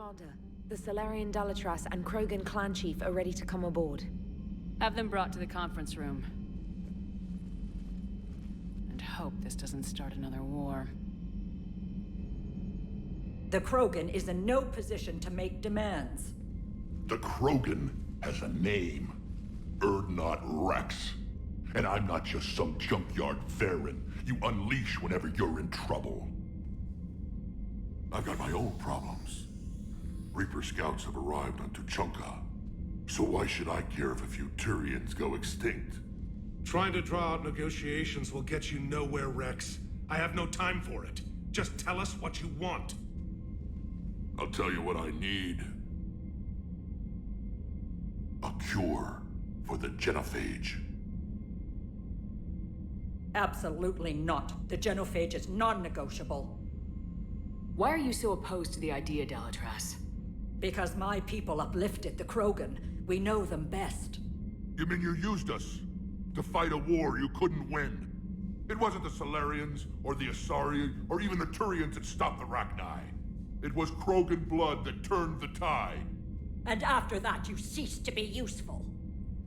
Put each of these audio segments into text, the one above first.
Commander, the Solarian Dalatras and Krogan clan chief are ready to come aboard. Have them brought to the conference room. And hope this doesn't start another war. The Krogan is in no position to make demands. The Krogan has a name. Urdnot Rex. And I'm not just some junkyard Varen you unleash whenever you're in trouble. I've got my own problems. Reaper scouts have arrived on Tuchanka. So why should I care if a few Turians go extinct? Trying to draw out negotiations will get you nowhere, Rex. I have no time for it. Just tell us what you want. I'll tell you what I need. A cure for the genophage. Absolutely not. The genophage is non-negotiable. Why are you so opposed to the idea, Dalatras? Because my people uplifted the Krogan. We know them best. You mean you used us to fight a war you couldn't win? It wasn't the Solarians, or the Asari, or even the Turians that stopped the Rachni. It was Krogan blood that turned the tide. And after that, you ceased to be useful.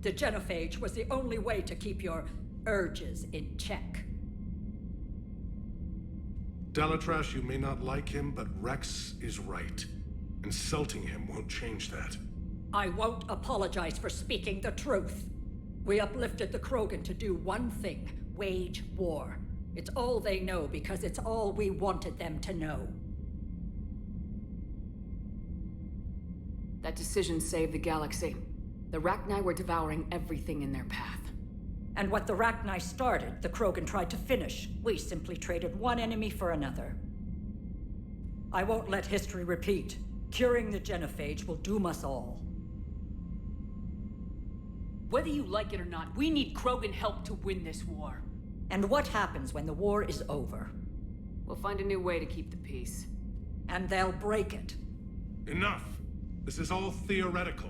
The genophage was the only way to keep your urges in check. Dalatras, you may not like him, but Rex is right. Insulting him won't change that. I won't apologize for speaking the truth. We uplifted the Krogan to do one thing: wage war. It's all they know because it's all we wanted them to know. That decision saved the galaxy. The Rachni were devouring everything in their path. And what the Rachni started, the Krogan tried to finish. We simply traded one enemy for another. I won't let history repeat. Curing the genophage will doom us all. Whether you like it or not, we need Krogan help to win this war. And what happens when the war is over? We'll find a new way to keep the peace. And they'll break it. Enough! This is all theoretical.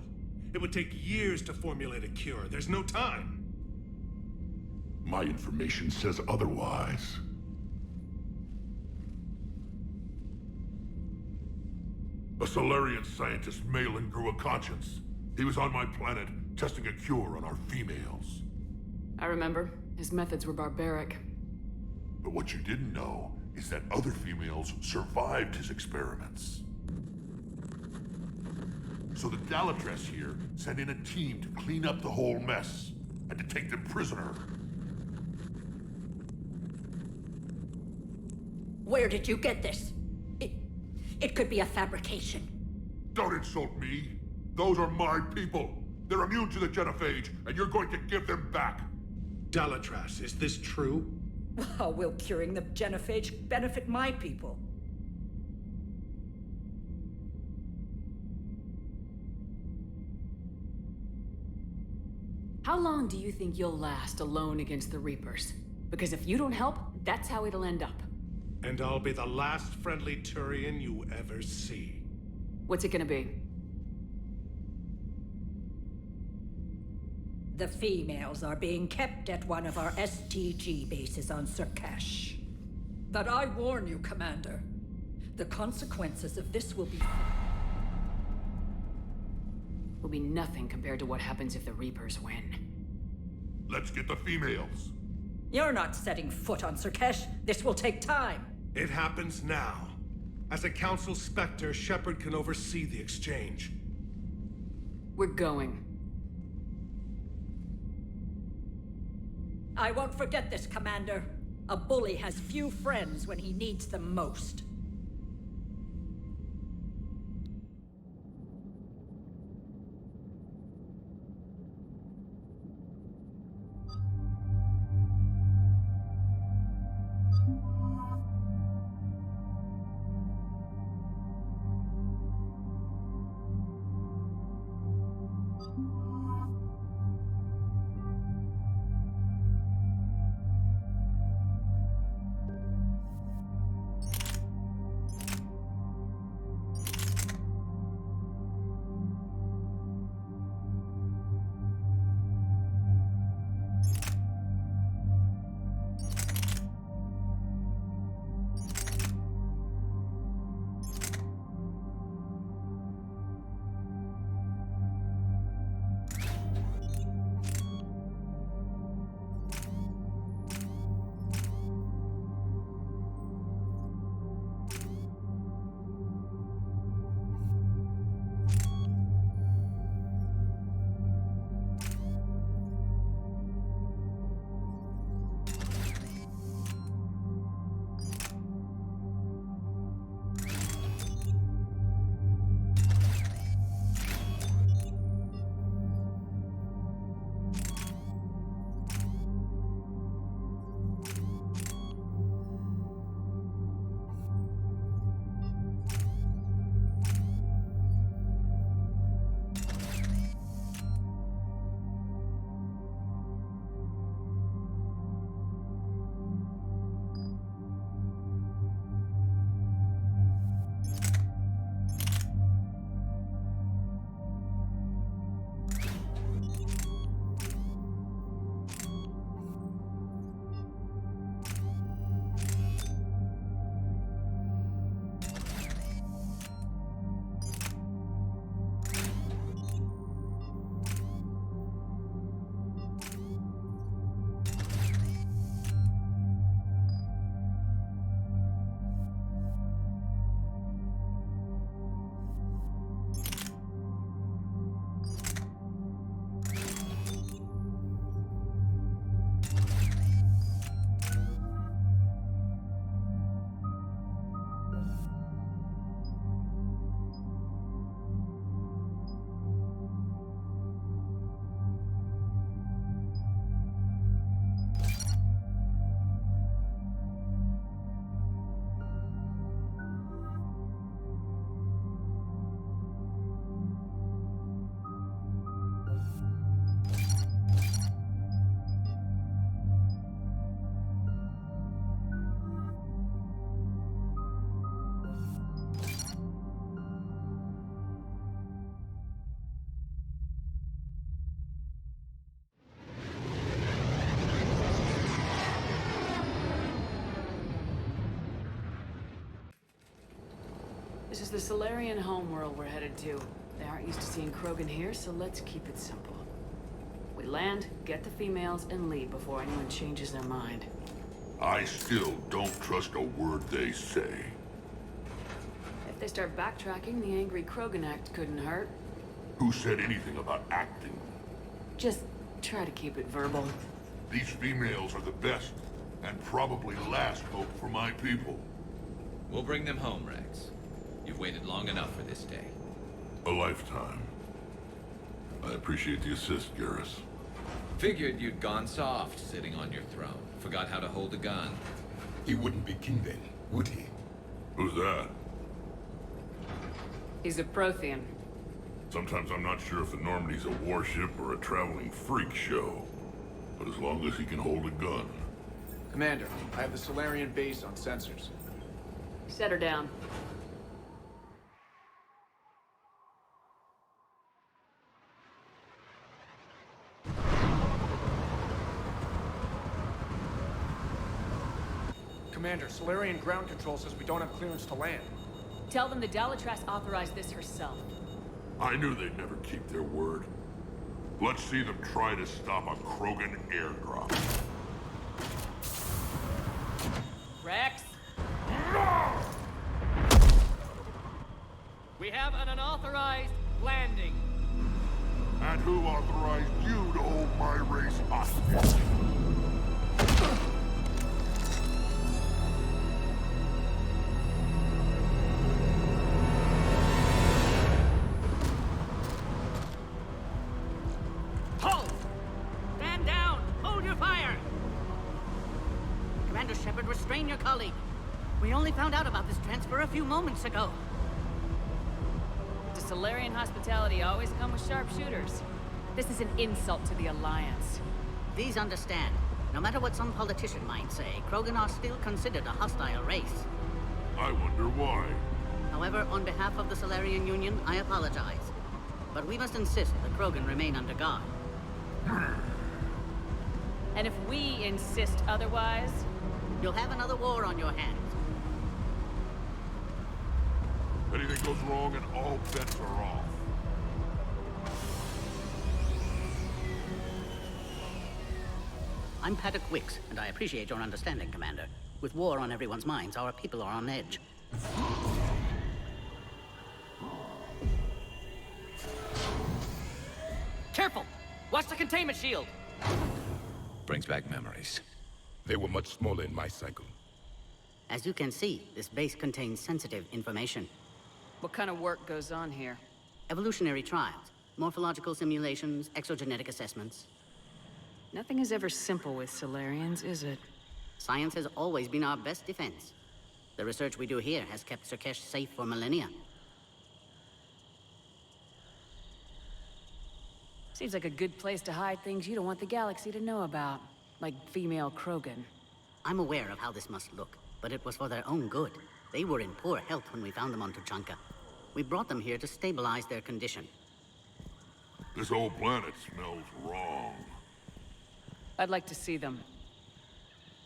It would take years to formulate a cure. There's no time. My information says otherwise. A Solarian scientist, Malin, grew a conscience. He was on my planet, testing a cure on our females. I remember. His methods were barbaric. But what you didn't know is that other females survived his experiments. So the Dalatras here sent in a team to clean up the whole mess, and to take them prisoner. Where did you get this? It could be a fabrication. Don't insult me. Those are my people. They're immune to the genophage, and you're going to give them back. Dalatras, is this true? How will curing the genophage benefit my people? How long do you think you'll last alone against the Reapers? Because if you don't help, that's how it'll end up. And I'll be the last friendly Turian you ever see. What's it gonna be? The females are being kept at one of our STG bases on Surkash. But I warn you, Commander, the consequences of this will be nothing compared to what happens if the Reapers win. Let's get the females. You're not setting foot on Surkash. This will take time. It happens now. As a Council Spectre, Shepard can oversee the exchange. We're going. I won't forget this, Commander. A bully has few friends when he needs them most. This is the Solarian homeworld we're headed to. They aren't used to seeing Krogan here, so let's keep it simple. We land, get the females, and leave before anyone changes their mind. I still don't trust a word they say. If they start backtracking, the angry Krogan act couldn't hurt. Who said anything about acting? Just try to keep it verbal. These females are the best, and probably last hope for my people. We'll bring them home, Rex. You've waited long enough for this day. A lifetime. I appreciate the assist, Garrus. Figured you'd gone soft sitting on your throne. Forgot how to hold a gun. He wouldn't be king then, would he? Who's that? He's a Prothean. Sometimes I'm not sure if the Normandy's a warship or a traveling freak show. But as long as he can hold a gun. Commander, I have the Solarian base on sensors. Set her down. Commander, Solarian ground control says we don't have clearance to land. Tell them the Dalatrass authorized this herself. I knew they'd never keep their word. Let's see them try to stop a Krogan airdrop. Rex! We have an unauthorized landing. And who authorized you to hold my race hostage? Hold! Stand down! Hold your fire! Commander Shepard, restrain your colleague. We only found out about this transfer a few moments ago. Does Solarian hospitality always come with sharpshooters? This is an insult to the Alliance. Please understand, no matter what some politician might say, Krogan are still considered a hostile race. I wonder why. However, on behalf of the Solarian Union, I apologize. But we must insist that Krogan remain under guard. And if we insist otherwise, You'll have another war on your hands. Anything goes wrong and all bets are off. I'm Paddock Wicks, and I appreciate your understanding, Commander. With war on everyone's minds, our people are on edge. Careful! Watch the containment shield! Brings back memories. They were much smaller in my cycle. As you can see, this base contains sensitive information. what kind of work goes on here? Evolutionary trials, morphological simulations, exogenetic assessments. Nothing is ever simple with Solarians, is it? Science has always been our best defense. The research we do here has kept Surkesh safe for millennia. Seems like a good place to hide things you don't want the galaxy to know about. Like female Krogan. I'm aware of how this must look, but it was for their own good. They were in poor health when we found them on Tuchanka. We brought them here to stabilize their condition. This whole planet smells wrong. I'd like to see them.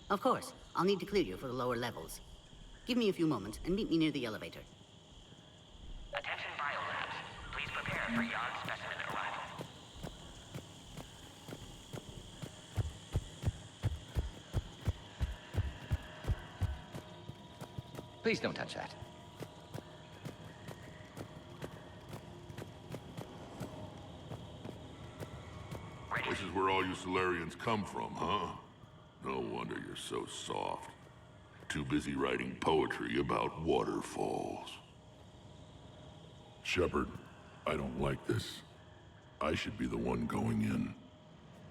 Of course, I'll need to clear you for the lower levels. Give me a few moments and meet me near the elevator. Attention biolabs. Please prepare for yard specimen arrival. Please don't touch that. This is where all you Solarians come from, huh? No wonder you're so soft. Too busy writing poetry about waterfalls. Shepard, I don't like this. I should be the one going in.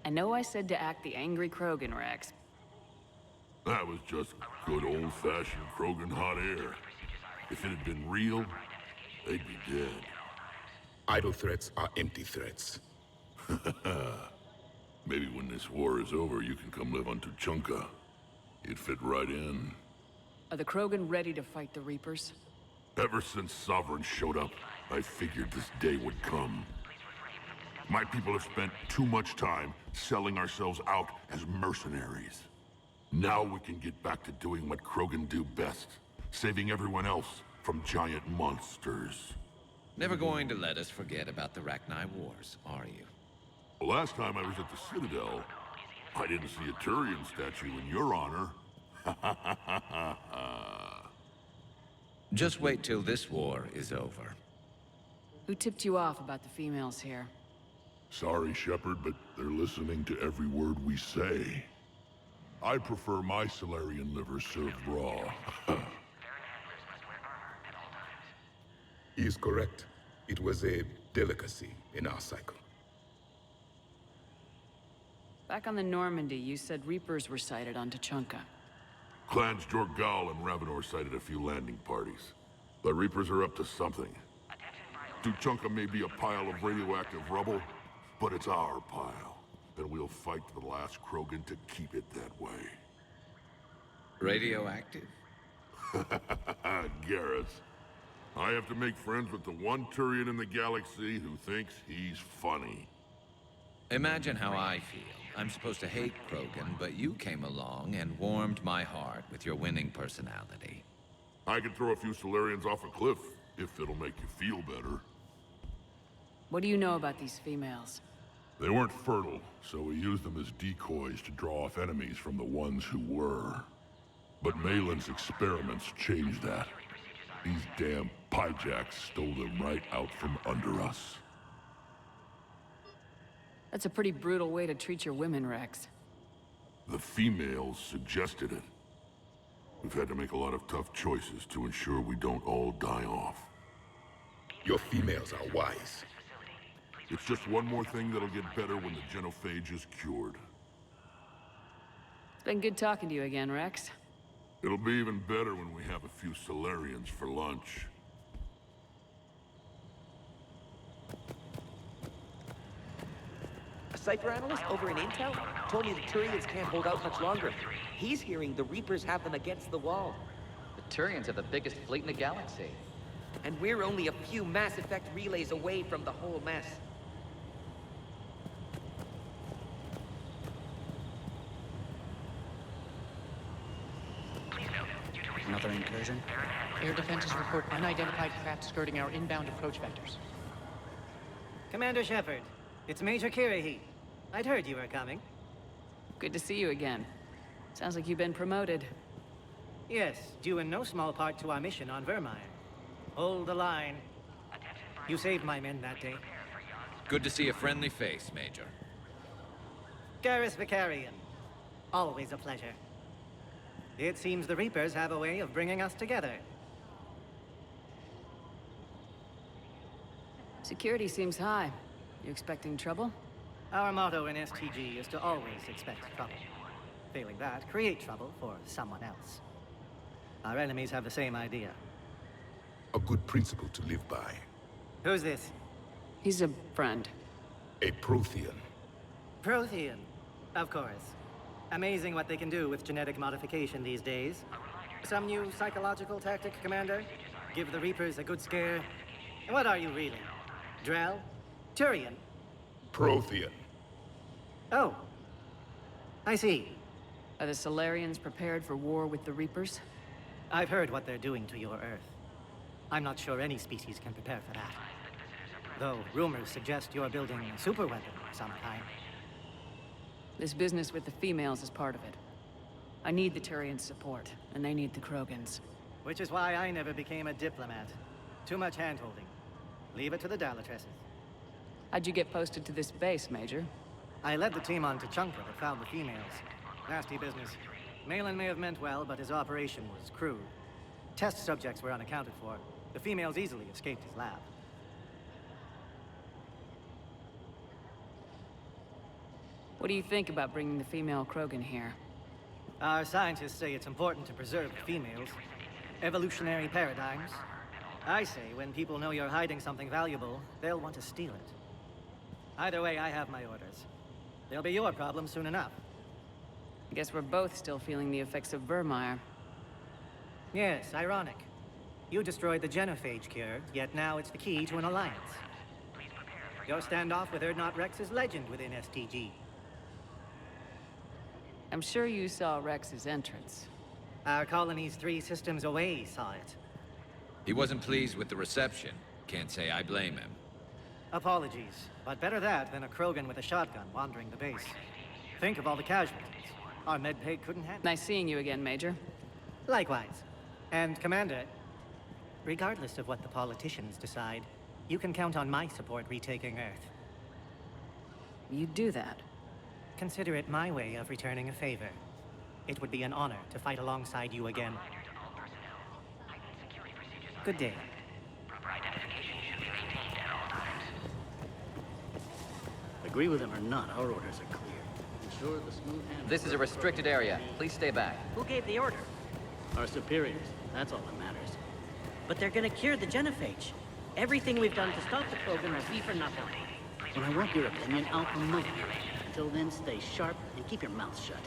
I know I said to act the angry Krogan, Rex. That was just good old-fashioned Krogan hot air. If it had been real, they'd be dead. Idle threats are empty threats. Maybe when this war is over, you can come live on Tuchanka. You'd fit right in. Are the Krogan ready to fight the Reapers? Ever since Sovereign showed up, I figured this day would come. My people have spent too much time selling ourselves out as mercenaries. Now we can get back to doing what Krogan do best, saving everyone else from giant monsters. Never going to let us forget about the Rachni Wars, are you? Last time I was at the Citadel, I didn't see a Turian statue in your honor. Just wait till this war is over. Who tipped you off about the females here? Sorry, Shepard, but they're listening to every word we say. I prefer my Solarian liver served raw. He is correct. It was a delicacy in our cycle. Back on the Normandy, you said Reapers were sighted on Tuchanka. Clans Jorgal and Ravenor sighted a few landing parties. The Reapers are up to something. Tuchanka may be a pile of radioactive rubble, but it's our pile. And we'll fight to the last Krogan to keep it that way. Radioactive? Garrus. I have to make friends with the one Turian in the galaxy who thinks he's funny. Imagine how I feel. I'm supposed to hate Krogan, but you came along and warmed my heart with your winning personality. I could throw a few Solarians off a cliff, if it'll make you feel better. What do you know about these females? They weren't fertile, so we used them as decoys to draw off enemies from the ones who were. But Malin's experiments changed that. These damn Pyjaks stole them right out from under us. That's a pretty brutal way to treat your women, Rex. The females suggested it. We've had to make a lot of tough choices to ensure we don't all die off. Your females are wise. It's just one more thing that'll get better when the genophage is cured. It's been good talking to you again, Rex. It'll be even better when we have a few Solarians for lunch. A Cypher analyst over in Intel told me the Turians can't hold out much longer. He's hearing the Reapers have them against the wall. The Turians have the biggest fleet in the galaxy. And we're only a few Mass Effect relays away from the whole mess. Another incursion? Air defenses report unidentified craft skirting our inbound approach vectors. Commander Shepard, it's Major Kirahi. I'd heard you were coming. Good to see you again. Sounds like you've been promoted. Yes, due in no small part to our mission on Vermire. Hold the line. You saved my men that day. Good to see a friendly face, Major. Garrus Vicarian. Always a pleasure. It seems the Reapers have a way of bringing us together. Security seems high. You expecting trouble? Our motto in STG is to always expect trouble. Failing that, create trouble for someone else. Our enemies have the same idea. A good principle to live by. Who's this? He's a friend. A Prothean. Prothean, of course. Amazing what they can do with genetic modification these days. Some new psychological tactic, Commander? Give the Reapers a good scare? What are you really? Drell? Turian? Prothean. Oh. I see. Are the Solarians prepared for war with the Reapers? I've heard what they're doing to your Earth. I'm not sure any species can prepare for that. Though rumors suggest you're building a superweapon of some kind. This business with the females is part of it. I need the Turians' support, and they need the Krogans. Which is why I never became a diplomat. Too much hand-holding. Leave it to the Dalatresses. How'd you get posted to this base, Major? I led the team on Tuchanka that found the females. Nasty business. Malin may have meant well, but his operation was crude. Test subjects were unaccounted for. The females easily escaped his lab. What do you think about bringing the female Krogan here? Our scientists say it's important to preserve the females. Evolutionary paradigms. I say when people know you're hiding something valuable, they'll want to steal it. Either way, I have my orders. They'll be your problem soon enough. I guess we're both still feeling the effects of Vermire. Yes, ironic. You destroyed the genophage cure, yet now it's the key to an alliance. Your standoff with Urdnot Rex is legend within STG. I'm sure you saw Rex's entrance. Our colony's 3 systems away saw it. He wasn't pleased with the reception. Can't say I blame him. Apologies, but better that than a Krogan with a shotgun wandering the base. Think of all the casualties. Our medbay couldn't handle. Nice seeing you again, Major. Likewise. And Commander, regardless of what the politicians decide, you can count on my support retaking Earth. You do that? Consider it my way of returning a favor. It would be an honor to fight alongside you again. Good day. Agree with him or not, our orders are clear. Ensure the smooth hand. This is a restricted area. Please stay back. Who gave the order? Our superiors. That's all that matters. But they're gonna cure the genophage. Everything we've done to stop the program will be for nothing. When I want your opinion, I'll promote you. Until then, stay sharp and keep your mouth shut.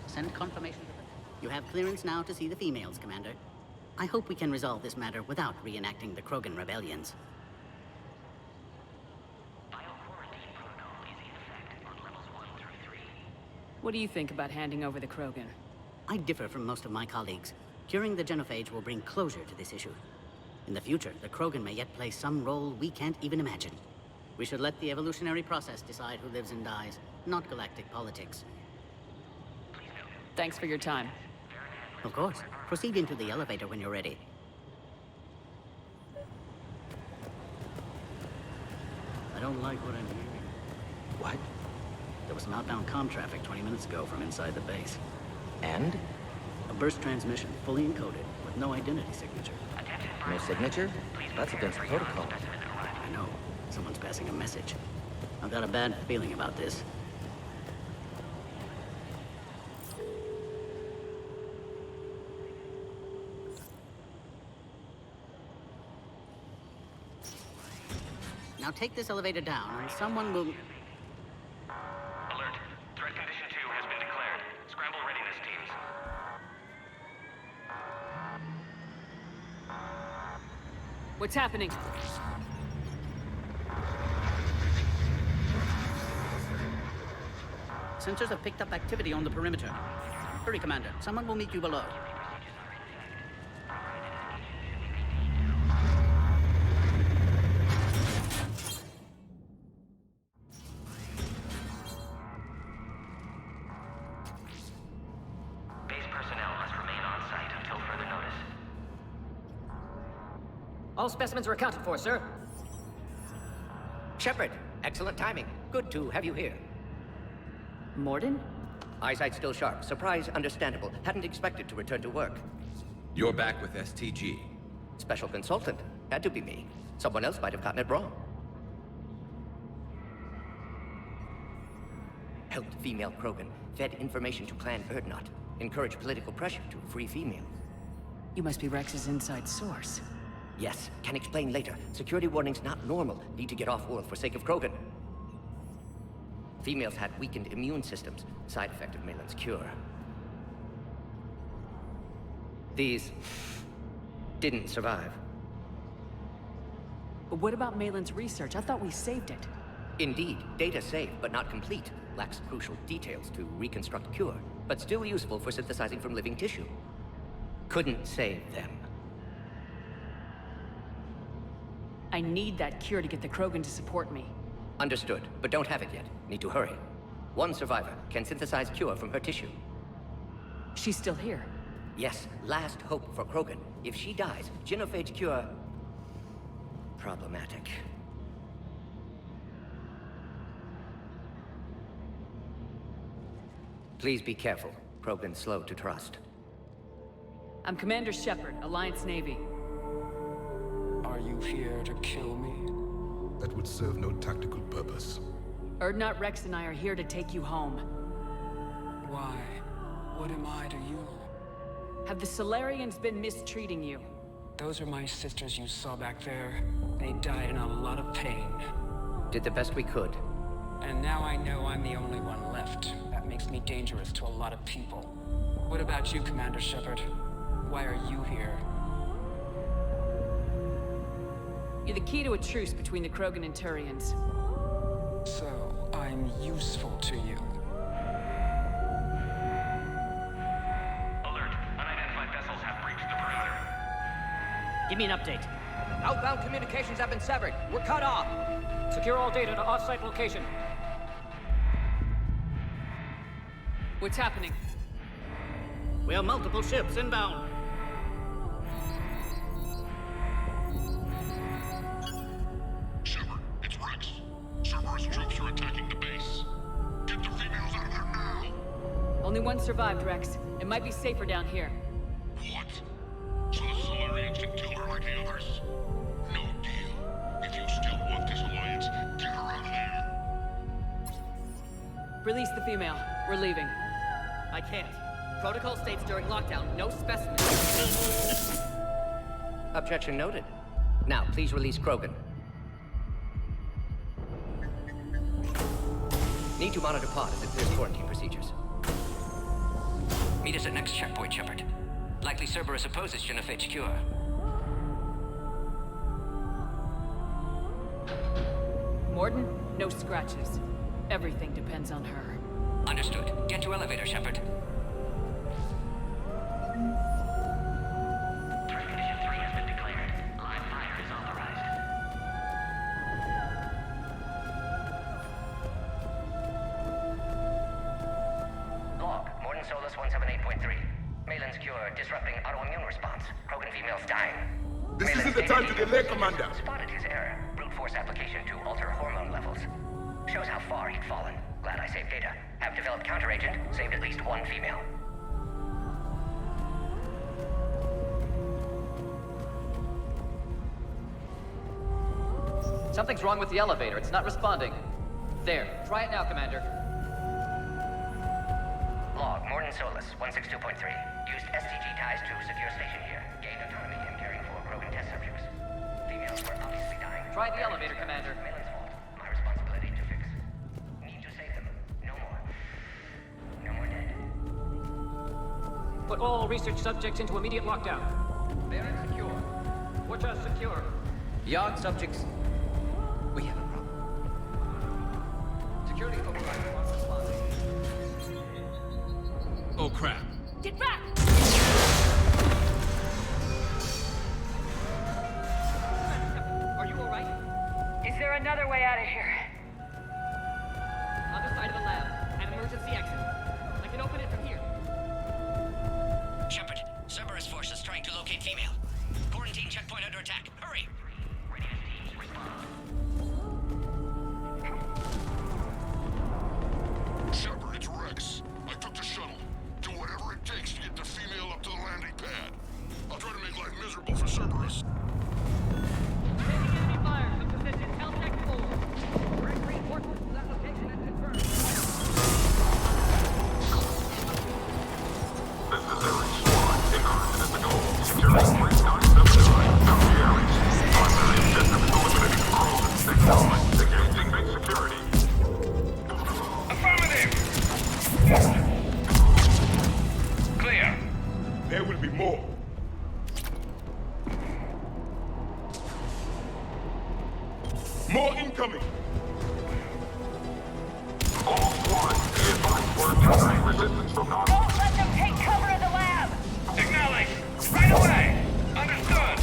Send confirmation. You have clearance now to see the females, Commander. I hope we can resolve this matter without reenacting the Krogan rebellions. What do you think about handing over the Krogan? I differ from most of my colleagues. Curing the genophage will bring closure to this issue. In the future, the Krogan may yet play some role we can't even imagine. We should let the evolutionary process decide who lives and dies, not galactic politics. Thanks for your time. Of course. Proceed into the elevator when you're ready. I don't like what I'm hearing. What? There was some outbound comm traffic 20 minutes ago from inside the base. And? A burst transmission, fully encoded, with no identity signature. No signature? That's against protocol. I know. Someone's passing a message. I've got a bad feeling about this. Now take this elevator down, and someone will... Alert. Threat condition 2 has been declared. Scramble readiness teams. What's happening? Sensors have picked up activity on the perimeter. Hurry, Commander. Someone will meet you below. Base personnel must remain on site until further notice. All specimens are accounted for, sir. Shepard, excellent timing. Good to have you here. Morden? Eyesight still sharp. Surprise understandable. Hadn't expected to return to work. You're back with STG. Special consultant. Had to be me. Someone else might have gotten it wrong. Helped female Krogan. Fed information to Clan Erdnot. Encouraged political pressure to free females. You must be Rex's inside source. Yes, can explain later. Security warnings not normal. Need to get off world for sake of Krogan. Females had weakened immune systems. Side effect of Malin's cure. These didn't survive. But what about Malin's research? I thought we saved it. Indeed, data saved, but not complete. Lacks crucial details to reconstruct cure, but still useful for synthesizing from living tissue. Couldn't save them. I need that cure to get the Krogan to support me. Understood, but don't have it yet. Need to hurry. One survivor can synthesize cure from her tissue. She's still here. Yes, last hope for Krogan. If she dies, genophage cure... problematic. Please be careful. Krogan's slow to trust. I'm Commander Shepard, Alliance Navy. Are you here to kill me? That would serve no tactical purpose. Erdnot, Rex, and I are here to take you home. Why? What am I to you? Have the Solarians been mistreating you? Those are my sisters you saw back there. They died in a lot of pain. Did the best we could. And now I know I'm the only one left. That makes me dangerous to a lot of people. What about you, Commander Shepard? Why are you here? You're the key to a truce between the Krogan and Turians. So, I'm useful to you. Alert. Unidentified vessels Give me an update. Outbound communications have been severed. We're cut off. Secure all data to off-site location. What's happening? We have multiple ships inbound. Shepard, it's Rex. Cerberus troops are attacking the base. Get the females out of there now! Only one survived, Rex. It might be safer down here. What? So the Solarians can kill her like the others? No deal. If you still want this alliance, get her out of there. Release the female. We're leaving. I can't. Protocol states during lockdown, no specimens. Objection noted. Now, please release Krogan. Need to monitor pod as it clears quarantine procedures. Meet us at next checkpoint, Shepard. Likely Cerberus opposes genophage cure. Morden, no scratches. Everything depends on her. Understood. Get to elevator, Shepard. Threat condition 3 has been declared. Live fire is authorized. Log, Morden Solus 178.3. Malin's cure disrupting autoimmune response. Krogan females dying. This isn't the time to delay, Commander. Spotted his error. Brute force application to alter hormone levels. Shows how far he'd fallen. Glad I saved data. Have developed counteragent. Saved at least one female. Something's wrong with the elevator. It's not responding. There. Try it now, Commander. Log, Morden Solus 162.3. Used STG ties to secure station here. Gained autonomy in caring for Krogan test subjects. Females were obviously dying. Try the elevator, Commander. Malin's fault. My responsibility to fix. Need to save them. No more. No more dead. Put all research subjects into immediate lockdown. They're insecure. Watch us secure. Yard subjects. We have a problem. Security override not responding. Oh, crap. Get back! Are you alright? Is there another way out of here? Other side of the lab. An emergency exit. I can open it from here. Shepard, Cerberus forces trying to locate female. Quarantine checkpoint under attack. Hurry! Readiness teams respond. Shepard, it's Rex. I took the shuttle. Do whatever it takes to get the female up to the landing pad. I'll try to make life miserable for Cerberus. Taking enemy fire. Some position. Helltech 4. Bring reinforcements to that location and confirm. This is Ares Squad. Incursion is the goal. Security 3979. Come the Ares. Primary objective is eliminating Krogan. Acknowledge. Engaging base security. Affirmative! Clear. There will be more. More incoming! All squads, be advised we're encountering resistance from non- Don't let them take cover of the lab! Acknowledge! Right away! Understood!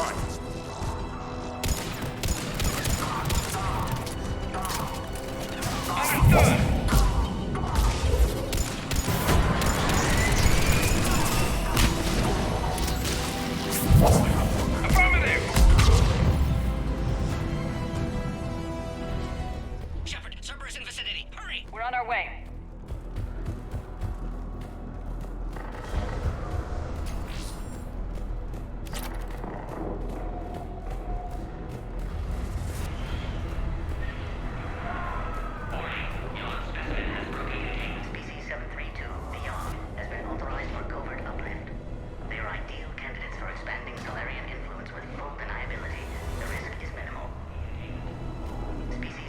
gone. Shepard, Cerberus in vicinity. Hurry! We're on our way. Species 732, beyond, has been authorized for covert uplift. They are ideal candidates for expanding Solarian influence with full deniability. The risk is minimal.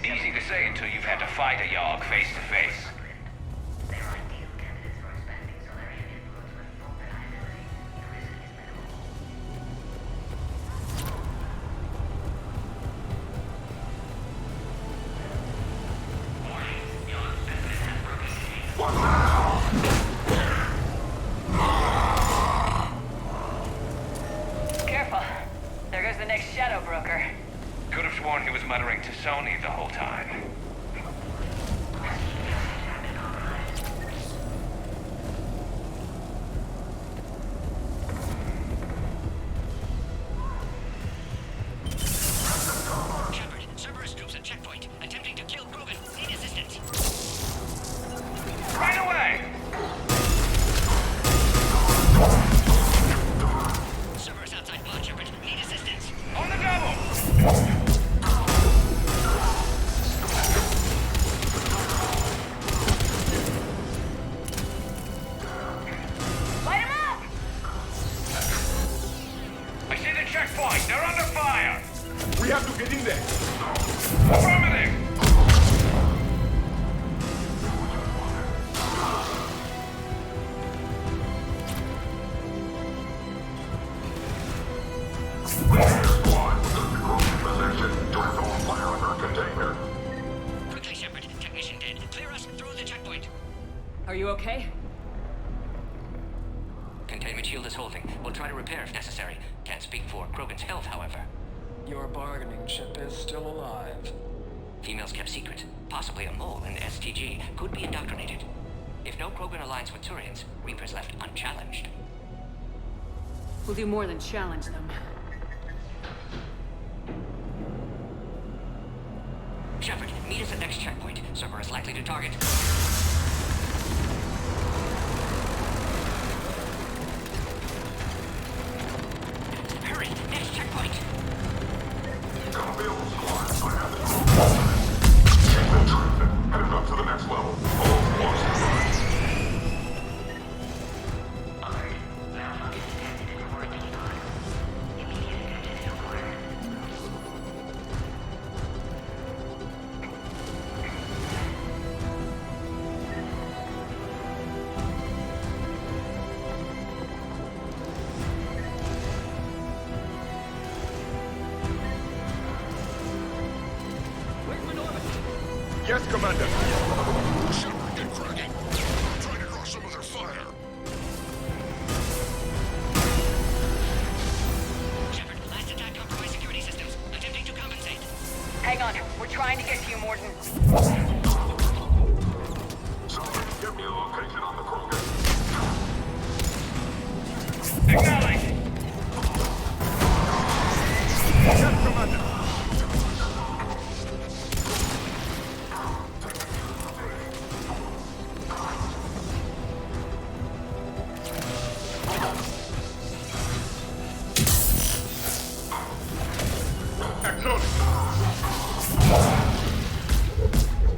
Easy to say until you've had to fight a Yarg face to face. They are ideal candidates for expanding Solarian influence with full deniability. The risk is minimal. Careful. There goes the next shadow broker. Could have sworn he was muttering to Sony the whole time. Shepard, Cerberus troops at checkpoint, attempting to kill Krogan. Need assistance. Right away! Cerberus outside pod, Shepard. Need assistance. On the double! Light him up! I see the checkpoint. They're under fire. We have to get in there. Affirmative! Quickly, Shepard. Technician dead. Clear us through the checkpoint. Are you okay? Containment shield is holding. We'll try to repair if necessary. Can't speak for Krogan's health, however. Your bargaining chip is still alive. Females kept secret. Possibly a mole in the STG. Could be indoctrinated. If no Krogan aligns with Turians, Reaper's left unchallenged. We'll do more than challenge them. Shepard, meet us at next checkpoint. Cerberus likely to target. Hurry! Next checkpoint! Headed up to the next level. Yes, Commander. Shepard, get cracking. Trying to draw some of their fire. Shepard, last attack compromised security systems. Attempting to compensate. Hang on. We're trying to get to you, Morton. Somebody give me a location on the Krogan. Acknowledge! Yes, Commander.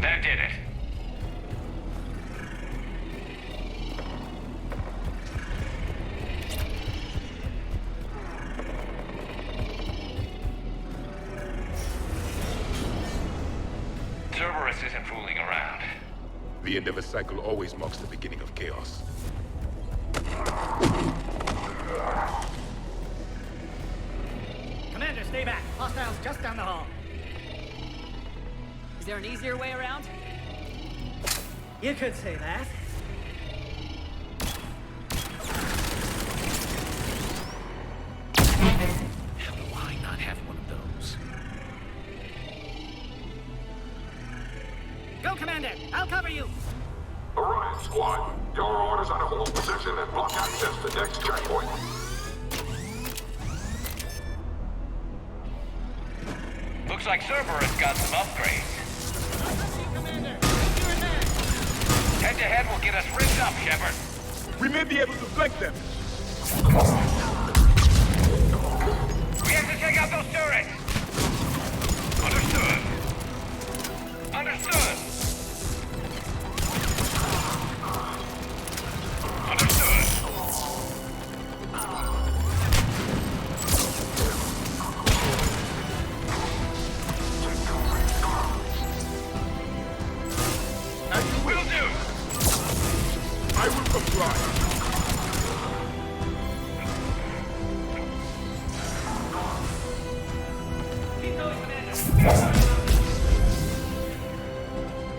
That did it. Cerberus isn't fooling around. The end of a cycle always marks the beginning of chaos. Commander, stay back. Hostiles just down the hall. Is there an easier way around? You could say that. Commander. I'll cover you. Orion Squad, your orders are to hold position and block access to next checkpoint. Looks like Cerberus got some upgrades. Head-to-head will get us rigged up, Shepard. We may be able to flank them. We have to take out those turrets! Understood. Understood. Understood. As you will do. I will comply.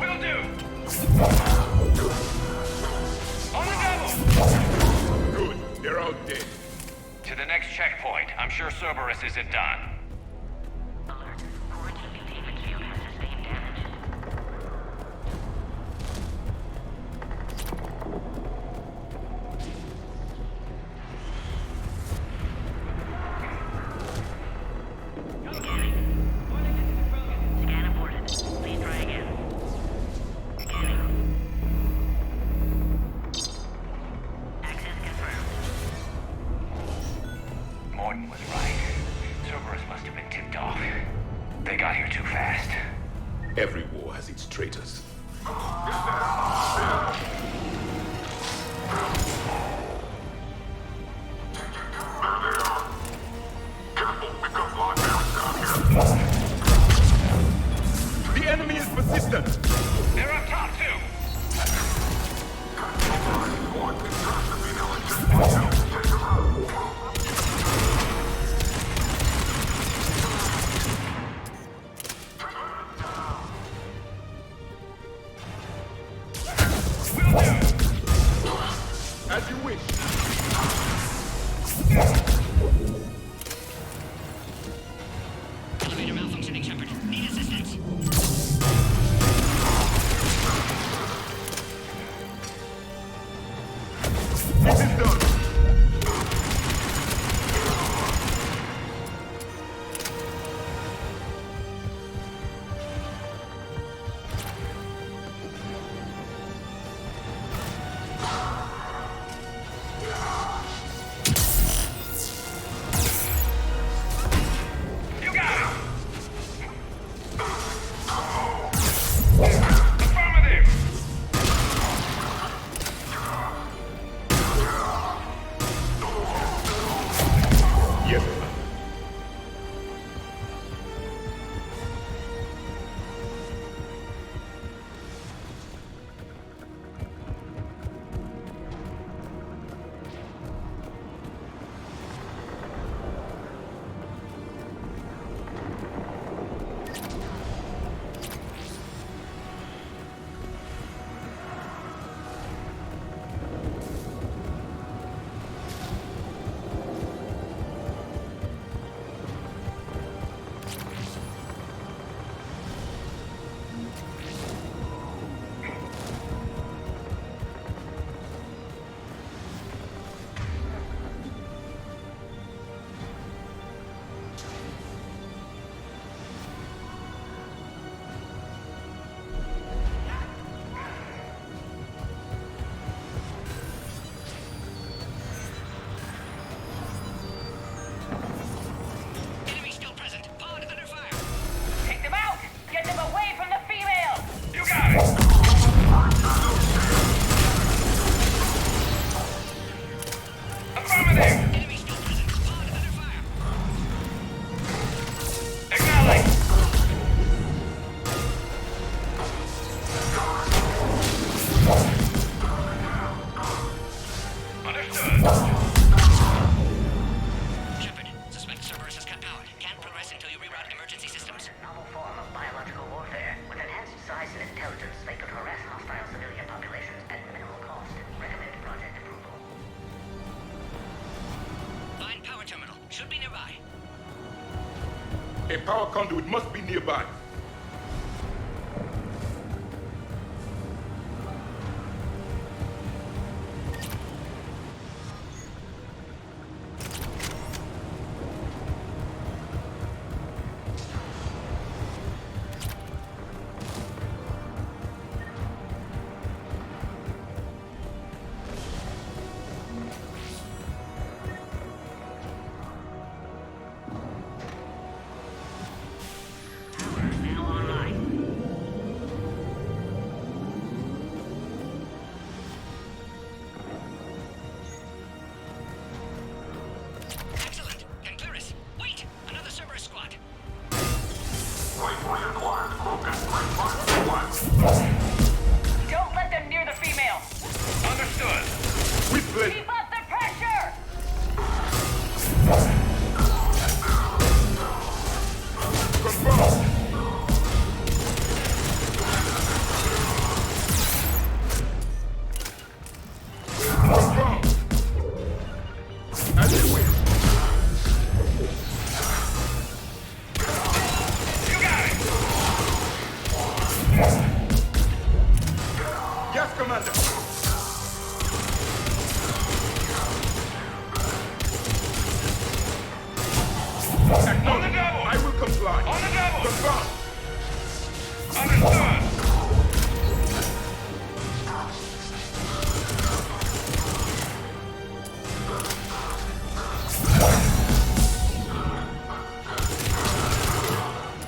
Will do! On the double! Good. They're all dead. To the next checkpoint. I'm sure Cerberus isn't done. Morton was right. Cerberus must have been tipped off. They got here too fast. Every war has its traitors. The enemy is persistent. They're up top, too. As you wish. Elevator malfunctioning, Shepard. Need assistance. This is done. You got it! Affirmative! Yes, sir. Enemy still present. Pod under fire. Take them out! Get them away from the female! You got it! Affirmative! Enemy still present. Pod under fire. Acknowledge! Understood. Shepard, suspect Cerberus has cut power. Can't progress until you reroute emergency systems. Novel form of biological warfare. With enhanced size and intelligence, they could harass hostile civilian populations at minimal cost. Recommend project approval. Find power terminal. Should be nearby. A power conduit must be nearby. Acknowledge. I will comply. On the double! Confirm. Understood!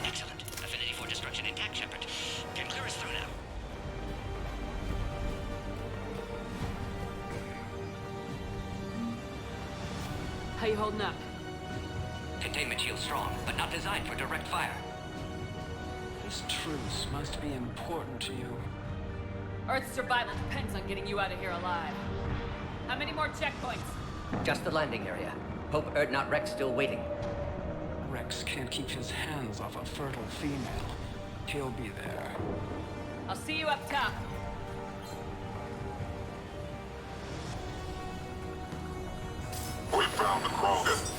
Excellent. Affinity for destruction intact, Shepard. Can clear us through now. How you holding up? Containment shield strong, but not designed for direct fire. This truce must be important to you. Earth's survival depends on getting you out of here alive. How many more checkpoints? Just the landing area. Hope Erdnot Rex still waiting. Rex can't keep his hands off a fertile female. He'll be there. I'll see you up top. We found the Krogan.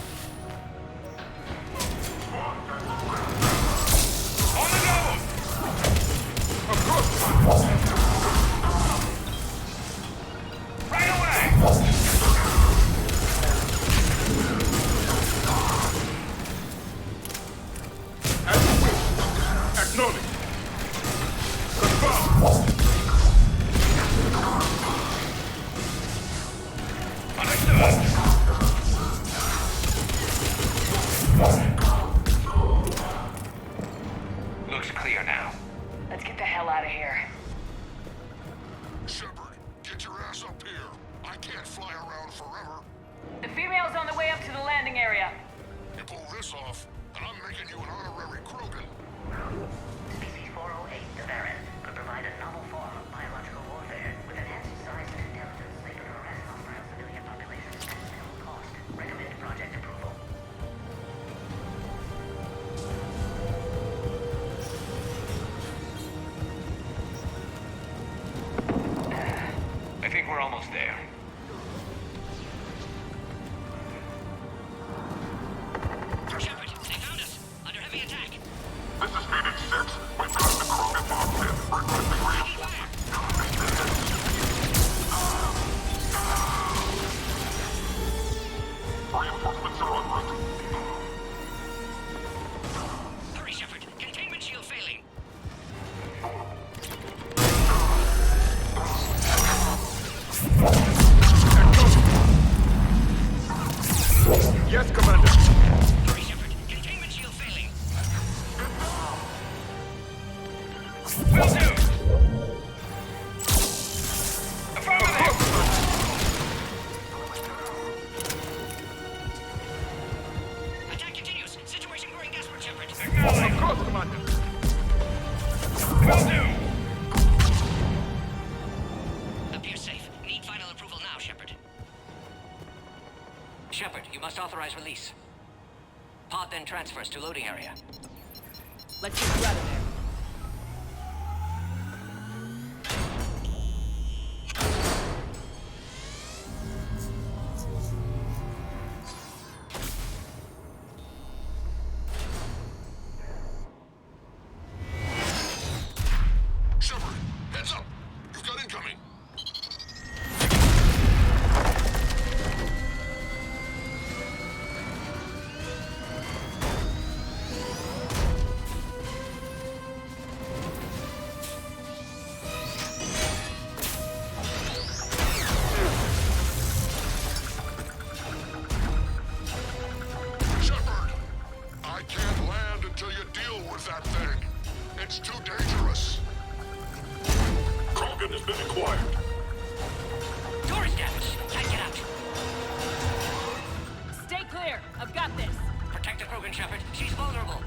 On the double! Of course. Right away! As you wish. Acknowledge. Confirm. Understood! Looks clear now. Let's get the hell out of here. Shepard, get your ass up here. I can't fly around forever. The female's on the way up to the landing area. You pull this off, and I'm making you an honorary Krogan. Species-408, the Baron, could provide a novel form of biological warfare with enhanced size and intelligence that could harass hostile civilian populations at minimal cost. Recommend project approval. I think we're almost there. Shepard, they found us. Under heavy attack. This is Phoenix 6. We've got the Krogan locked in. Reinforcements are en route. Hurry, Shepard. Containment shield failing. Yes, Commander. Hurry, Shepard. Containment shield failing. Will do! Affirmative! Attack continues. Situation growing desperate, Shepard. Acknowledge! Of course, Commander. Will do! Appears safe. Need final approval now, Shepard. Shepard, you must authorize release. Pod then transfers to loading area. Let's get you out of there. Shepard, heads up. You've got incoming. Shepard, I can't land until you deal with that thing. It's too dangerous. Krogan has been acquired. Door is damaged. Can't get out. Stay clear. I've got this. Protect the Krogan, Shepard. She's vulnerable.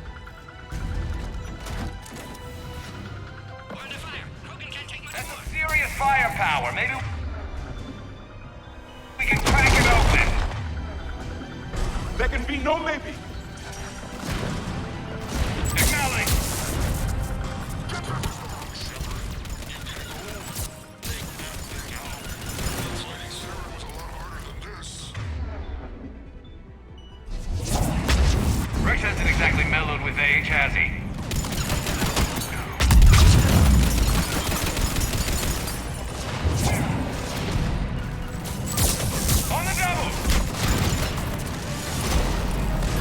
We're under fire. Krogan can't take much That's more. some serious firepower. Maybe we can crack it open. There can be no maybe. Acknowledge! Fighting Saren was a lot harder than this. Rex hasn't exactly mellowed with age, has he? On the double!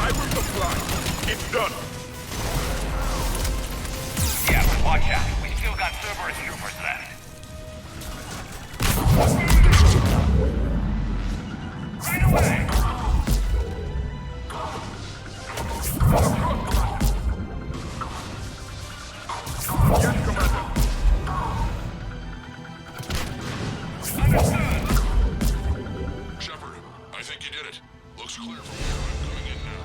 I will comply. It's done. Yeah, but watch out. We still got Cerberus troopers left. Right away! Yes, Commander. Shepard, I think you did it. Looks clear from here. I'm going in now.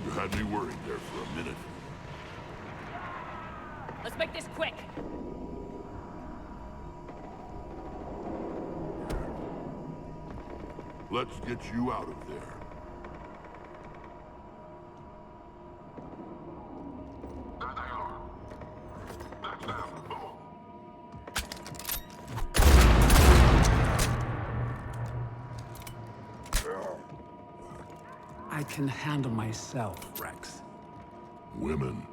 You had me worried there for a minute. Let's make this quick. Let's get you out of there. There they are. That's them. Move. I can handle myself, Rex. Women.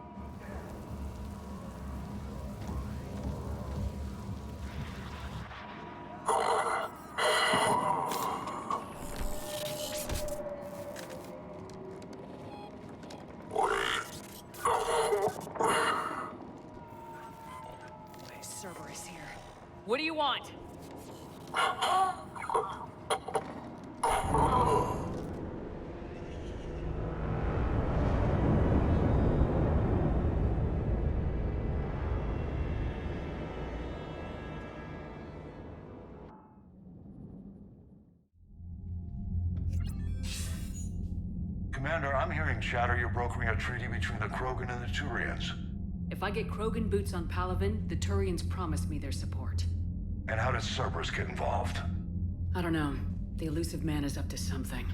Cerberus here. What do you want? Commander, I'm hearing chatter you're brokering a treaty between the Krogan and the Turians. If I get Krogan boots on Palaven, the Turians promise me their support. And how does Cerberus get involved? I don't know. The elusive man is up to something.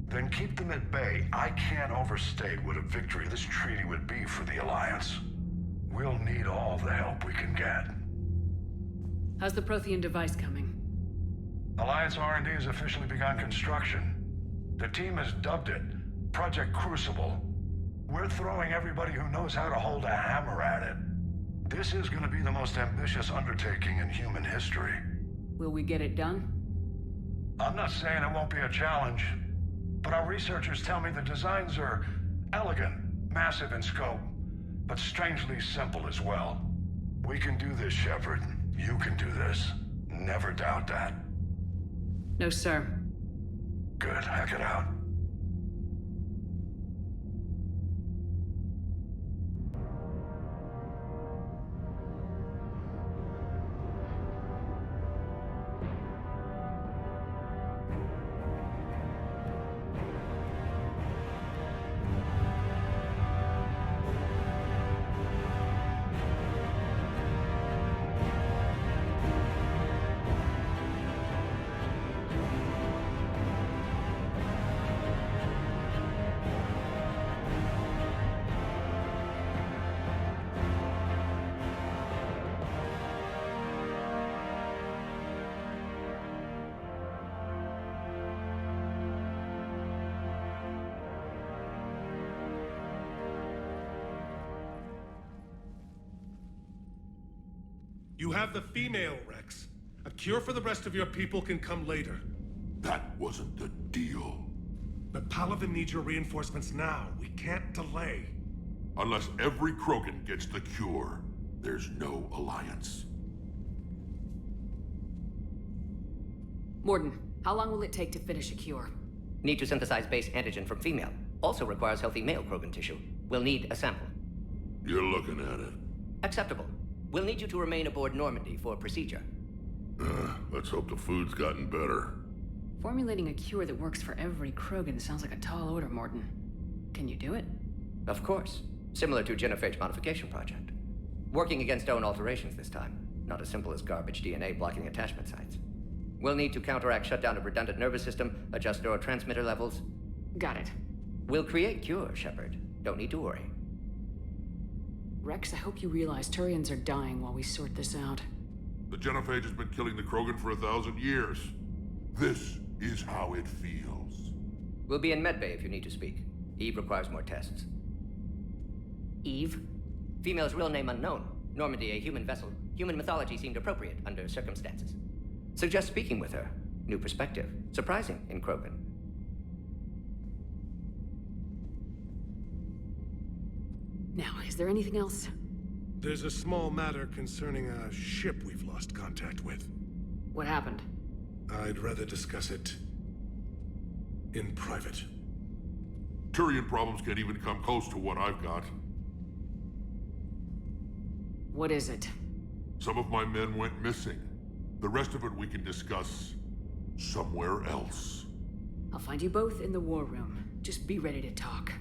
Then keep them at bay. I can't overstate what a victory this treaty would be for the Alliance. We'll need all the help we can get. How's the Prothean device coming? Alliance R&D has officially begun construction. The team has dubbed it Project Crucible. We're throwing everybody who knows how to hold a hammer at it. This is going to be the most ambitious undertaking in human history. Will we get it done? I'm not saying it won't be a challenge, but our researchers tell me the designs are elegant, massive in scope, but strangely simple as well. We can do this, Shepard. You can do this. Never doubt that. No, sir. Good. Hack it out. You have the female, Rex. A cure for the rest of your people can come later. That wasn't the deal. But Palaven needs your reinforcements now. We can't delay. Unless every Krogan gets the cure, there's no alliance. Morden, how long will it take to finish a cure? Need to synthesize base antigen from female. Also requires healthy male Krogan tissue. We'll need a sample. You're looking at it. Acceptable. We'll need you to remain aboard Normandy for procedure. Let's hope the food's gotten better. Formulating a cure that works for every Krogan sounds like a tall order, Morden. Can you do it? Of course. Similar to genophage modification project. Working against own alterations this time. Not as simple as garbage DNA blocking attachment sites. We'll need to counteract shutdown of redundant nervous system, adjust neurotransmitter levels. Got it. We'll create cure, Shepard. Don't need to worry. Rex, I hope you realize Turians are dying while we sort this out. The genophage has been killing the Krogan for 1,000 years. This is how it feels. We'll be in medbay if you need to speak. Eve requires more tests. Eve? Female's real name unknown. Normandy, a human vessel. Human mythology seemed appropriate under circumstances. Suggest speaking with her. New perspective. Surprising in Krogan. Now, is there anything else? There's a small matter concerning a ship we've lost contact with. What happened? I'd rather discuss it in private. Turian problems can't even come close to what I've got. What is it? Some of my men went missing. The rest of it we can discuss somewhere else. I'll find you both in the war room. Just be ready to talk.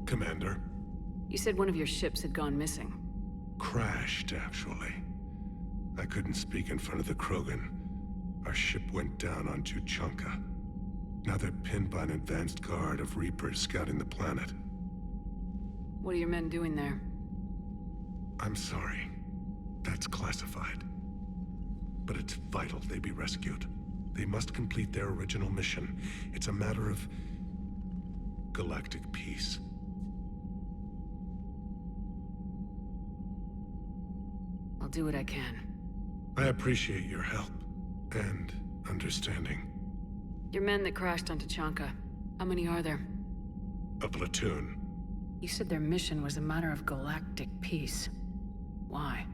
Commander. You said one of your ships had gone missing. Crashed, actually. I couldn't speak in front of the Krogan. Our ship went down on Tuchanka. Now they're pinned by an advanced guard of Reapers scouting the planet. What are your men doing there? I'm sorry. That's classified. But it's vital they be rescued. They must complete their original mission. It's a matter of galactic peace. I'll do what I can. I appreciate your help and understanding. Your men that crashed on Tuchanka, how many are there? A platoon. You said their mission was a matter of galactic peace. Why?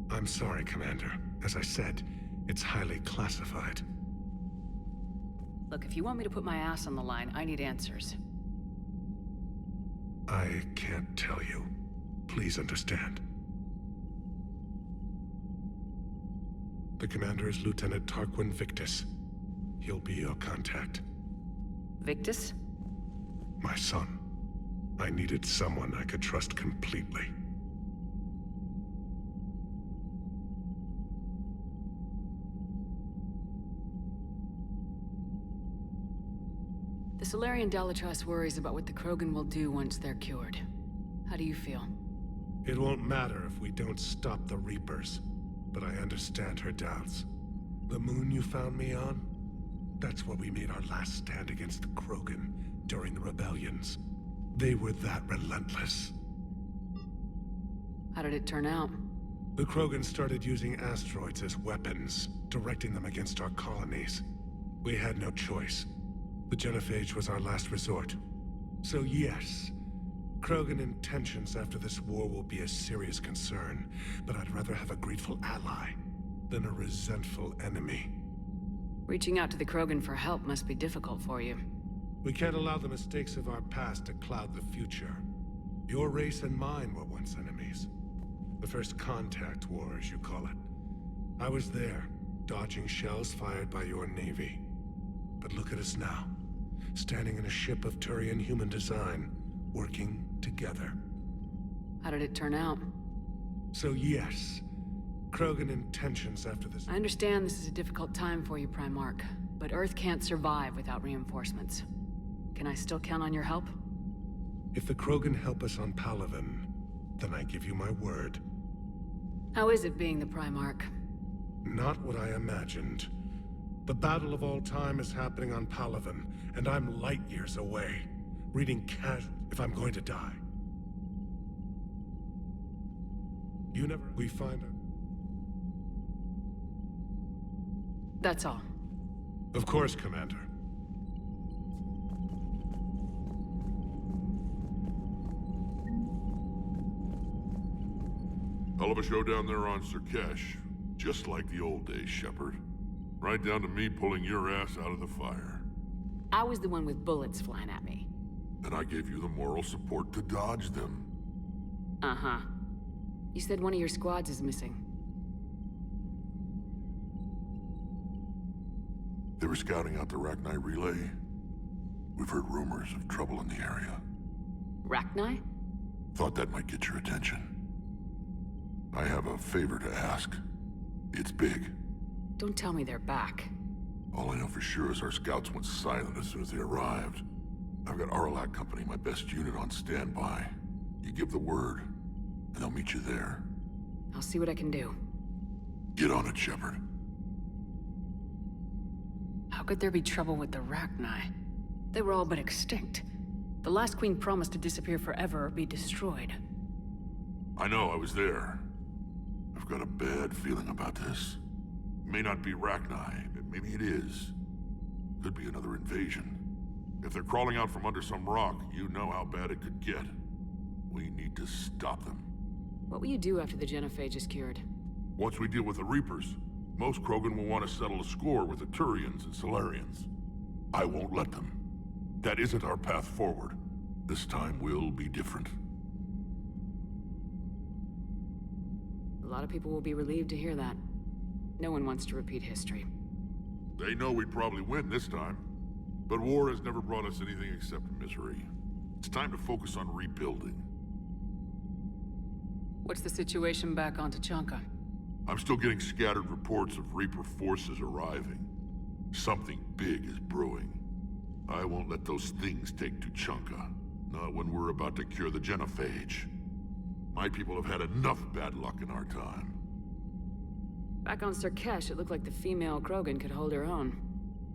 I'm sorry, Commander. As I said, it's highly classified. Look, if you want me to put my ass on the line, I need answers. I can't tell you. Please understand. The commander is Lieutenant Tarquin Victus. He'll be your contact. Victus? My son. I needed someone I could trust completely. The Solarian Dalatrass worries about what the Krogan will do once they're cured. How do you feel? It won't matter if we don't stop the Reapers, but I understand her doubts. The moon you found me on? That's where we made our last stand against the Krogan during the rebellions. They were that relentless. How did it turn out? The Krogan started using asteroids as weapons, directing them against our colonies. We had no choice. The genophage was our last resort. So yes, Krogan intentions after this war will be a serious concern, but I'd rather have a grateful ally than a resentful enemy. Reaching out to the Krogan for help must be difficult for you. We can't allow the mistakes of our past to cloud the future. Your race and mine were once enemies. The first contact war, as you call it. I was there, dodging shells fired by your navy. But look at us now, standing in a ship of Turian human design, working together. How did it turn out? So yes, Krogan intentions after this... I understand this is a difficult time for you, Primarch, but Earth can't survive without reinforcements. Can I still count on your help? If the Krogan help us on Palaven, then I give you my word. How is it being the Primarch? Not what I imagined. The battle of all time is happening on Palaven, and I'm light years away, reading if I'm going to die. We find a... That's all. Of course, Commander. Hell of a show down there on Surkesh. Just like the old days, Shepard. Right down to me pulling your ass out of the fire. I was the one with bullets flying at me. And I gave you the moral support to dodge them. Uh-huh. You said one of your squads is missing. They were scouting out the Rachni relay. We've heard rumors of trouble in the area. Rachni? Thought that might get your attention. I have a favor to ask. It's big. Don't tell me they're back. All I know for sure is our scouts went silent as soon as they arrived. I've got Arlac Company, my best unit, on standby. You give the word, and I'll meet you there. I'll see what I can do. Get on it, Shepard. How could there be trouble with the Rachni? They were all but extinct. The last queen promised to disappear forever or be destroyed. I know, I was there. I've got a bad feeling about this. It may not be Rachni, but maybe it is. Could be another invasion. If they're crawling out from under some rock, you know how bad it could get. We need to stop them. What will you do after the genophage is cured? Once we deal with the Reapers, most Krogan will want to settle a score with the Turians and Solarians. I won't let them. That isn't our path forward. This time will be different. A lot of people will be relieved to hear that. No one wants to repeat history. They know we'd probably win this time. But war has never brought us anything except misery. It's time to focus on rebuilding. What's the situation back on Tuchanka? I'm still getting scattered reports of Reaper forces arriving. Something big is brewing. I won't let those things take Tuchanka. Not when we're about to cure the genophage. My people have had enough bad luck in our time. Back on Surkesh, it looked like the female Krogan could hold her own.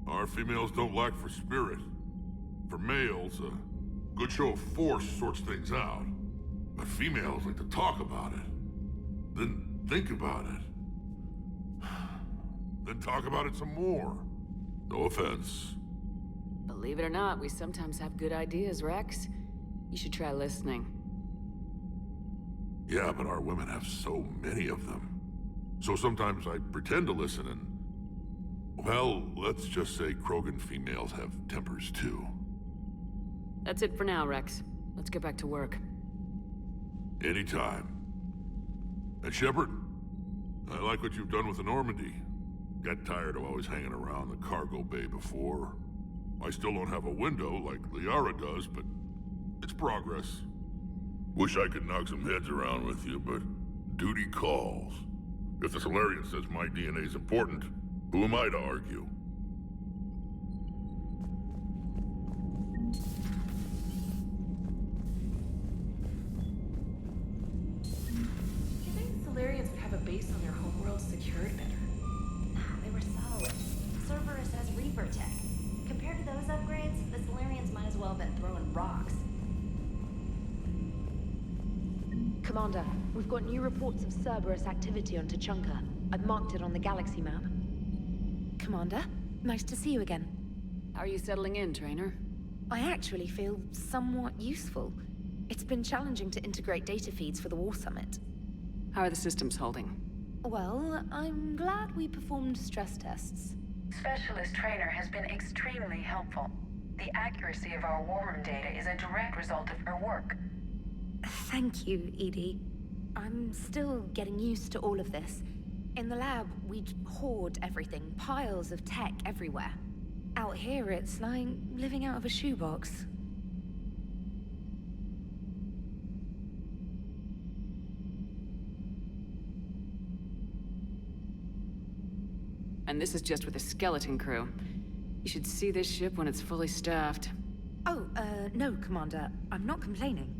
Our females don't lack for spirit. For males, a good show of force sorts things out. But females like to talk about it. Then think about it. Then talk about it some more. No offense. Believe it or not, we sometimes have good ideas, Rex. You should try listening. Yeah, but our women have so many of them. So sometimes I pretend to listen and... well, let's just say Krogan females have tempers too. That's it for now, Rex. Let's get back to work. Anytime. And Shepard, I like what you've done with the Normandy. Got tired of always hanging around the cargo bay before. I still don't have a window like Liara does, but it's progress. Wish I could knock some heads around with you, but duty calls. If the Solarian says my DNA's important, who am I to argue? You think Solarians would have a base on their homeworld secured better? Nah, they were solid. Cerberus has Reaper tech. Compared to those upgrades, the Solarians might as well have been throwing rocks. Commander, we've got new reports of Cerberus activity on Tuchanka. I've marked it on the galaxy map. Commander, nice to see you again. How are you settling in, Trainer? I actually feel somewhat useful. It's been challenging to integrate data feeds for the War Summit. How are the systems holding? Well, I'm glad we performed stress tests. Specialist Trainer has been extremely helpful. The accuracy of our war room data is a direct result of her work. Thank you, Edie. I'm still getting used to all of this. In the lab, we'd hoard everything, piles of tech everywhere. Out here, it's like living out of a shoebox. And this is just with a skeleton crew. You should see this ship when it's fully staffed. Oh, no, Commander. I'm not complaining.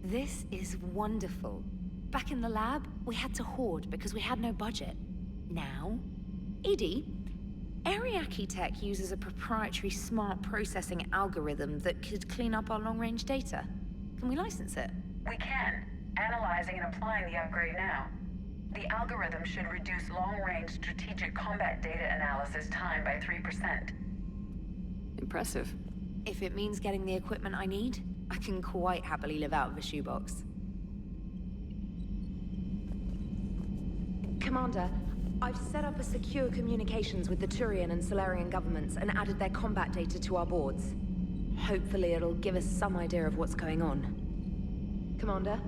This is wonderful. Back in the lab, we had to hoard because we had no budget. Now, Edie, Ariake Tech uses a proprietary smart processing algorithm that could clean up our long-range data. Can we license it? We can. Analyzing and applying the upgrade now. The algorithm should reduce long-range strategic combat data analysis time by 3%. Impressive. If it means getting the equipment I need, I can quite happily live out of a shoebox. Commander, I've set up a secure communications with the Turian and Solarian governments and added their combat data to our boards. Hopefully it'll give us some idea of what's going on. Commander?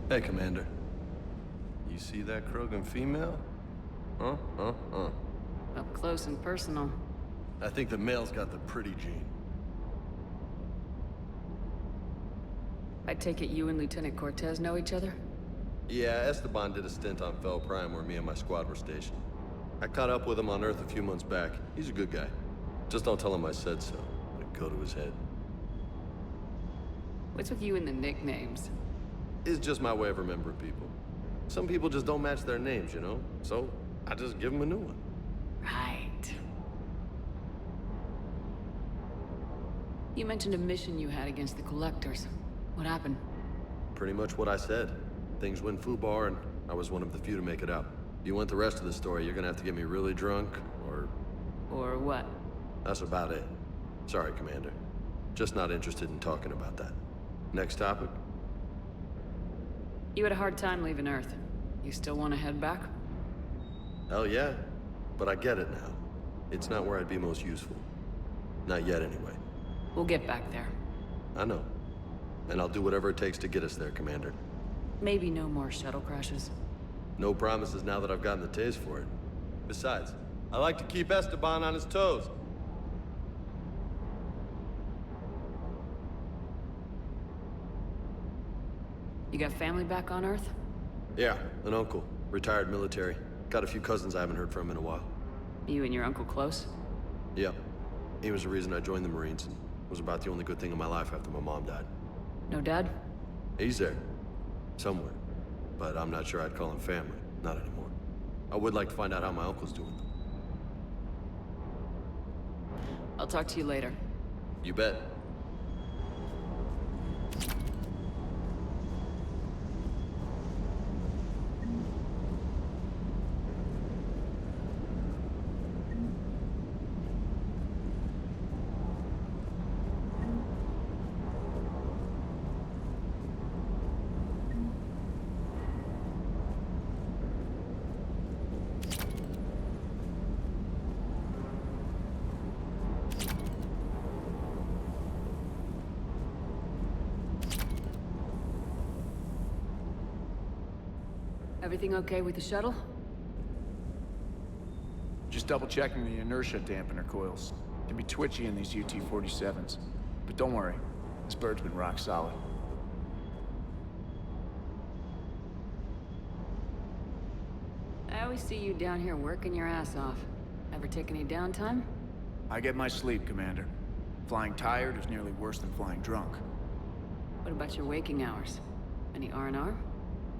Hey, Commander. You see that Krogan female? Huh? Up close and personal. I think the male's got the pretty gene. I take it you and Lieutenant Cortez know each other? Yeah, Esteban did a stint on Fel Prime where me and my squad were stationed. I caught up with him on Earth a few months back. He's a good guy. Just don't tell him I said so. It'd go to his head. What's with you and the nicknames? It's just my way of remembering people. Some people just don't match their names, you know? So, I just give them a new one. Right. You mentioned a mission you had against the Collectors. What happened? Pretty much what I said. Things went foobar, and I was one of the few to make it out. If you want the rest of the story, you're gonna have to get me really drunk, or... Or what? That's about it. Sorry, Commander. Just not interested in talking about that. Next topic? You had a hard time leaving Earth. You still want to head back? Hell yeah. But I get it now. It's not where I'd be most useful. Not yet, anyway. We'll get back there. I know. And I'll do whatever it takes to get us there, Commander. Maybe no more shuttle crashes. No promises now that I've gotten the taste for it. Besides, I like to keep Esteban on his toes. You got family back on Earth? Yeah, an uncle. Retired military. Got a few cousins I haven't heard from in a while. You and your uncle close? Yep. He was the reason I joined the Marines, and was about the only good thing in my life after my mom died. No dad? He's there. Somewhere. But I'm not sure I'd call him family. Not anymore. I would like to find out how my uncle's doing, though. I'll talk to you later. You bet. Everything okay with the shuttle? Just double checking the inertia dampener coils. Can be twitchy in these UT-47s. But don't worry, this bird's been rock solid. I always see you down here working your ass off. Ever take any downtime? I get my sleep, Commander. Flying tired is nearly worse than flying drunk. What about your waking hours? Any R&R?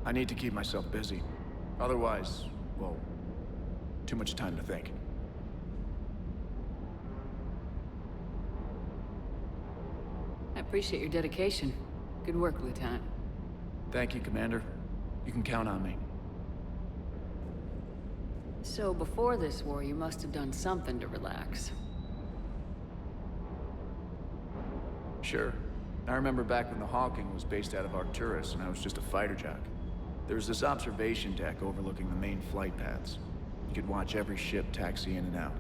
I need to keep myself busy. Otherwise, well, too much time to think. I appreciate your dedication. Good work, Lieutenant. Thank you, Commander. You can count on me. So before this war, you must have done something to relax. Sure. I remember back when the Hawking was based out of Arcturus and I was just a fighter jock. There was this observation deck overlooking the main flight paths. You could watch every ship taxi in and out.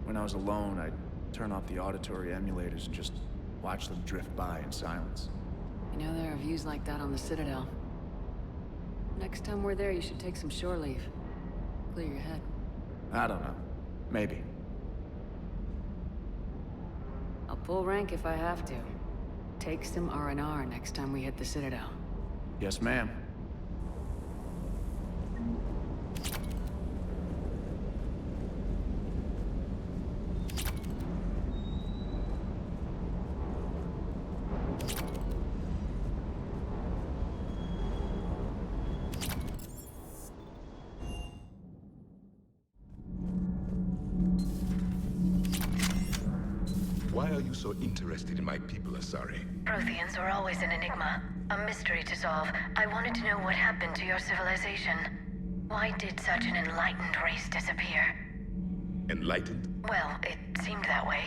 When I was alone, I'd turn off the auditory emulators and just watch them drift by in silence. You know, there are views like that on the Citadel. Next time we're there, you should take some shore leave. Clear your head. I don't know. Maybe. I'll pull rank if I have to. Take some R&R next time we hit the Citadel. Yes, ma'am. Why are you so interested in my people, Asari? Protheans are always an enigma, a mystery to solve. I wanted to know what happened to your civilization. Why did such an enlightened race disappear? Enlightened? Well, it seemed that way.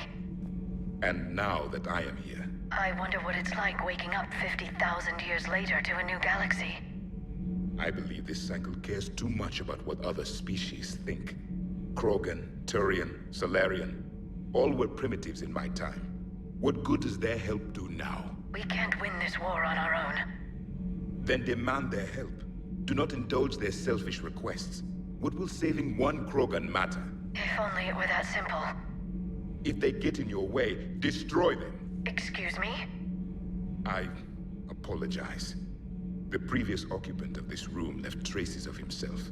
And now that I am here, I wonder what it's like waking up 50,000 years later to a new galaxy. I believe this cycle cares too much about what other species think. Krogan, Turian, Solarian, all were primitives in my time. What good does their help do now? We can't win this war on our own. Then demand their help. Do not indulge their selfish requests. What will saving one Krogan matter? If only it were that simple. If they get in your way, destroy them. Excuse me? I apologize. The previous occupant of this room left traces of himself.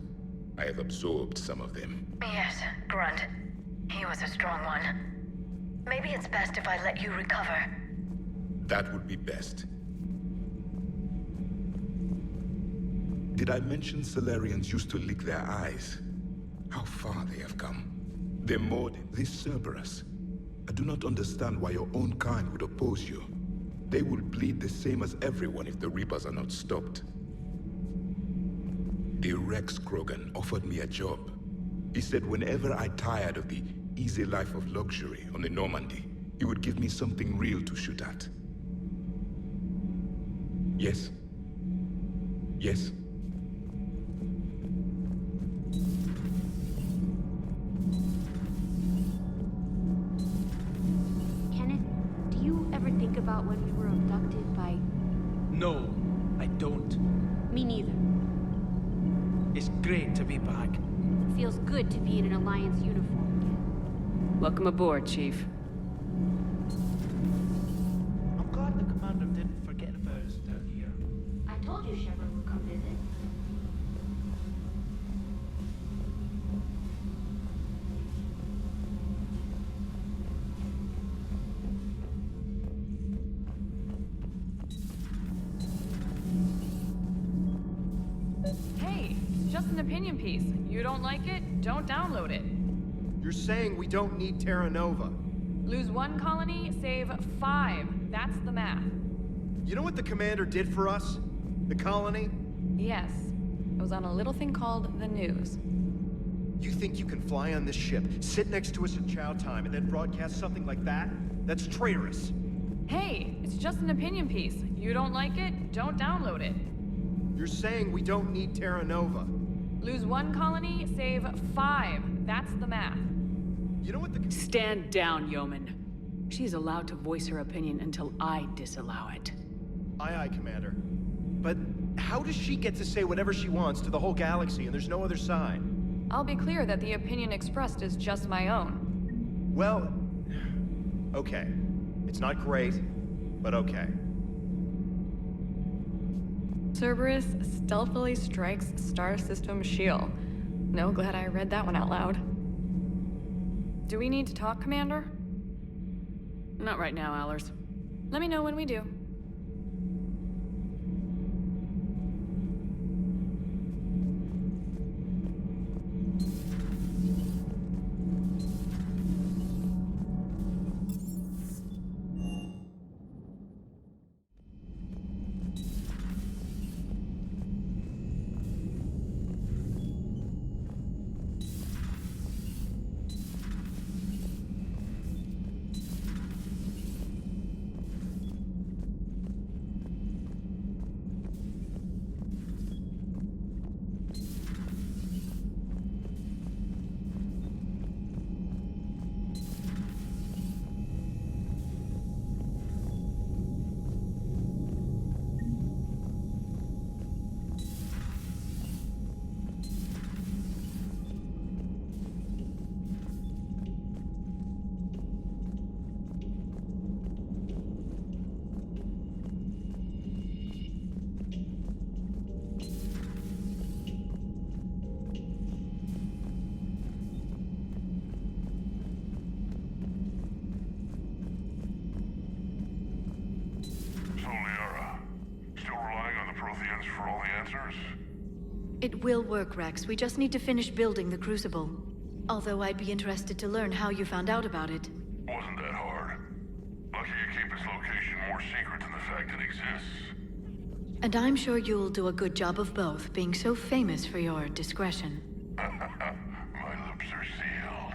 I have absorbed some of them. Yes, Grunt. He was a strong one. Maybe it's best if I let you recover. That would be best. Did I mention Solarians used to lick their eyes? How far they have come. They're more than this Cerberus. I do not understand why your own kind would oppose you. They will bleed the same as everyone if the Reapers are not stopped. The Rex Krogan offered me a job. He said whenever I tired of the easy life of luxury on the Normandy, he would give me something real to shoot at. Yes? Yes? Kenneth, do you ever think about when we were abducted by... No, I don't. Me neither. It's great to be back. Feels good to be in an Alliance uniform again. Welcome aboard, Chief. I'm glad the commander didn't forget about us down here. I told you Shepard would come visit. Hey, it's just an opinion piece. You don't like it? Don't download it. You're saying we don't need Terra Nova. Lose 1 colony, save 5. That's the math. You know what the commander did for us? The colony? Yes. It was on a little thing called the news. You think you can fly on this ship, sit next to us at chow time, and then broadcast something like that? That's traitorous. Hey, it's just an opinion piece. You don't like it? Don't download it. You're saying we don't need Terra Nova. Lose 1 colony, save 5. That's the math. You know what the... Stand down, Yeoman. She's allowed to voice her opinion until I disallow it. Aye, aye, Commander. But how does she get to say whatever she wants to the whole galaxy and there's no other side? I'll be clear that the opinion expressed is just my own. Well, okay. It's not great, but okay. Cerberus stealthily strikes Star System shield. No, glad I read that one out loud. Do we need to talk, Commander? Not right now, Allers. Let me know when we do. For all the answers? It will work, Rex. We just need to finish building the Crucible. Although I'd be interested to learn how you found out about it. Wasn't that hard. Lucky you keep its location more secret than the fact it exists. And I'm sure you'll do a good job of both, being so famous for your discretion. My lips are sealed.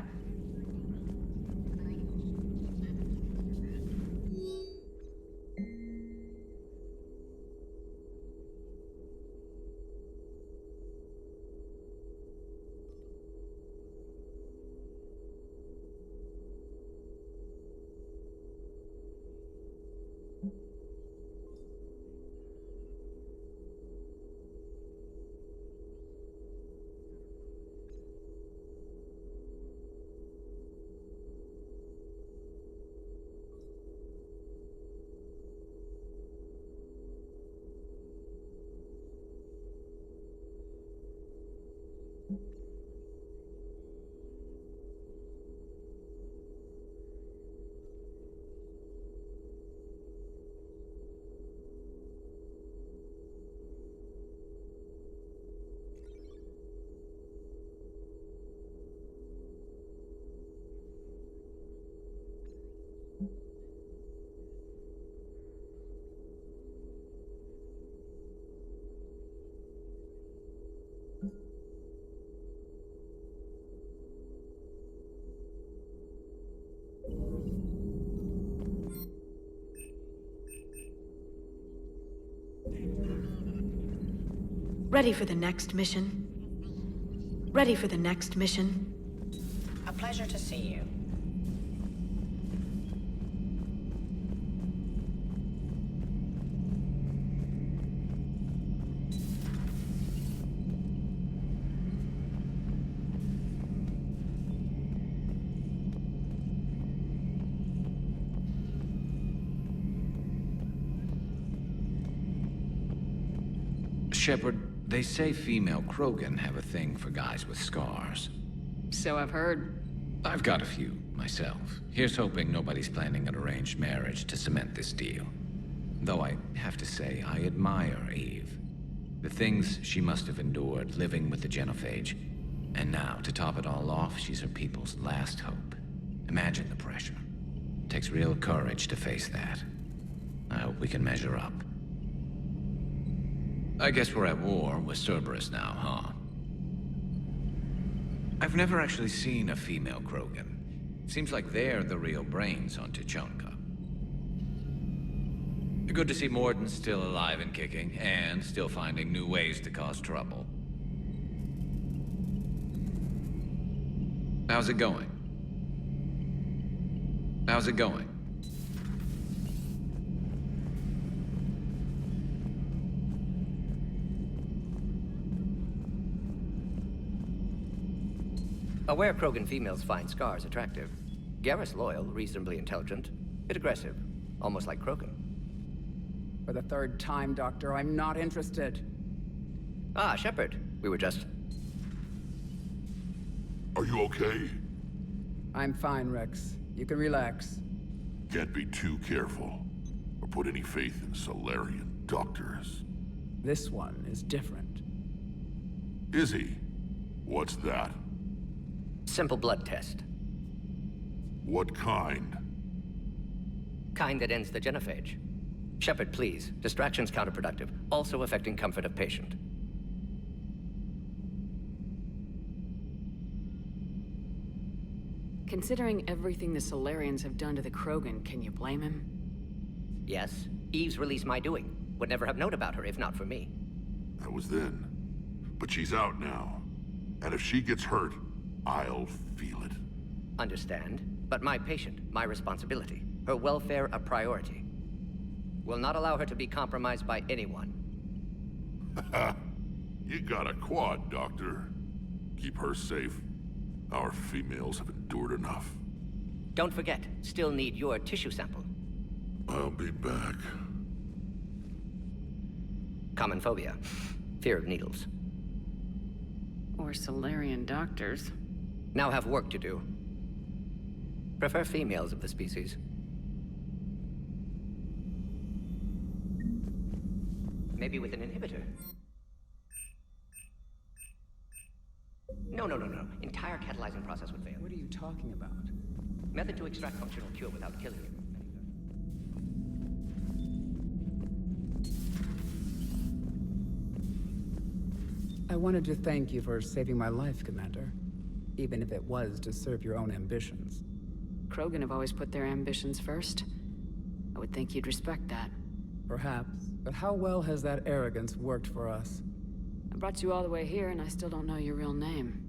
Ready for the next mission? Ready for the next mission? A pleasure to see you. Shepard, they say female Krogan have a thing for guys with scars. So I've heard. I've got a few, myself. Here's hoping nobody's planning an arranged marriage to cement this deal. Though I have to say, I admire Eve. The things she must have endured living with the genophage. And now, to top it all off, she's her people's last hope. Imagine the pressure. It takes real courage to face that. I hope we can measure up. I guess we're at war with Cerberus now, huh? I've never actually seen a female Krogan. Seems like they're the real brains on Tuchanka. Good to see Morden's still alive and kicking, and still finding new ways to cause trouble. How's it going? How's it going? Aware Krogan females find scars attractive. Garrus loyal, reasonably intelligent, bit aggressive, almost like Krogan. For the third time, Doctor, I'm not interested. Ah, Shepard. We were just... Are you okay? I'm fine, Rex. You can relax. Can't be too careful, or put any faith in Solarian doctors. This one is different. Is he? What's that? Simple blood test. What kind? Kind that ends the genophage. Shepard, please. Distraction's counterproductive, also affecting comfort of patient. Considering everything the Solarians have done to the Krogan, can you blame him? Yes. Eve's release my doing. Would never have known about her if not for me. That was then. But she's out now. And if she gets hurt, I'll feel it. Understand. But my patient, my responsibility. Her welfare a priority. Will not allow her to be compromised by anyone. You got a quad, Doctor. Keep her safe. Our females have endured enough. Don't forget, still need your tissue sample. I'll be back. Common phobia. Fear of needles. Or Solarian doctors. Now have work to do. Prefer females of the species. Maybe with an inhibitor. No. Entire catalyzing process would fail. What are you talking about? Method to extract functional cure without killing you. I wanted to thank you for saving my life, Commander. Even if it was to serve your own ambitions. Krogan have always put their ambitions first. I would think you'd respect that. Perhaps. But how well has that arrogance worked for us? I brought you all the way here, and I still don't know your real name.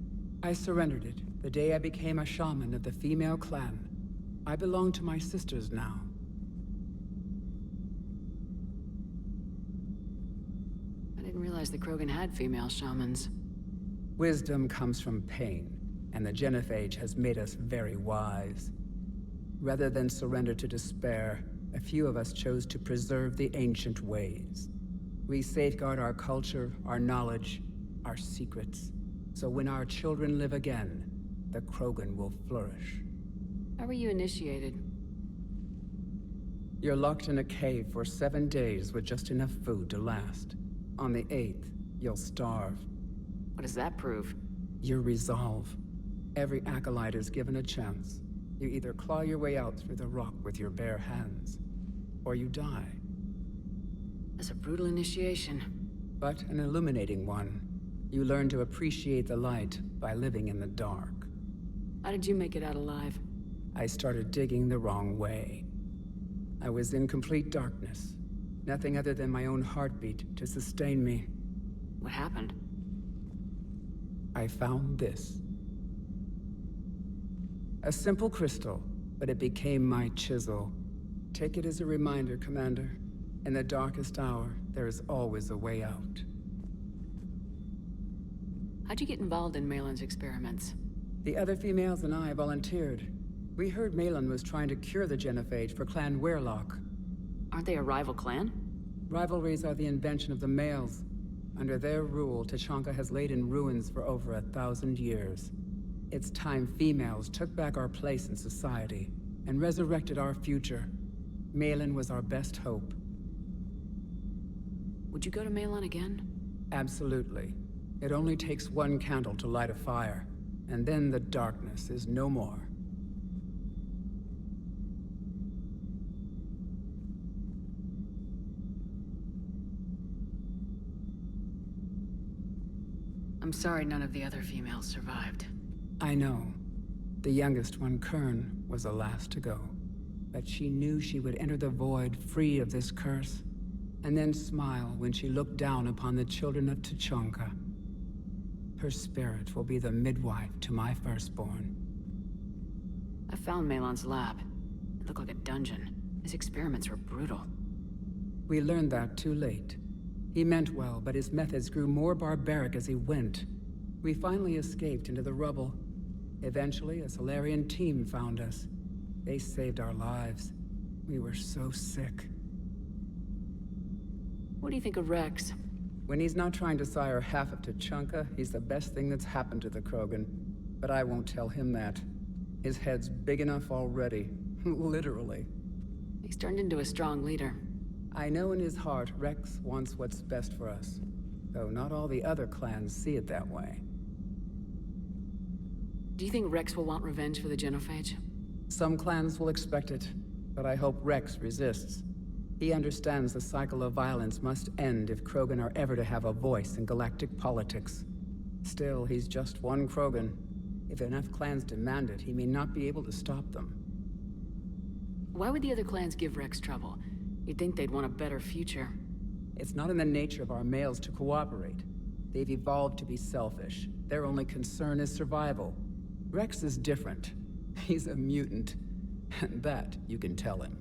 I surrendered it the day I became a shaman of the female clan. I belong to my sisters now. I didn't realize the Krogan had female shamans. Wisdom comes from pain, and the genophage has made us very wise. Rather than surrender to despair, a few of us chose to preserve the ancient ways. We safeguard our culture, our knowledge, our secrets. So when our children live again, the Krogan will flourish. How were you initiated? You're locked in a cave for 7 days with just enough food to last. On the 8th, you'll starve. What does that prove? Your resolve. Every acolyte is given a chance. You either claw your way out through the rock with your bare hands, or you die. That's a brutal initiation. But an illuminating one. You learn to appreciate the light by living in the dark. How did you make it out alive? I started digging the wrong way. I was in complete darkness. Nothing other than my own heartbeat to sustain me. What happened? I found this. A simple crystal, but it became my chisel. Take it as a reminder, Commander. In the darkest hour, there is always a way out. How'd you get involved in Malin's experiments? The other females and I volunteered. We heard Malin was trying to cure the genophage for Clan Weirlock. Aren't they a rival clan? Rivalries are the invention of the males. Under their rule, Tachanka has laid in ruins for over 1,000 years. It's time females took back our place in society and resurrected our future. Malin was our best hope. Would you go to Malin again? Absolutely. It only takes one candle to light a fire, and then the darkness is no more. I'm sorry none of the other females survived. I know. The youngest one, Kern, was the last to go. But she knew she would enter the void free of this curse, and then smile when she looked down upon the children of Tachanka. Her spirit will be the midwife to my firstborn. I found Malin's lab. It looked like a dungeon. His experiments were brutal. We learned that too late. He meant well, but his methods grew more barbaric as he went. We finally escaped into the rubble. Eventually, a Solarian team found us. They saved our lives. We were so sick. What do you think of Rex? When he's not trying to sire half of Tachanka, he's the best thing that's happened to the Krogan. But I won't tell him that. His head's big enough already. Literally. He's turned into a strong leader. I know in his heart Rex wants what's best for us. Though not all the other clans see it that way. Do you think Rex will want revenge for the genophage? Some clans will expect it, but I hope Rex resists. He understands the cycle of violence must end if Krogan are ever to have a voice in galactic politics. Still, he's just one Krogan. If enough clans demand it, he may not be able to stop them. Why would the other clans give Rex trouble? You'd think they'd want a better future. It's not in the nature of our males to cooperate. They've evolved to be selfish. Their only concern is survival. Rex is different. He's a mutant. And that you can tell him.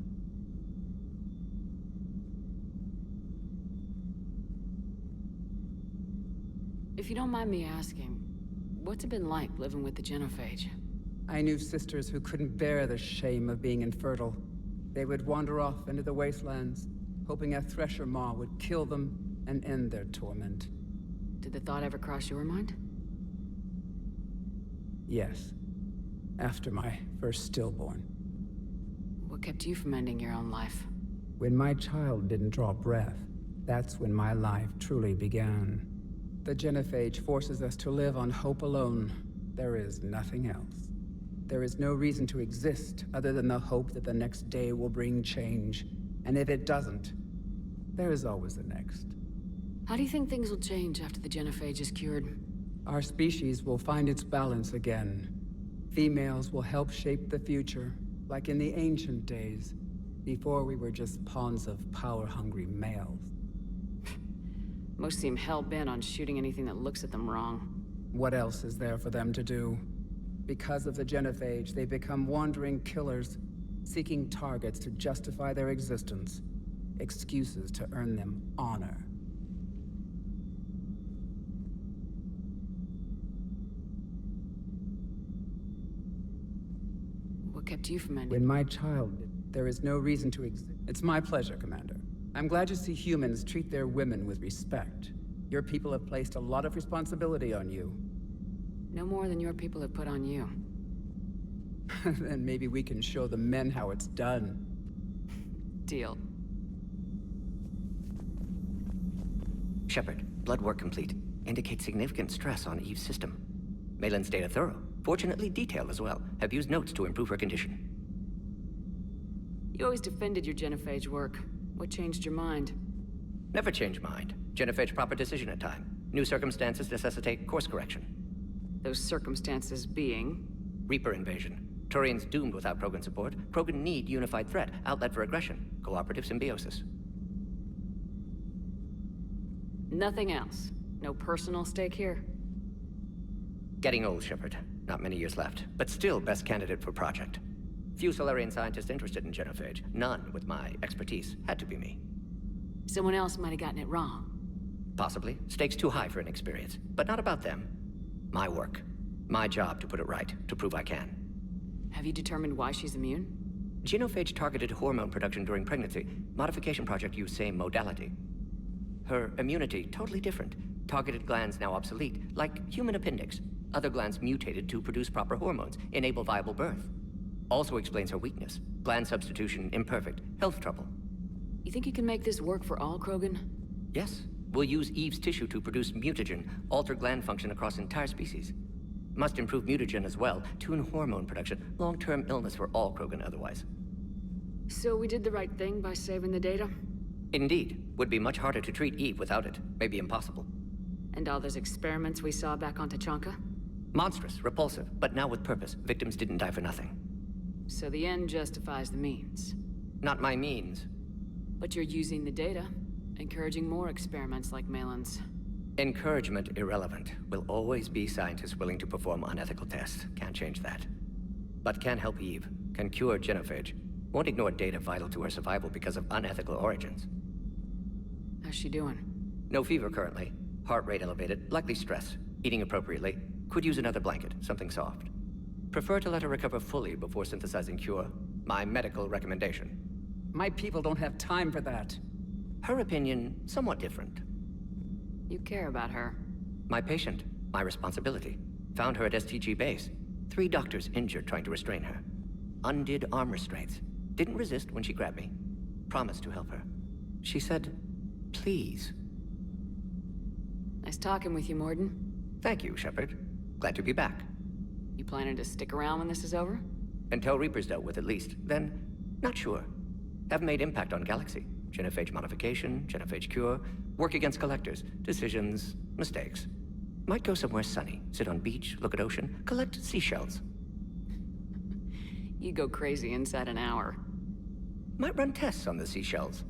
If you don't mind me asking, what's it been like living with the genophage? I knew sisters who couldn't bear the shame of being infertile. They would wander off into the wastelands, hoping a thresher maw would kill them and end their torment. Did the thought ever cross your mind? Yes. After my first stillborn. What kept you from ending your own life? When my child didn't draw breath, that's when my life truly began. The genophage forces us to live on hope alone. There is nothing else. There is no reason to exist other than the hope that the next day will bring change. And if it doesn't, there is always the next. How do you think things will change after the genophage is cured? Our species will find its balance again. Females will help shape the future, like in the ancient days, before we were just pawns of power-hungry males. Most seem hell-bent on shooting anything that looks at them wrong. What else is there for them to do? Because of the genophage, they become wandering killers, seeking targets to justify their existence, excuses to earn them honor. What kept you from ending? When my child, there is no reason to exist. It's my pleasure, Commander. I'm glad to see humans treat their women with respect. Your people have placed a lot of responsibility on you. No more than your people have put on you. Then maybe we can show the men how it's done. Deal. Shepard, blood work complete. Indicates significant stress on Eve's system. Malin's data thorough. Fortunately detailed as well. Have used notes to improve her condition. You always defended your genophage work. What changed your mind? Never change mind. Genophage proper decision at time. New circumstances necessitate course correction. Those circumstances being? Reaper invasion. Turians doomed without Krogan support. Krogan need unified threat, outlet for aggression, cooperative symbiosis. Nothing else. No personal stake here? Getting old, Shepard. Not many years left, but still best candidate for project. Few Solarian scientists interested in genophage. None with my expertise. Had to be me. Someone else might have gotten it wrong. Possibly. Stakes too high for inexperience. But not about them. My work. My job to put it right, to prove I can. Have you determined why she's immune? Genophage targeted hormone production during pregnancy. Modification project used same modality. Her immunity, totally different. Targeted glands now obsolete, like human appendix. Other glands mutated to produce proper hormones, enable viable birth. Also explains her weakness. Gland substitution imperfect. Health trouble. You think you can make this work for all Krogan? Yes. We'll use Eve's tissue to produce mutagen, alter gland function across entire species. Must improve mutagen as well, tune hormone production, long-term illness for all Krogan otherwise. So we did the right thing by saving the data? Indeed. Would be much harder to treat Eve without it. Maybe impossible. And all those experiments we saw back on Tachanka? Monstrous, repulsive, but now with purpose. Victims didn't die for nothing. So the end justifies the means. Not my means. But you're using the data, encouraging more experiments like Malin's. Encouragement irrelevant. Will always be scientists willing to perform unethical tests. Can't change that. But can help Eve. Can cure genophage. Won't ignore data vital to her survival because of unethical origins. How's she doing? No fever currently. Heart rate elevated, likely stress. Eating appropriately. Could use another blanket, something soft. Prefer to let her recover fully before synthesizing cure. My medical recommendation. My people don't have time for that. Her opinion, somewhat different. You care about her. My patient, my responsibility. Found her at STG base. 3 doctors injured trying to restrain her. Undid arm restraints. Didn't resist when she grabbed me. Promised to help her. She said, please. Nice talking with you, Morden. Thank you, Shepard. Glad to be back. You planning to stick around when this is over? Until Reaper's dealt with at least. Then, not sure. Have made impact on Galaxy. Genophage modification, genophage cure, work against collectors, decisions, mistakes. Might go somewhere sunny, sit on beach, look at ocean, collect seashells. You go crazy inside an hour. Might run tests on the seashells.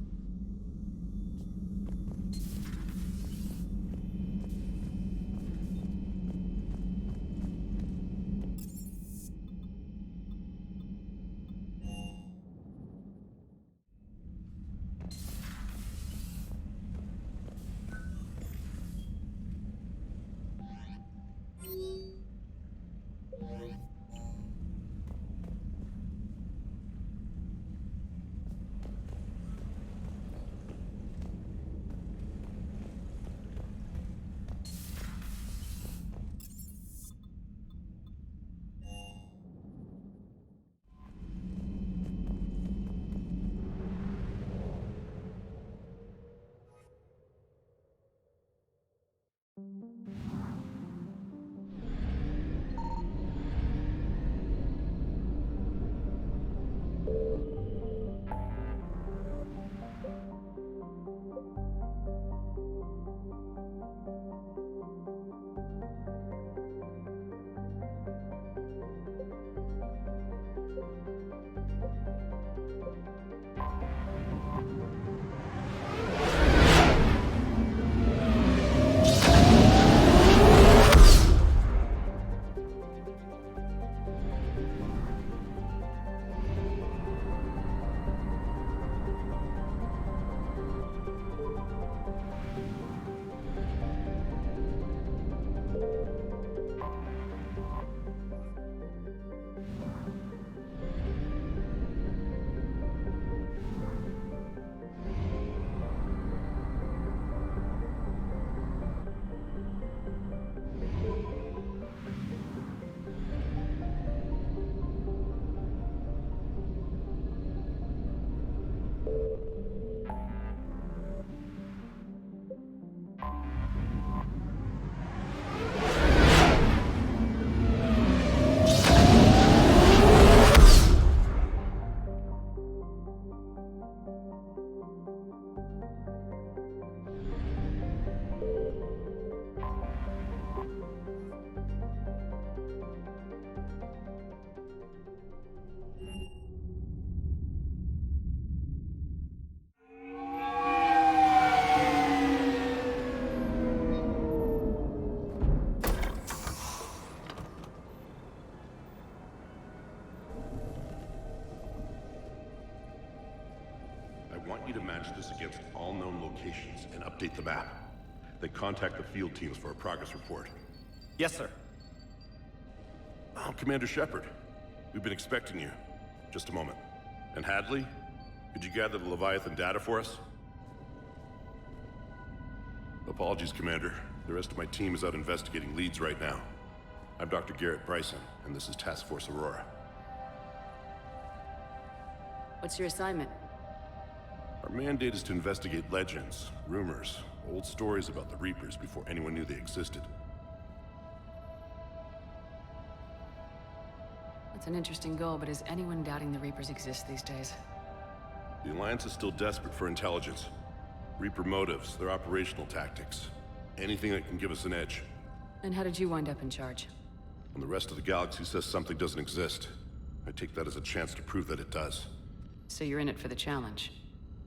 want you to match this against all known locations and update the map. Then contact the field teams for a progress report. Yes, sir. Oh, Commander Shepard. We've been expecting you. Just a moment. And Hadley? Could you gather the Leviathan data for us? Apologies, Commander. The rest of my team is out investigating leads right now. I'm Dr. Garrett Bryson, and this is Task Force Aurora. What's your assignment? Our mandate is to investigate legends, rumors, old stories about the Reapers before anyone knew they existed. That's an interesting goal, but is anyone doubting the Reapers exist these days? The Alliance is still desperate for intelligence. Reaper motives, their operational tactics. Anything that can give us an edge. And how did you wind up in charge? When the rest of the galaxy says something doesn't exist, I take that as a chance to prove that it does. So you're in it for the challenge?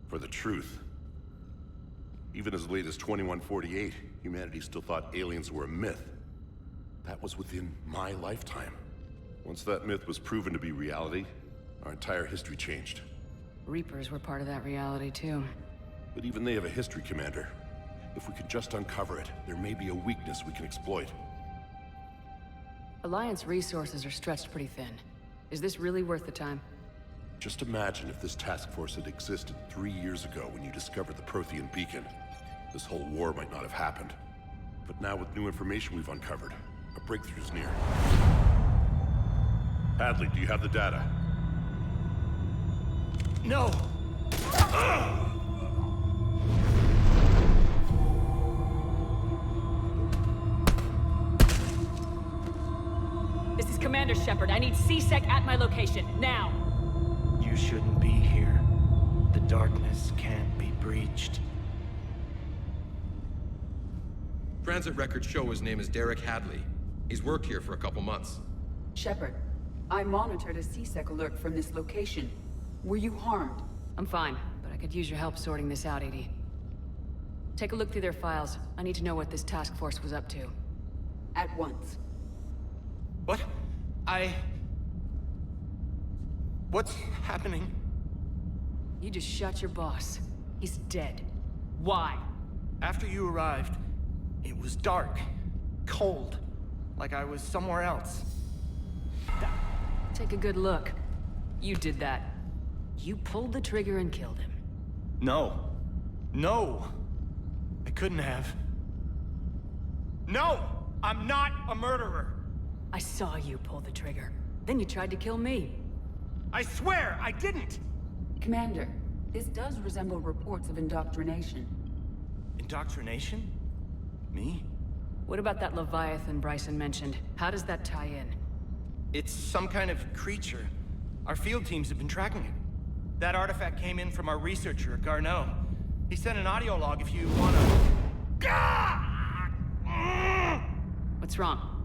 For the truth. Even as late as 2148, humanity still thought aliens were a myth. That was within my lifetime. Once that myth was proven to be reality, our entire history changed. Reapers were part of that reality, too. But even they have a history, Commander. If we could just uncover it, there may be a weakness we can exploit. Alliance resources are stretched pretty thin. Is this really worth the time? Just imagine if this task force had existed 3 years ago when you discovered the Prothean beacon. This whole war might not have happened. But now with new information we've uncovered, a breakthrough's near. Hadley, do you have the data? No! This is Commander Shepard. I need C-Sec at my location, now! You shouldn't be here. The darkness can't be breached. Transit records show his name is Derek Hadley. He's worked here for a couple months. Shepard, I monitored a C-Sec alert from this location. Were you harmed? I'm fine, but I could use your help sorting this out, Edie. Take a look through their files. I need to know what this task force was up to. At once. What? What's happening? You just shot your boss. He's dead. Why? After you arrived, it was dark, cold, like I was somewhere else. Take a good look. You did that. You pulled the trigger and killed him. No. No! I couldn't have. No! I'm not a murderer! I saw you pull the trigger. Then you tried to kill me. I swear I didn't! Commander, this does resemble reports of indoctrination. Indoctrination? Me? What about that Leviathan Bryson mentioned? How does that tie in? It's some kind of creature. Our field teams have been tracking it. That artifact came in from our researcher, Garneau. He sent an audio log if you wanna... What's wrong?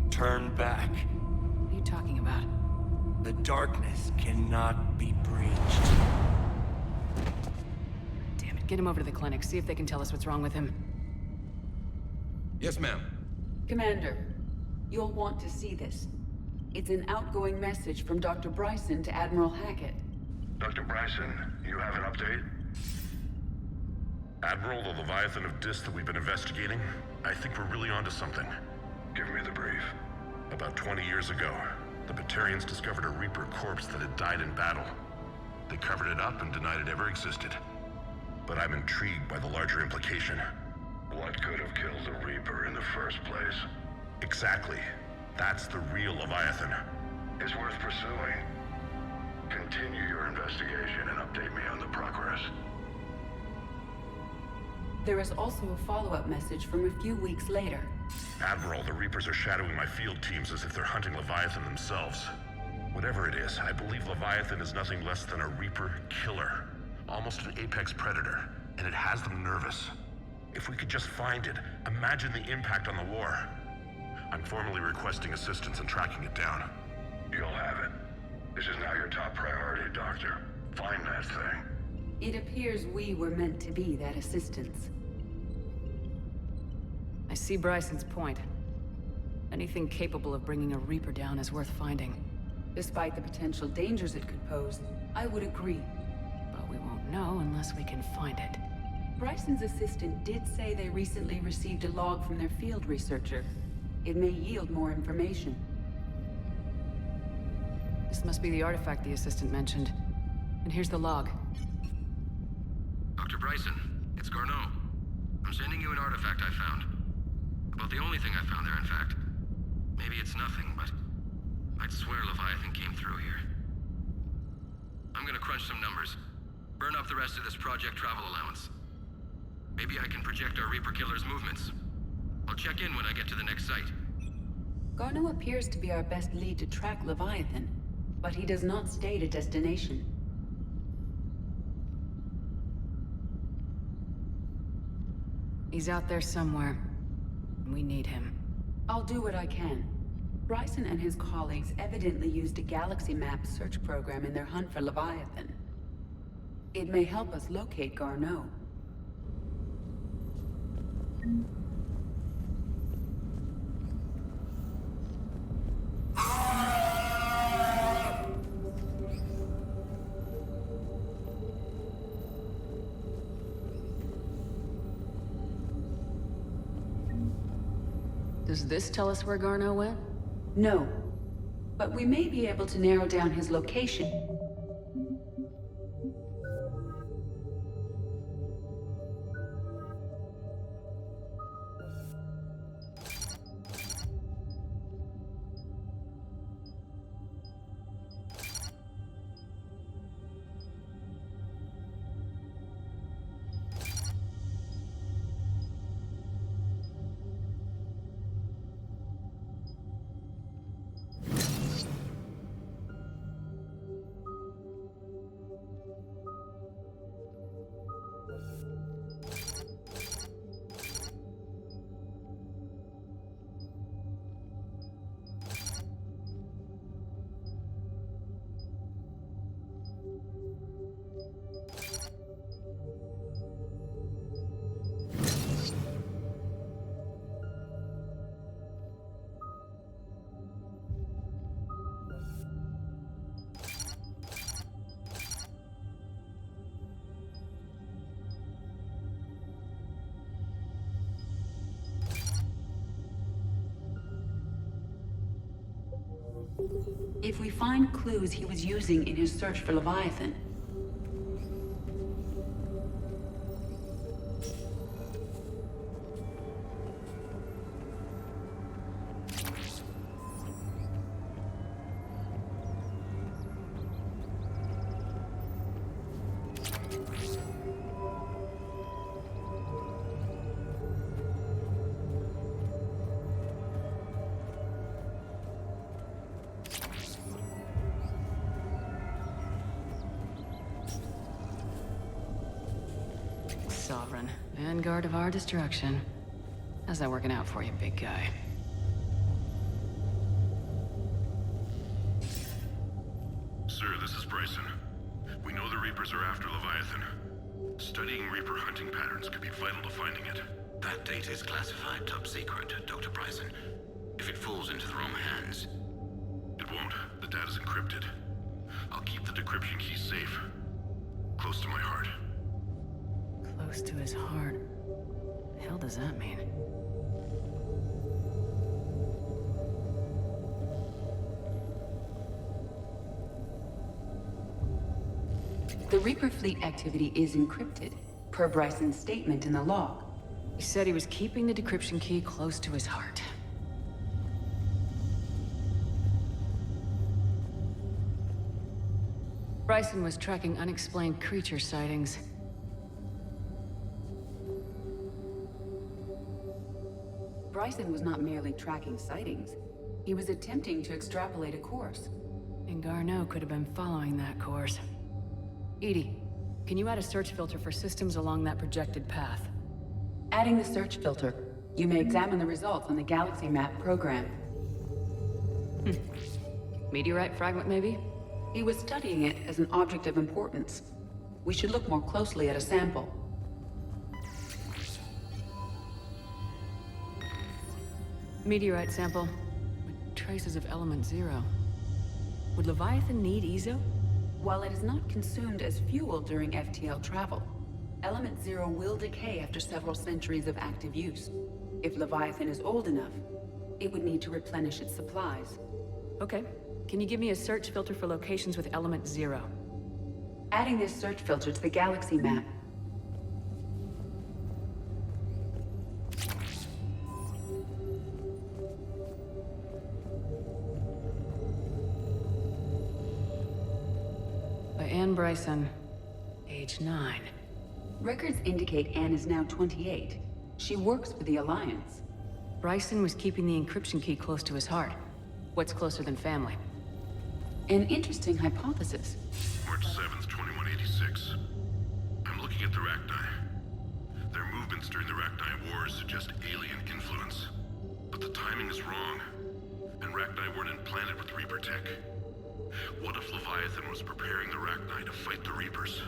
Turn back. What are you talking about? The darkness cannot be breached. Damn it, get him over to the clinic. See if they can tell us what's wrong with him. Yes, ma'am. Commander, you'll want to see this. It's an outgoing message from Dr. Bryson to Admiral Hackett. Dr. Bryson, you have an update? Admiral, the Leviathan of Dis that we've been investigating, I think we're really onto something. Give me the brief. About 20 years ago, the Batarians discovered a Reaper corpse that had died in battle. They covered it up and denied it ever existed. But I'm intrigued by the larger implication. What could have killed the Reaper in the first place? Exactly. That's the real Leviathan. It's worth pursuing. Continue your investigation and update me on the progress. There is also a follow-up message from a few weeks later. Admiral, the Reapers are shadowing my field teams as if they're hunting Leviathan themselves. Whatever it is, I believe Leviathan is nothing less than a Reaper killer. Almost an apex predator, and it has them nervous. If we could just find it, imagine the impact on the war. I'm formally requesting assistance in tracking it down. You'll have it. This is now your top priority, Doctor. Find that thing. It appears we were meant to be that assistance. I see Bryson's point. Anything capable of bringing a Reaper down is worth finding. Despite the potential dangers it could pose, I would agree. But we won't know unless we can find it. Bryson's assistant did say they recently received a log from their field researcher. It may yield more information. This must be the artifact the assistant mentioned. And here's the log. Dr. Bryson, it's Garneau. I'm sending you an artifact I found. About the only thing I found there, in fact. Maybe it's nothing, but I'd swear Leviathan came through here. I'm gonna crunch some numbers. Burn up the rest of this project travel allowance. Maybe I can project our Reaper Killer's movements. I'll check in when I get to the next site. Garneau appears to be our best lead to track Leviathan, but he does not state a destination. He's out there somewhere. We need him. I'll do what I can. Bryson and his colleagues evidently used a galaxy map search program in their hunt for Leviathan. It may help us locate Garneau. Does this tell us where Garneau went? No, but we may be able to narrow down his location. If we find clues he was using in his search for Leviathan, Sovereign. Vanguard of our destruction. How's that working out for you, big guy? Sir, this is Bryson. We know the Reapers are after Leviathan. Studying Reaper hunting patterns could be vital to finding it. That data is classified top secret, Dr. Bryson. If it falls into the wrong hands... It won't. The data's encrypted. I'll keep the decryption key safe. Close to my heart. Close to his heart. What the hell does that mean? the Reaper fleet activity is encrypted, per Bryson's statement in the log. He said he was keeping the decryption key close to his heart. Bryson was tracking unexplained creature sightings. Bryson was not merely tracking sightings. He was attempting to extrapolate a course. And Garneau could have been following that course. Edie, can you add a search filter for systems along that projected path? Adding the search filter, you may examine the results on the Galaxy Map program. Meteorite fragment, maybe? He was studying it as an object of importance. We should look more closely at a sample. Meteorite sample with traces of element 0. Would Leviathan need Ezo? While it is not consumed as fuel during FTL travel, Element Zero will decay after several centuries of active use. If Leviathan is old enough, it would need to replenish its supplies. Okay. Can you give me a search filter for locations with Element Zero? Adding this search filter to the galaxy map. By Anne Bryson, age 9. Records indicate Anne is now 28. She works for the Alliance. Bryson was keeping the encryption key close to his heart. What's closer than family? An interesting hypothesis. March 7th, 2186. I'm looking at the Rachni. Their movements during the Rachni Wars suggest alien influence. But the timing is wrong. And Rachni weren't implanted with Reaper tech. What if Leviathan was preparing the Rachni to fight the Reapers?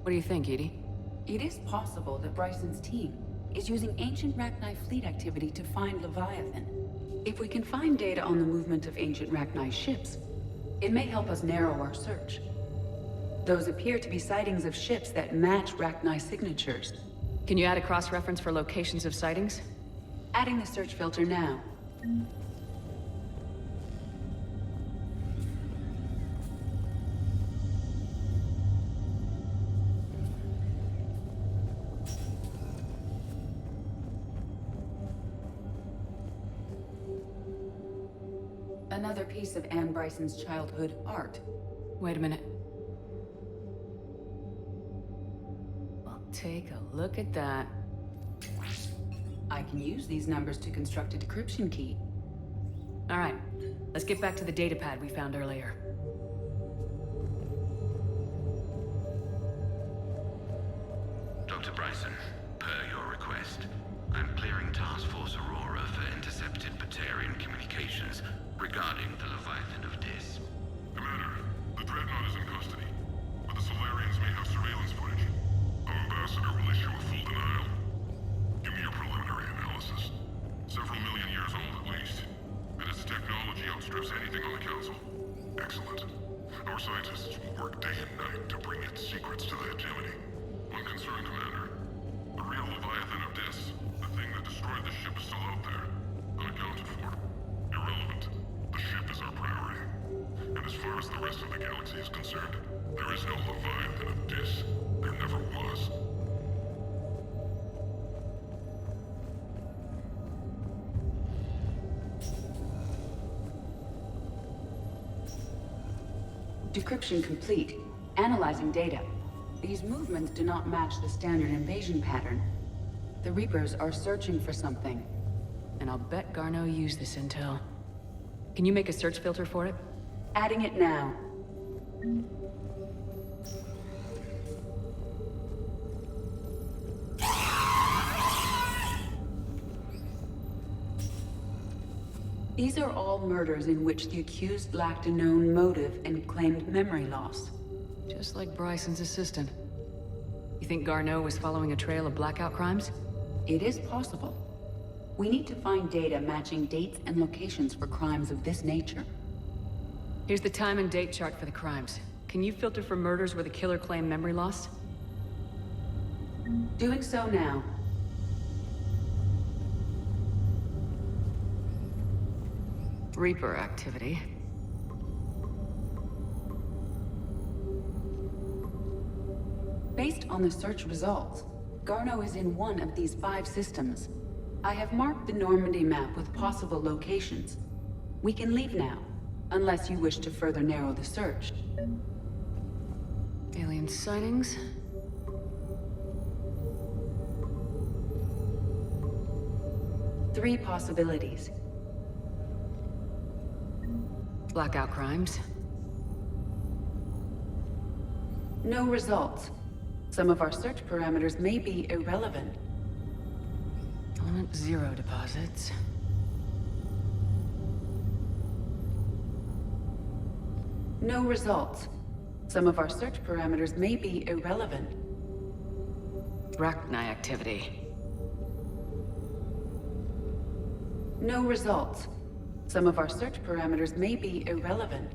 What do you think, Edie? It is possible that Bryson's team is using ancient Rachni fleet activity to find Leviathan. If we can find data on the movement of ancient Rachni ships, it may help us narrow our search. Those appear to be sightings of ships that match Rachni signatures. Can you add a cross-reference for locations of sightings? Adding the search filter now. Another piece of Anne Bryson's childhood art. Wait a minute. Well, take a look at that. I can use these numbers to construct a decryption key. All right, let's get back to the datapad we found earlier. Dr. Bryson, per your request, I'm clearing Task Force Aurora for intercepted Batarian communications regarding the Leviathan of Dis. Commander, the Dreadnought is in custody, but the Solarians may have surveillance footage. Our ambassador will issue a full denial. Give me your preliminary analysis. Several million years old at least, and its technology outstrips anything on the Council. Excellent. Our scientists will work day and night to bring its secrets to the hegemony. One concern, Commander. The real Leviathan of Dis, the thing that destroyed the ship, is still out there, unaccounted for. Irrelevant. The ship is our priority. And as far as the rest of the galaxy is concerned, there is no Leviathan of Dis. There never was. Decryption complete. Analyzing data. These movements do not match the standard invasion pattern. The Reapers are searching for something. And I'll bet Garneau used this intel. Can you make a search filter for it? Adding it now. These are all murders in which the accused lacked a known motive and claimed memory loss. Just like Bryson's assistant. You think Garneau was following a trail of blackout crimes? It is possible. We need to find data matching dates and locations for crimes of this nature. Here's the time and date chart for the crimes. Can you filter for murders where the killer claimed memory loss? Doing so now. Reaper activity. Based on the search results, Garneau is in one of these 5 systems. I have marked the Normandy map with possible locations. We can leave now, unless you wish to further narrow the search. Alien sightings? Three possibilities. Blackout crimes? No results. Some of our search parameters may be irrelevant. Element Zero deposits. No results. Some of our search parameters may be irrelevant. Rachni activity. No results. Some of our search parameters may be irrelevant.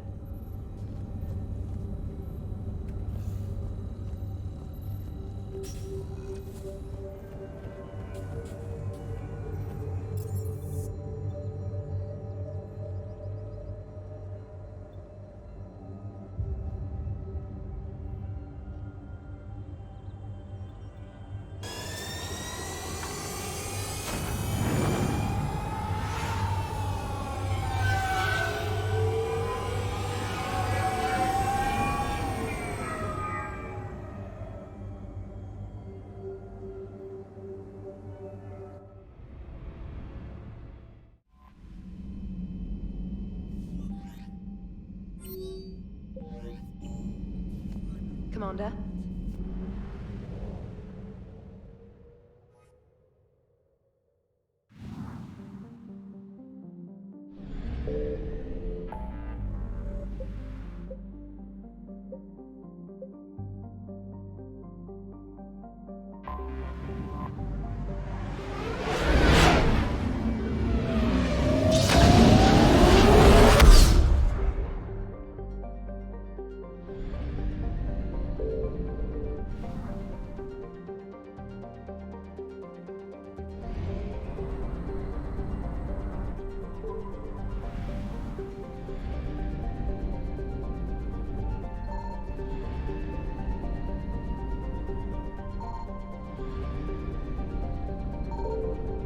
Commander?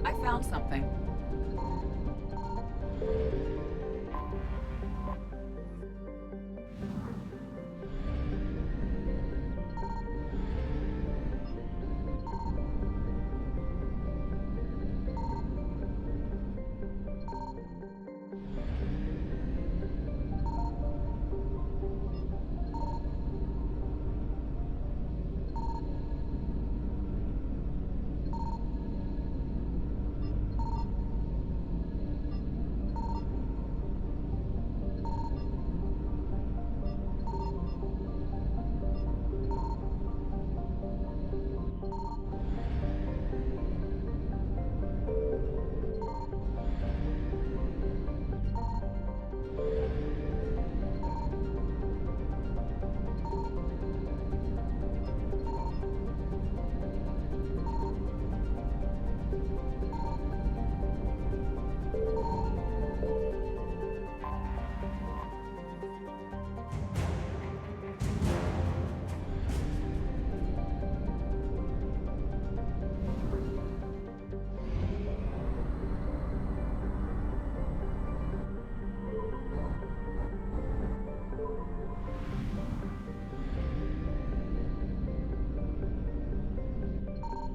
I found something.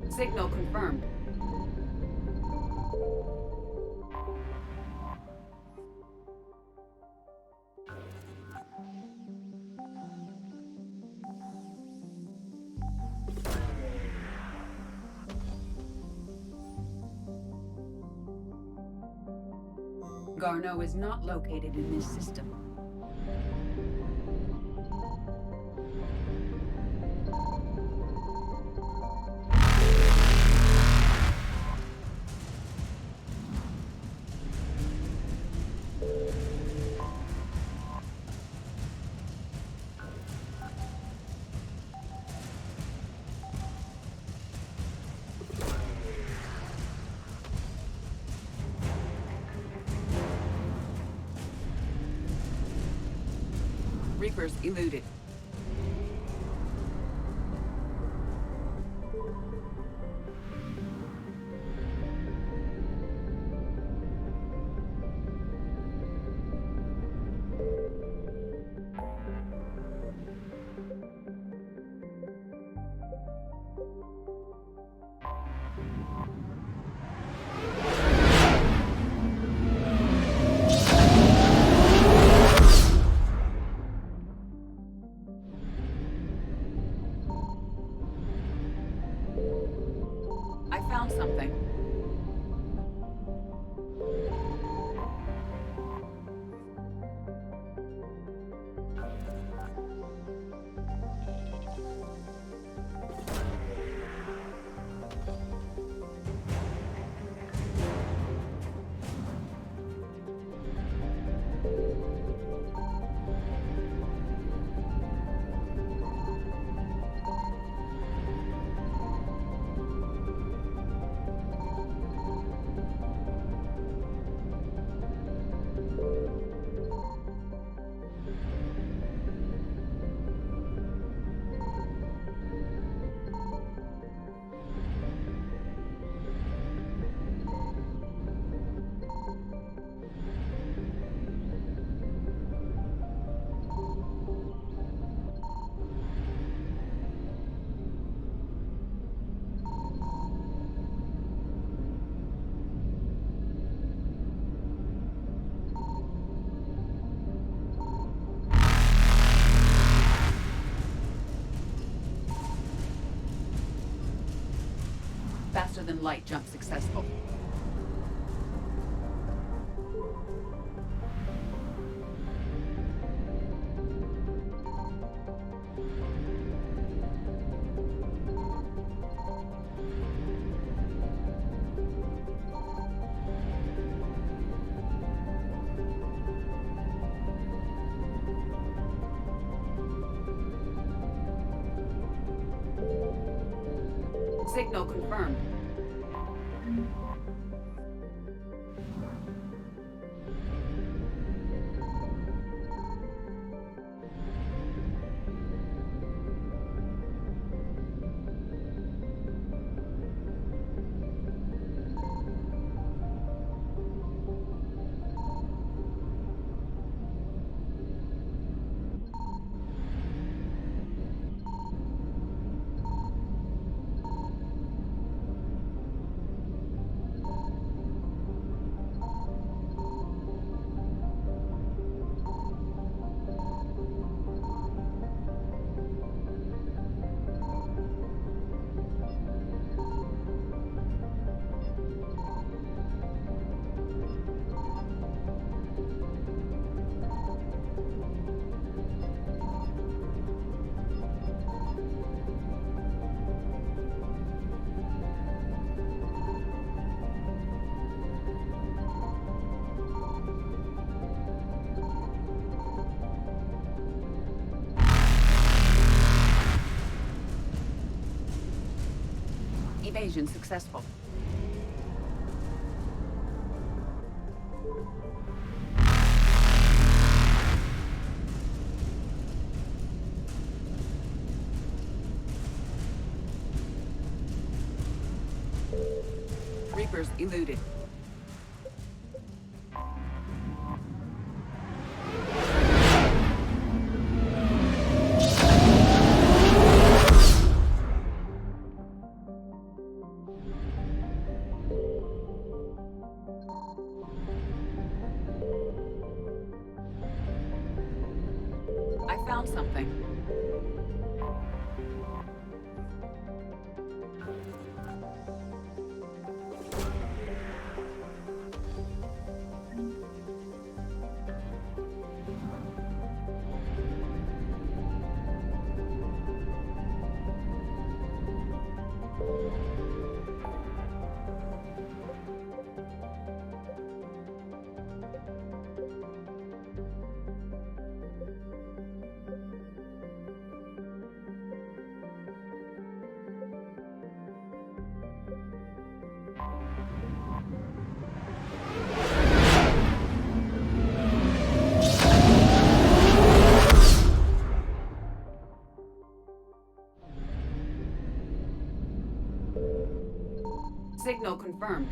Signal confirmed. Garneau is not located in this system. Reapers eluded. Faster than light jump successful. Signal confirmed. Evasion successful. Reapers eluded. I found something. Signal confirmed.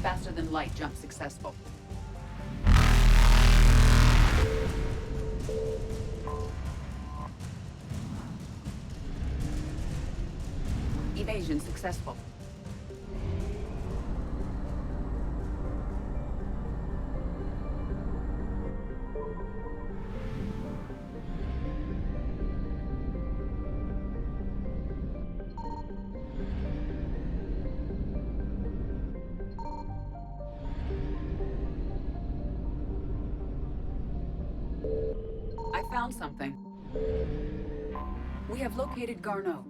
Faster than light jump successful. Evasion successful. I found something. We have located Garneau.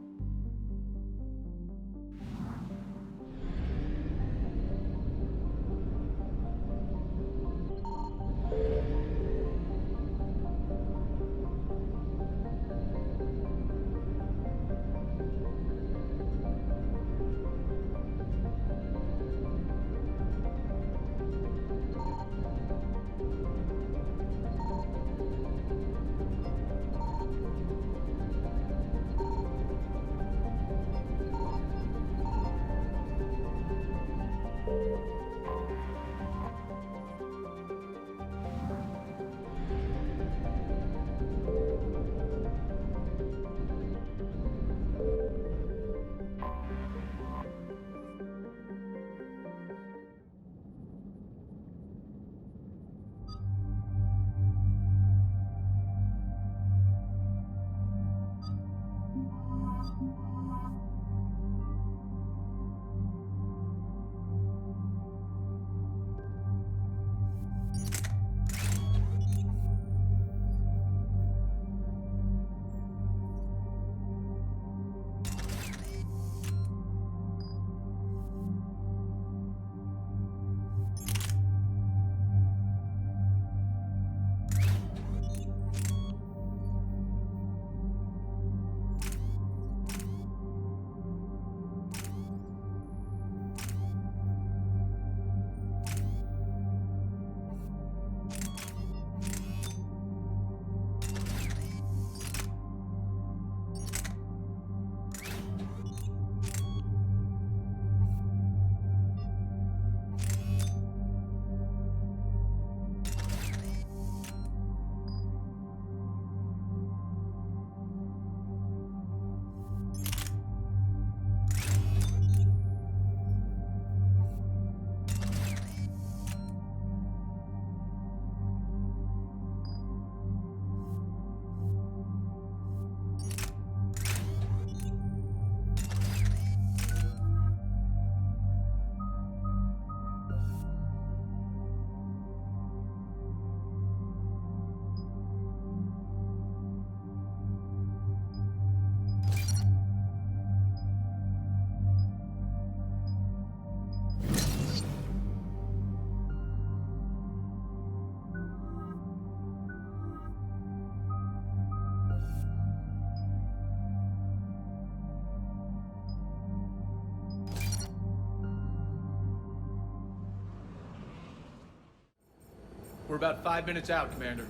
We're about 5 minutes out, Commander.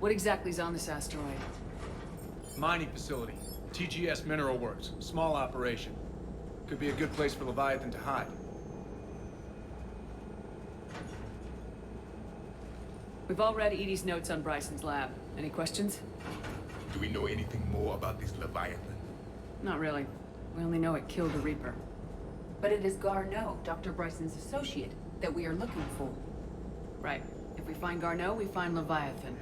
What exactly is on this asteroid? Mining facility. TGS Mineral Works. Small operation. Could be a good place for Leviathan to hide. We've all read Edie's notes on Bryson's lab. Any questions? Do we know anything more about this Leviathan? Not really. We only know it killed the Reaper. But it is Garneau, Dr. Bryson's associate, that we are looking for. Right. If we find Garneau, we find Leviathan.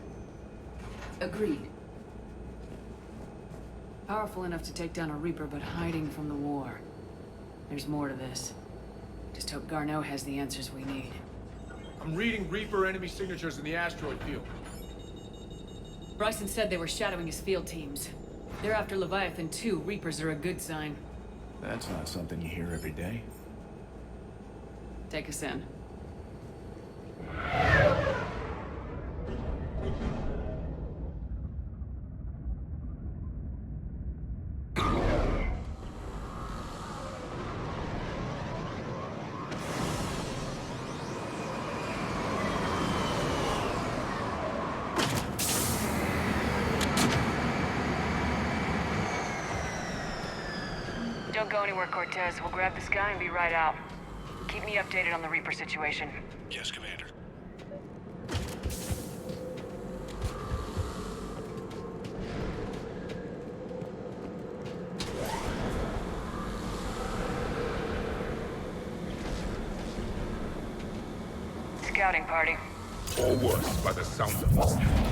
Agreed. Powerful enough to take down a Reaper, but hiding from the war. There's more to this. Just hope Garneau has the answers we need. I'm reading Reaper enemy signatures in the asteroid field. Bryson said they were shadowing his field teams. They're after Leviathan too. Reapers are a good sign. That's not something you hear every day. Take us in. Don't go anywhere, Cortez. We'll grab this guy and be right out. Keep me updated on the Reaper situation. Yes, Commander. Scouting party. Or worse, by the sound of it.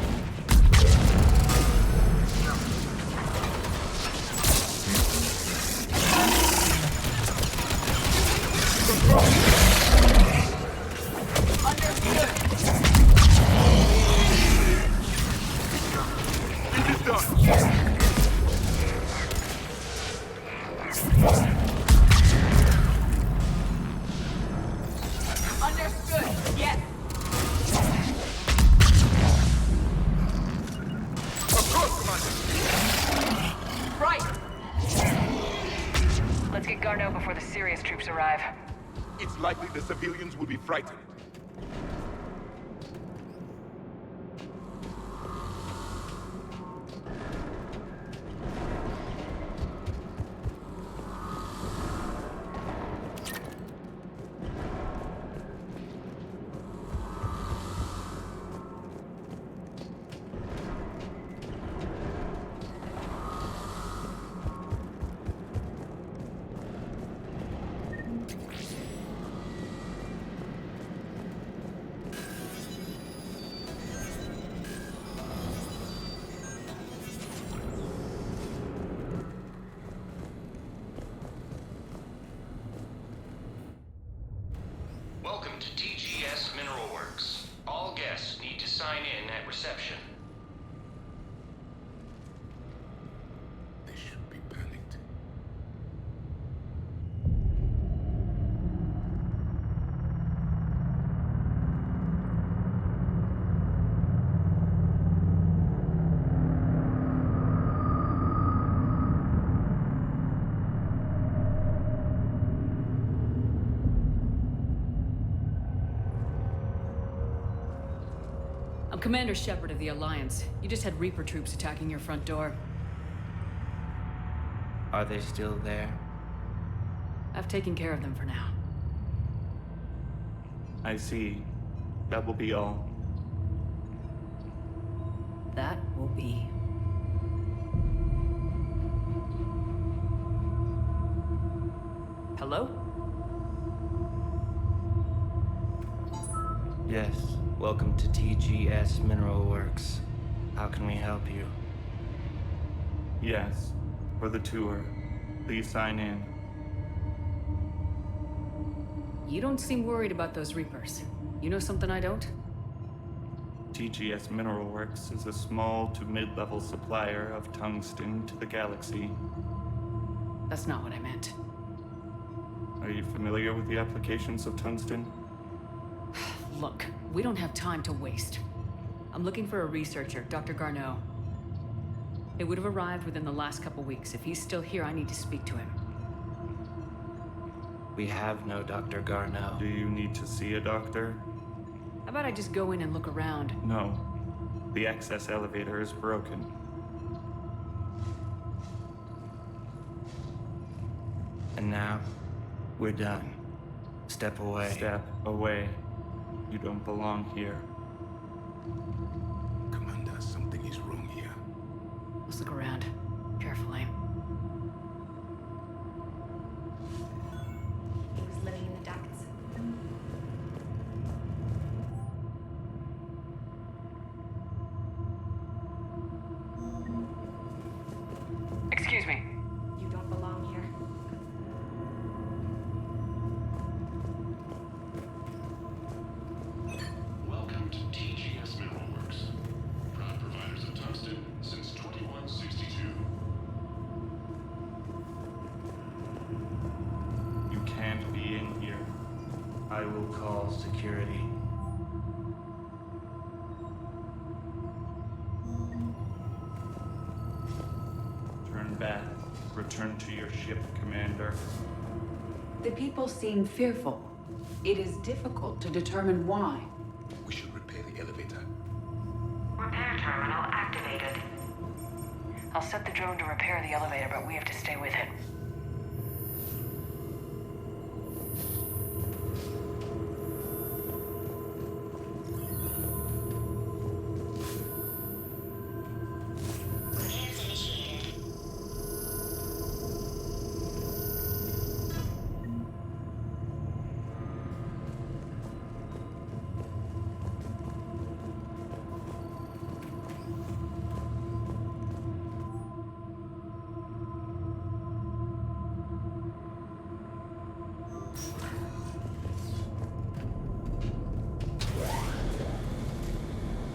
arrive. It's likely the civilians will be frightened. Welcome to TGS Mineral Works. All guests need to sign in at reception. They should be panicked. I'm Commander Shepard of the Alliance. You just had Reaper troops attacking your front door. Are they still there? I've taken care of them for now. I see. That will be all. That will be. Hello? Yes. Welcome to TGS Mineral Works. How can we help you? Yes. For the tour. Please sign in. You don't seem worried about those Reapers. You know something I don't? TGS Mineral Works is a small to mid-level supplier of tungsten to the galaxy. That's not what I meant. Are you familiar with the applications of tungsten? Look, we don't have time to waste. I'm looking for a researcher, Dr. Garneau. It would have arrived within the last couple weeks. If he's still here, I need to speak to him. We have no Dr. Garneau. Do you need to see a doctor? How about I just go in and look around? No. The access elevator is broken. And now, we're done. Step away. Step away. You don't belong here. Commander, something is wrong here. Let's look around. Carefully. He was living in the ducts. Excuse me. You don't belong here. Welcome to TGS Mineral Works. Proud providers of tungsten since 2162. You can't be in here. I will call security. Turn back. Return to your ship, Commander. The people seem fearful. It is difficult to determine why. We should repair the elevator. Repair terminal activated. I'll set the drone to repair the elevator, but we have to stay with it.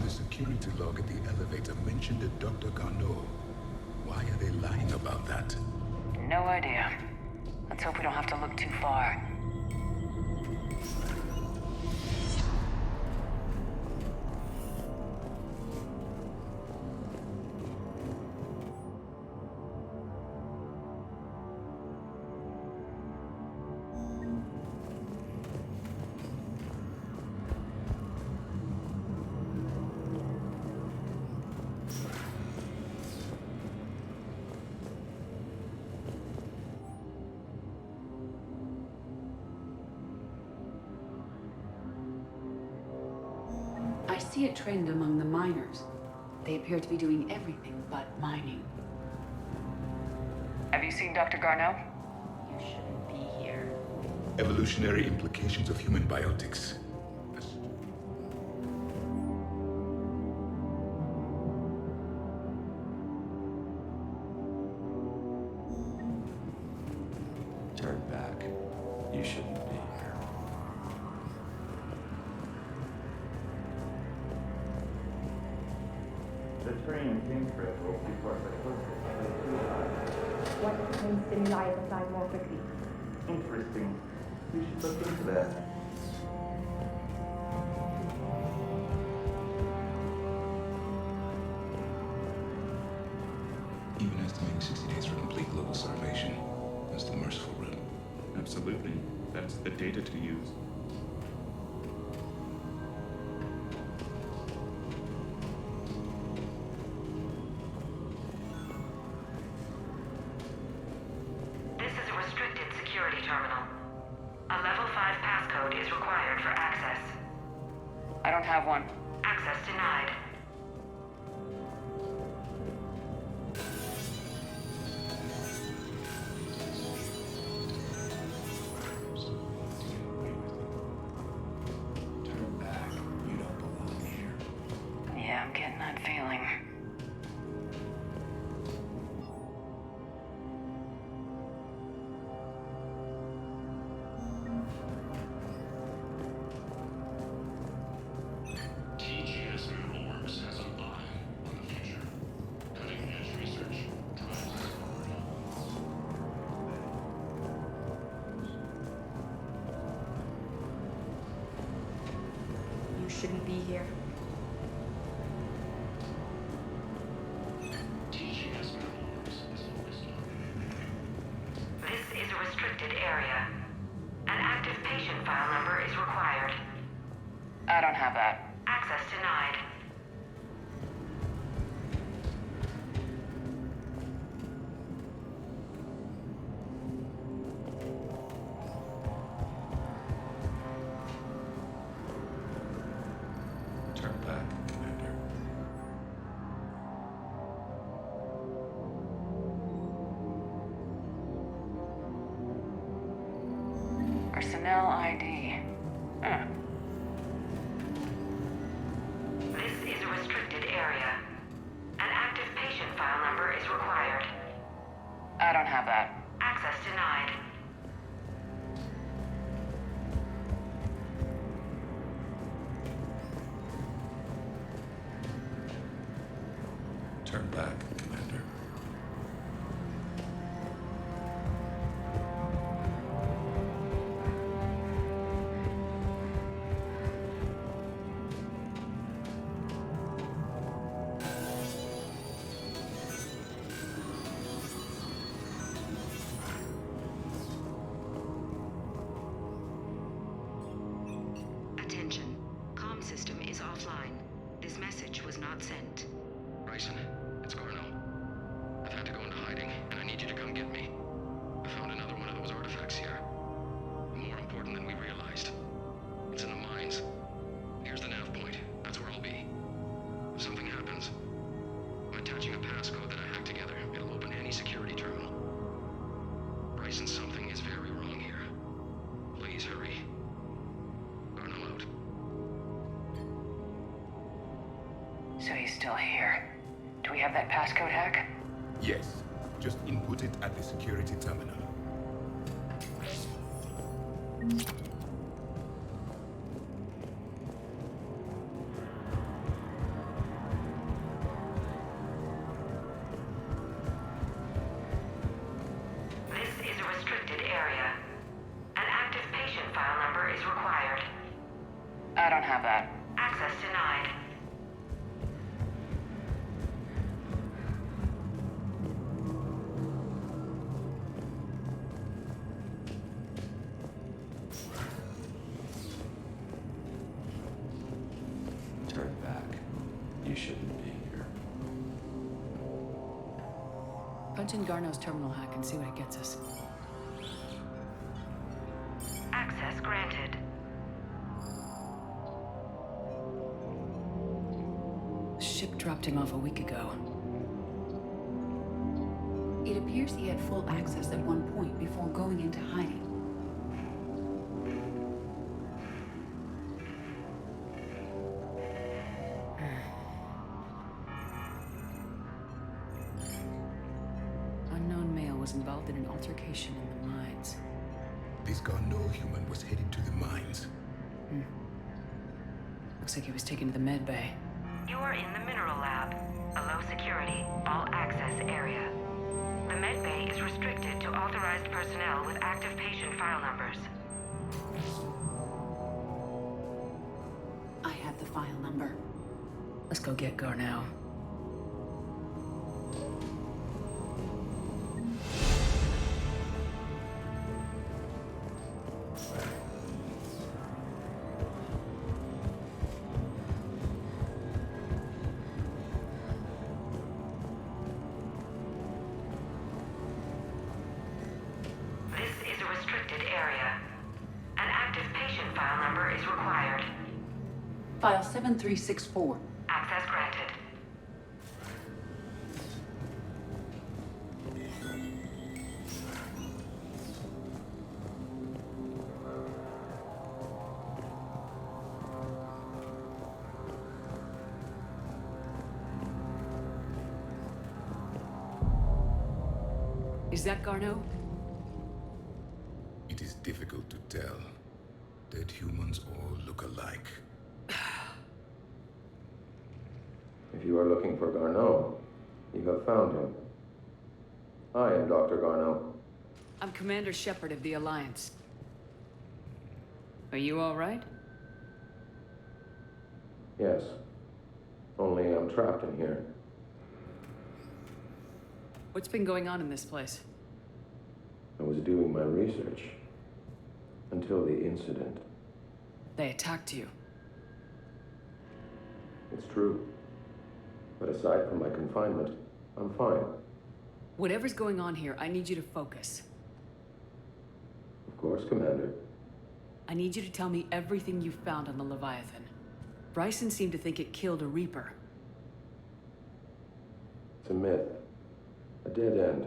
The security log at the elevator mentioned a Dr. Garneau. Why are they lying about that? No idea. Let's hope we don't have to look too far. see a trend among the miners. They appear to be doing everything but mining. Have you seen Dr. Garneau? You shouldn't be here. Evolutionary implications of human biotics. Turn back. You shouldn't be here. The train came critical before the What contains stimuli is applied more quickly. Interesting. We should look into that. Even estimating 60 days for complete global starvation. That's the merciful route. Absolutely. That's the data to use. This is a restricted security terminal. A level 5 passcode is required for access. I don't have one. Access denied. Turn back. You don't belong here. Yeah, I'm getting that feeling. TGS Mineral Works has an eye on the future. Cutting-edge research drives us forward. You shouldn't be here. TGS Mineral Works is focused on... This is a restricted area. An active patient file number is required. I don't have that. Access denied. Turn back, Commander. Personnel ID. Huh. This is a restricted area. An active patient file number is required. I don't have that. Access denied. Turn back, Commander. Attention. Comm system is offline. This message was not sent. Bryson, it's Garneau. I've had to go into hiding, and I need you to come get me. I found another one of those artifacts here. More important than we realized. It's in the mines. Here's the nav point. That's where I'll be. If something happens, I'm attaching a passcode that I hacked together. It'll open any security terminal. Bryson, something is very wrong here. Please hurry. Garneau out. So he's still here. Do we have that passcode hack? Yes. Just input it at the security terminal. This is a restricted area. An active patient file number is required. I don't have that. Access denied. Turn back. You shouldn't be here. Punch in Garneau's terminal hack and see what it gets us. Access granted. The ship dropped him off a week ago. It appears he had full access at one point before going into hiding. Unknown male was involved in an altercation in the mines. This Garneau human was headed to the mines. Looks like he was taken to the med bay. You are in the mineral lab, a low security, all access area. The med bay is restricted to authorized personnel with active patient file numbers. I have the file number. Let's go get Garneau. This is a restricted area. An active patient file number is required. File 7364. Access granted. Is that Garneau? It is difficult to tell. Dead humans all look alike. If you are looking for Garneau, you have found him. I am Dr. Garneau. I'm Commander Shepard of the Alliance. Are you all right? Yes. Only I'm trapped in here. What's been going on in this place? I was doing my research. Until the incident. They attacked you. It's true. But aside from my confinement, I'm fine. Whatever's going on here, I need you to focus. Of course, Commander. I need you to tell me everything you found on the Leviathan. Bryson seemed to think it killed a Reaper. It's a myth. A dead end.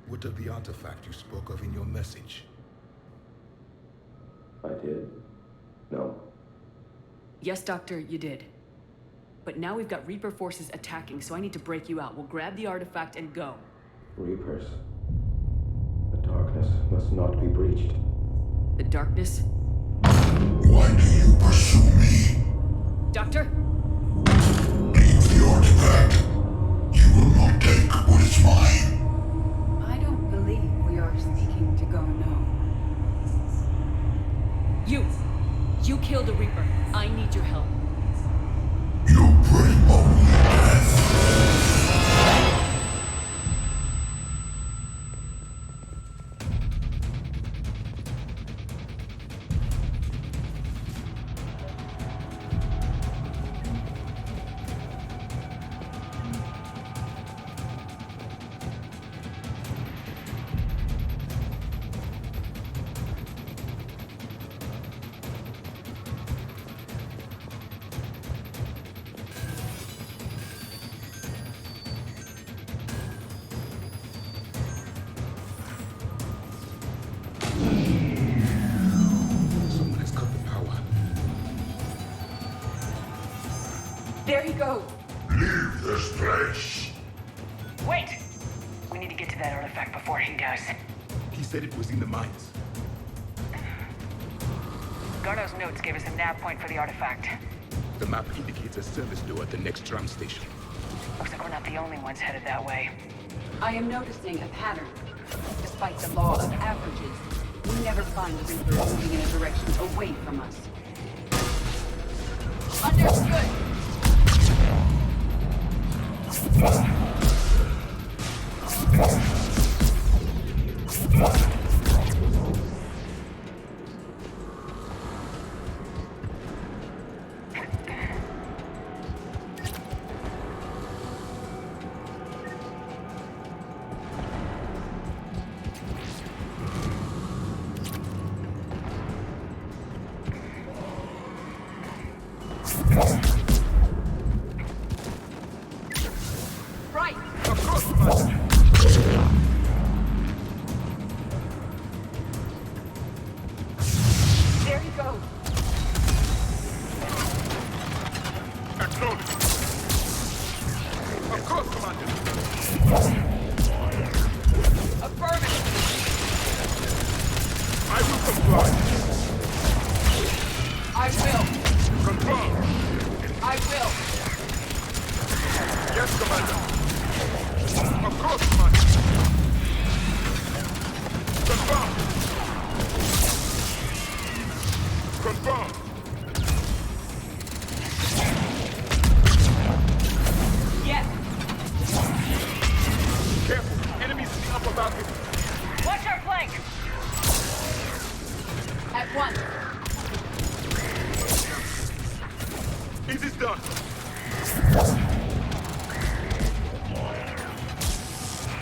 What of the artifact you spoke of in your message? I did? No. Yes, Doctor, you did. But now we've got Reaper forces attacking, so I need to break you out. We'll grab the artifact and go. Reapers. The darkness must not be breached. The darkness? Why do you pursue me? Doctor? Leave the artifact. You will not take what is mine. I don't believe we are speaking to Garneau. You killed a Reaper. I need your help. You bring only death. Someone has cut the power. There he goes. Leave this place. Wait! We need to get to that artifact before he does. He said it was in the mines. Garneau's notes gave us a nav point for the artifact. The map indicates a service door at the next tram station. Looks like we're not the only ones headed that way. I am noticing a pattern. Despite the law of averages, we never find the Reaper moving in a direction away from us. Understood!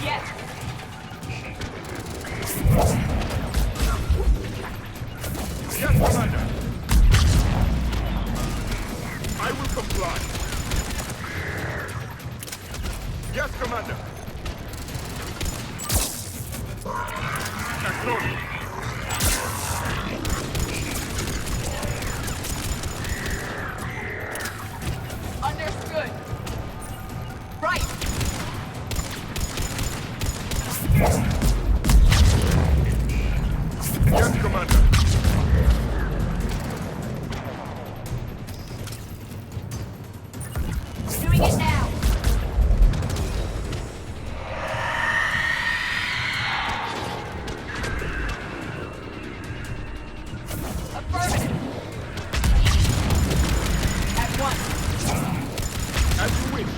Yes! Yes, Commander! I will comply. Yes, Commander! Acknowledged. Understood. Right. Yes, Commander. Doing it now. Affirmative. At once. As you wish.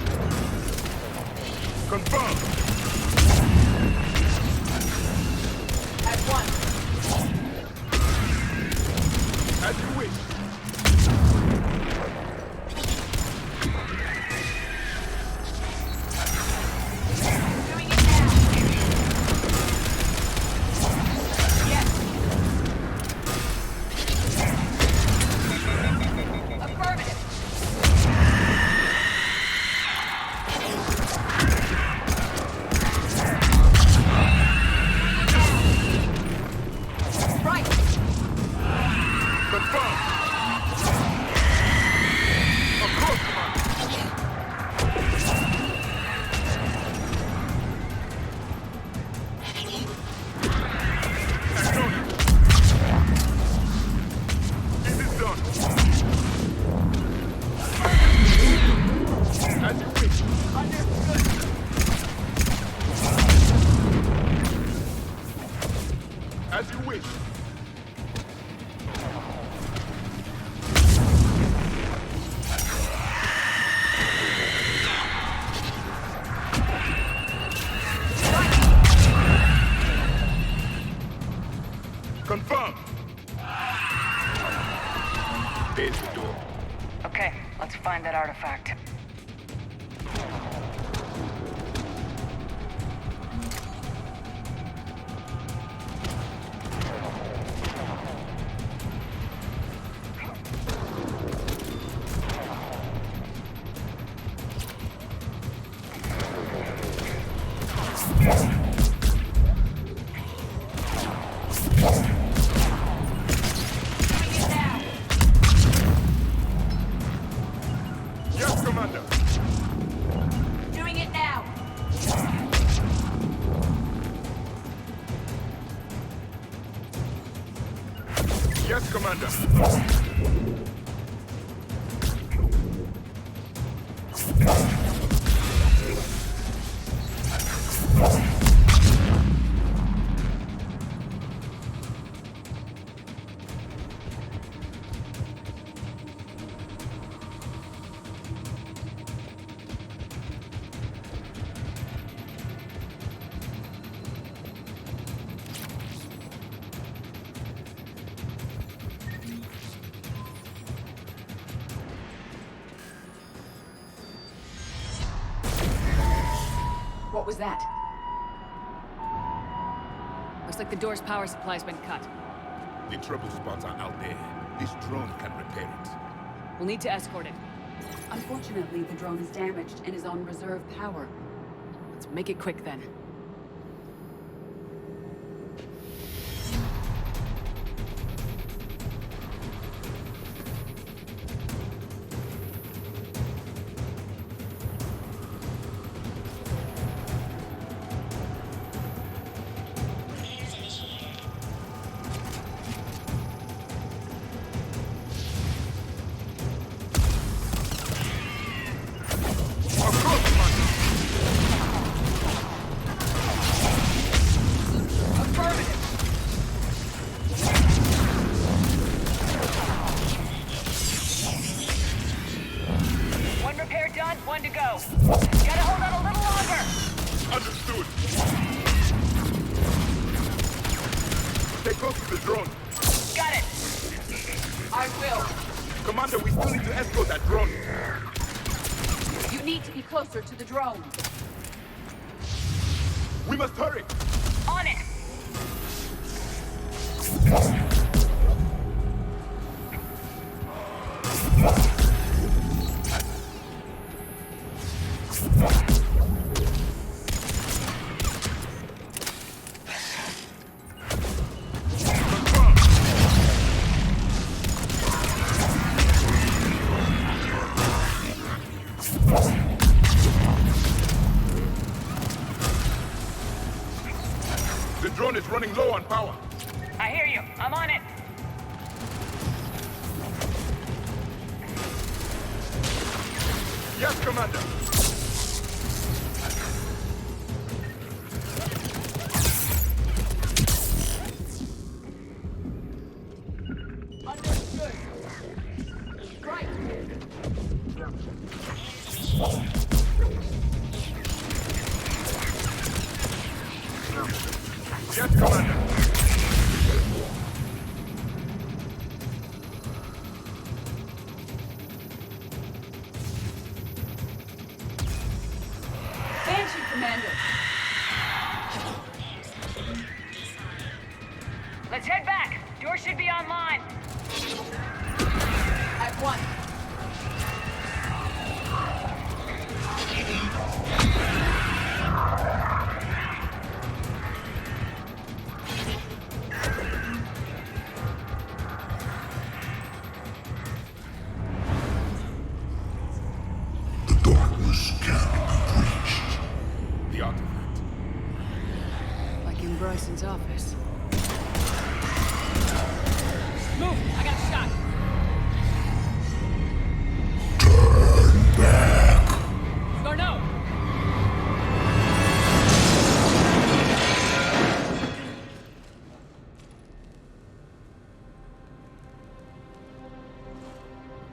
Confirmed. At once. As you wish. Doing it now. Yes. Affirmative. Right. Confirmed. Of course, Commander. Acknowledged. This is done. As you wish. Understood. As you wish. Confirmed. There's the door. Okay, let's find that artifact. Yes, Commander. Doing it now. Yes, Commander. What was that? Looks like the door's power supply's been cut. The trouble spots are out there. This drone can repair it. We'll need to escort it. Unfortunately, the drone is damaged and is on reserve power. Let's make it quick then. One repair done, one to go. Gotta hold on a little longer. Understood. Stay close to the drone. Got it. I will. Commander, we still need to escort that drone. closer to the drone. We must hurry! On it! The drone is running low on power. I hear you. I'm on it. Yes, Commander. Understood. Right. Yes, Commander. Banshee, Commander. Let's head back. Door should be online. At one. The artifact. Like in Bryson's office. Move! I got a shot. Garneau!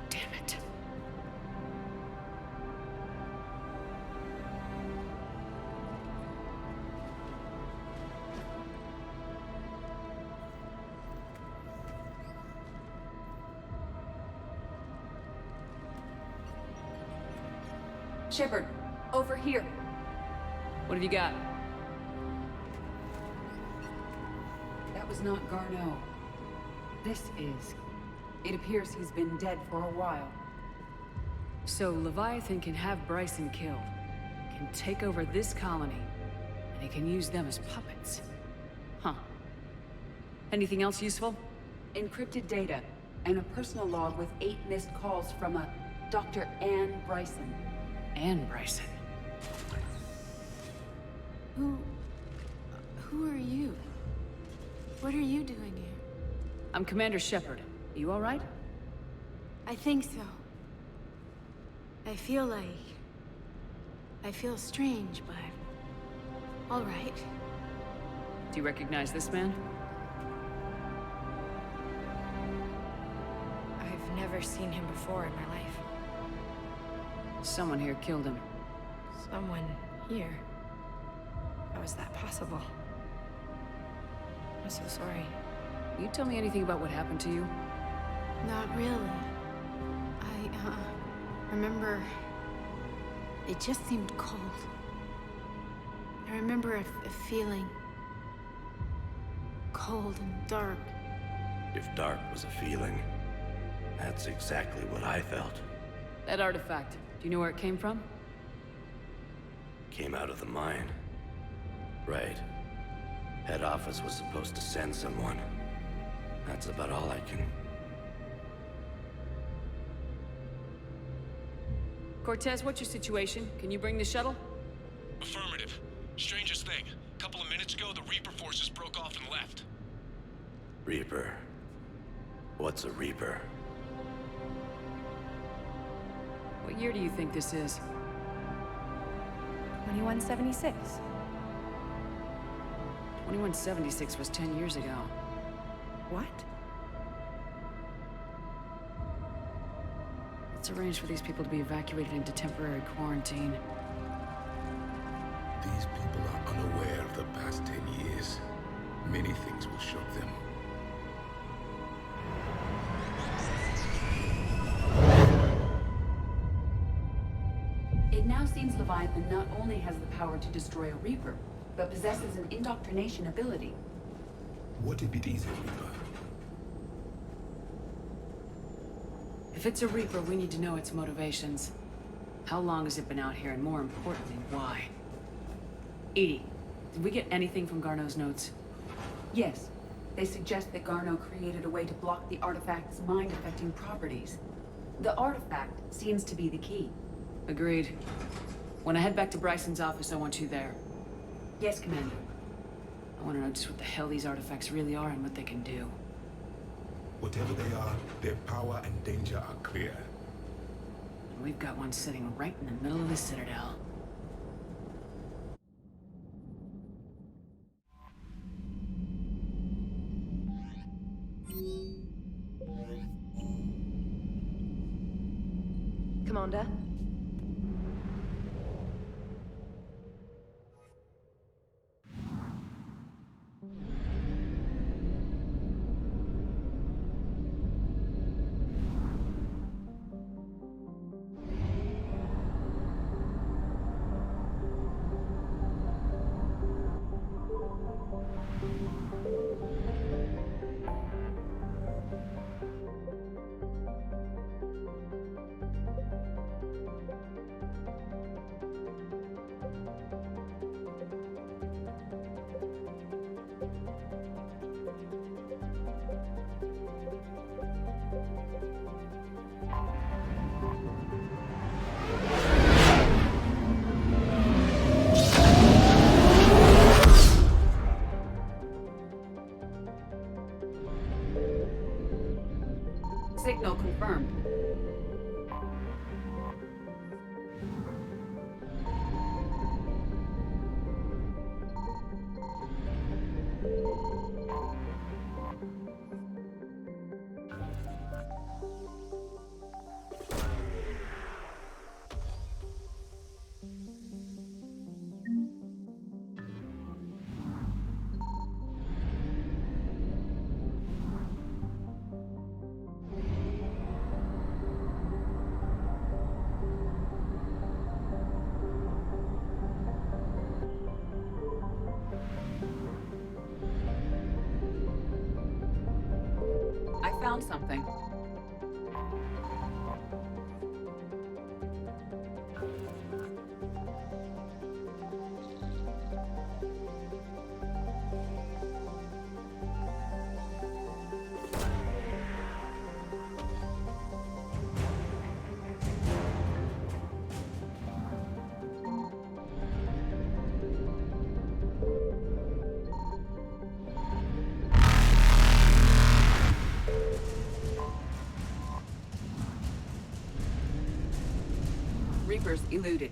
Damn it. Shepard, over here. What have you got? That was not Garneau. This is. It appears he's been dead for a while. So Leviathan can have Bryson killed, can take over this colony, and he can use them as puppets. Huh. Anything else useful? Encrypted data, and a personal log with 8 missed calls from a Dr. Anne Bryson. Anne Bryson. Who are you? What are you doing here? I'm Commander Shepard. You all right? I think so. I feel strange, but... all right. Do you recognize this man? I've never seen him before in my life. Someone here killed him. Someone here? How is that possible? I'm so sorry. Can you tell me anything about what happened to you? Not really. I remember... it just seemed cold. I remember a feeling... cold and dark. If dark was a feeling, that's exactly what I felt. That artifact, do you know where it came from? Came out of the mine. Right. Head office was supposed to send someone. That's about all I can... Cortez, what's your situation? Can you bring the shuttle? Affirmative. Strangest thing. A couple of minutes ago, the Reaper forces broke off and left. Reaper. What's a Reaper? What year do you think this is? 2176. 2176 was 10 years ago. What? Let's arrange for these people to be evacuated into temporary quarantine. These people are unaware of the past 10 years. Many things will shock them. It now seems Leviathan not only has the power to destroy a Reaper, but possesses an indoctrination ability. What if it is a Reaper? If it's a Reaper, we need to know its motivations. How long has it been out here, and more importantly, why? Edie, did we get anything from Garneau's notes? Yes. They suggest that Garneau created a way to block the artifact's mind-affecting properties. The artifact seems to be the key. Agreed. When I head back to Bryson's office, I want you there. Yes, Commander. I want to know just what the hell these artifacts really are and what they can do. Whatever they are, their power and danger are clear. And we've got one sitting right in the middle of the Citadel. Commander? Signal confirmed. I found something. Reapers eluded.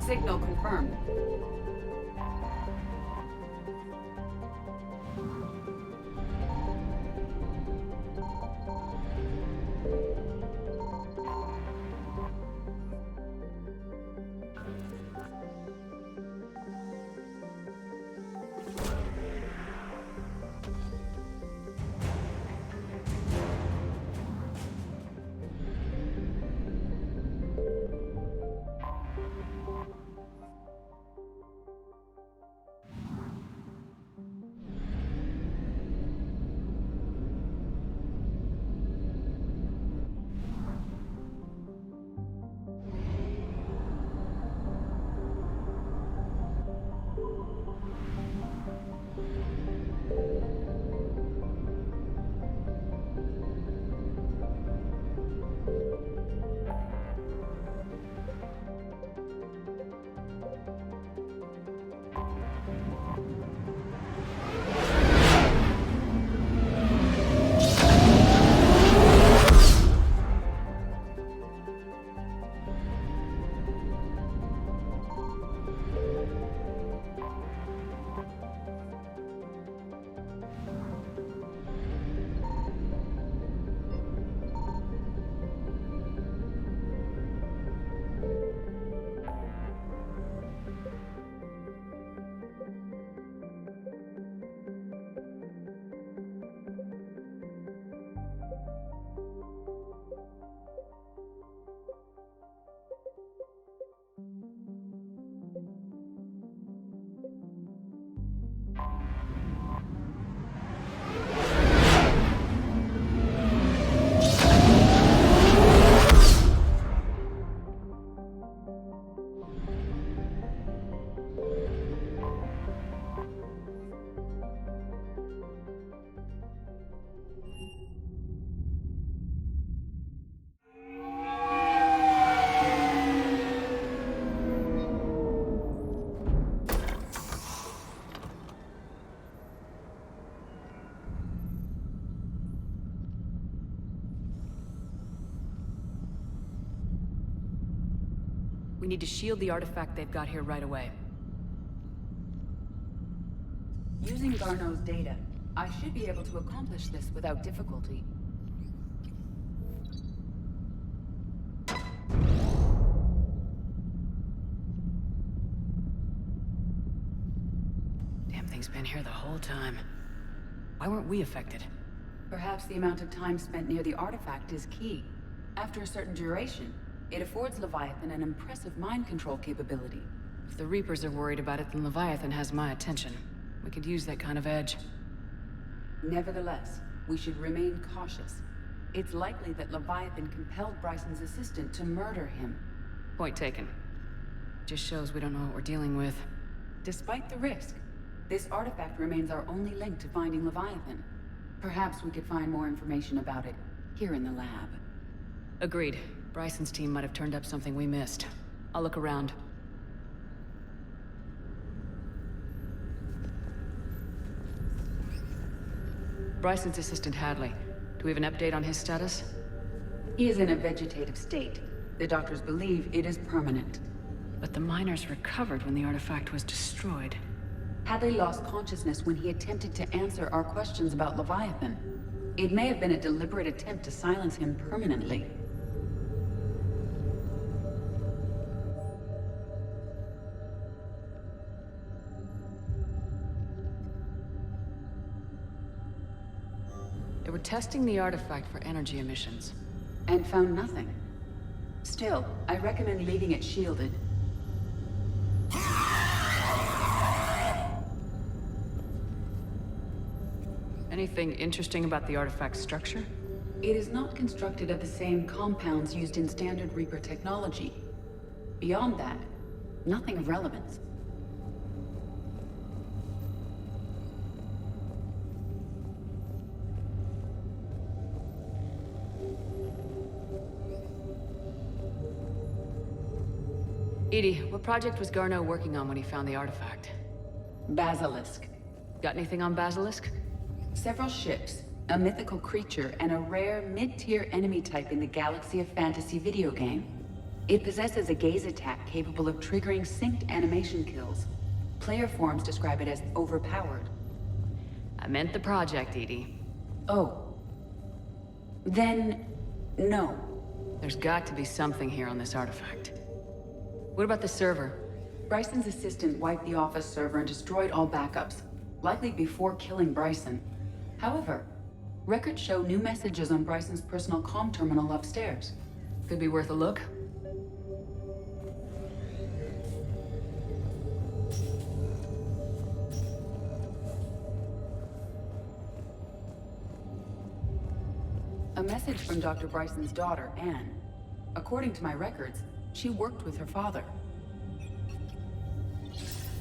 Signal confirmed. We need to shield the artifact they've got here right away. Using Garneau's data, I should be able to accomplish this without difficulty. Damn thing's been here the whole time. Why weren't we affected? Perhaps the amount of time spent near the artifact is key. After a certain duration, it affords Leviathan an impressive mind control capability. If the Reapers are worried about it, then Leviathan has my attention. We could use that kind of edge. Nevertheless, we should remain cautious. It's likely that Leviathan compelled Bryson's assistant to murder him. Point taken. Just shows we don't know what we're dealing with. Despite the risk, this artifact remains our only link to finding Leviathan. Perhaps we could find more information about it here in the lab. Agreed. Bryson's team might have turned up something we missed. I'll look around. Bryson's assistant Hadley. Do we have an update on his status? He is in a vegetative state. The doctors believe it is permanent. But the miners recovered when the artifact was destroyed. Hadley lost consciousness when he attempted to answer our questions about Leviathan. It may have been a deliberate attempt to silence him permanently. They were testing the artifact for energy emissions. And found nothing. Still, I recommend leaving it shielded. Anything interesting about the artifact's structure? It is not constructed of the same compounds used in standard Reaper technology. Beyond that, nothing of relevance. Edie, what project was Garneau working on when he found the artifact? Basilisk. Got anything on Basilisk? Several ships, a mythical creature, and a rare mid-tier enemy type in the Galaxy of Fantasy video game. It possesses a gaze attack capable of triggering synced animation kills. Player forums describe it as overpowered. I meant the project, Edie. Oh. Then, no. There's got to be something here on this artifact. What about the server? Bryson's assistant wiped the office server and destroyed all backups, likely before killing Bryson. However, records show new messages on Bryson's personal comm terminal upstairs. Could be worth a look. A message from Dr. Bryson's daughter, Anne. According to my records, she worked with her father.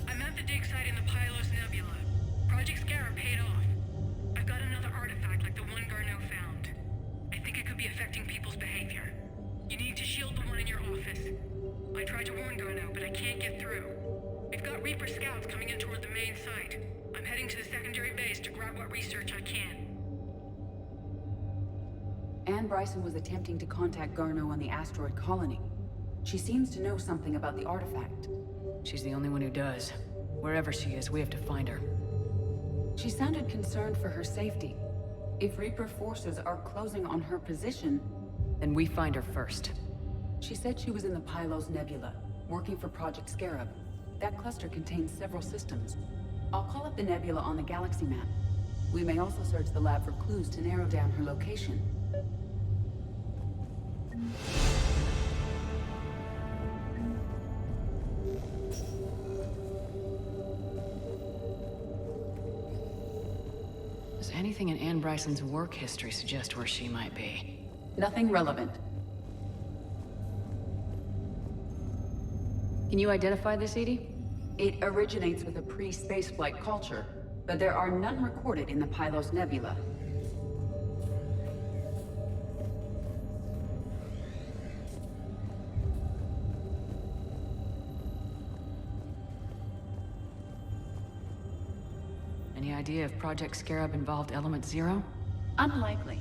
I'm at the dig site in the Pylos Nebula. Project Scarab paid off. I've got another artifact like the one Garneau found. I think it could be affecting people's behavior. You need to shield the one in your office. I tried to warn Garneau, but I can't get through. We've got Reaper scouts coming in toward the main site. I'm heading to the secondary base to grab what research I can. Anne Bryson was attempting to contact Garneau on the asteroid colony. She seems to know something about the artifact. She's the only one who does. Wherever she is, we have to find her. She sounded concerned for her safety. If Reaper forces are closing on her position... Then we find her first. She said she was in the Pylos Nebula, working for Project Scarab. That cluster contains several systems. I'll call up the nebula on the galaxy map. We may also search the lab for clues to narrow down her location. Does anything in Anne Bryson's work history suggest where she might be? Nothing relevant. Can you identify this, Edie? It originates with a pre-spaceflight culture, but there are none recorded in the Pylos Nebula. Any idea if Project Scarab involved Element Zero? Unlikely.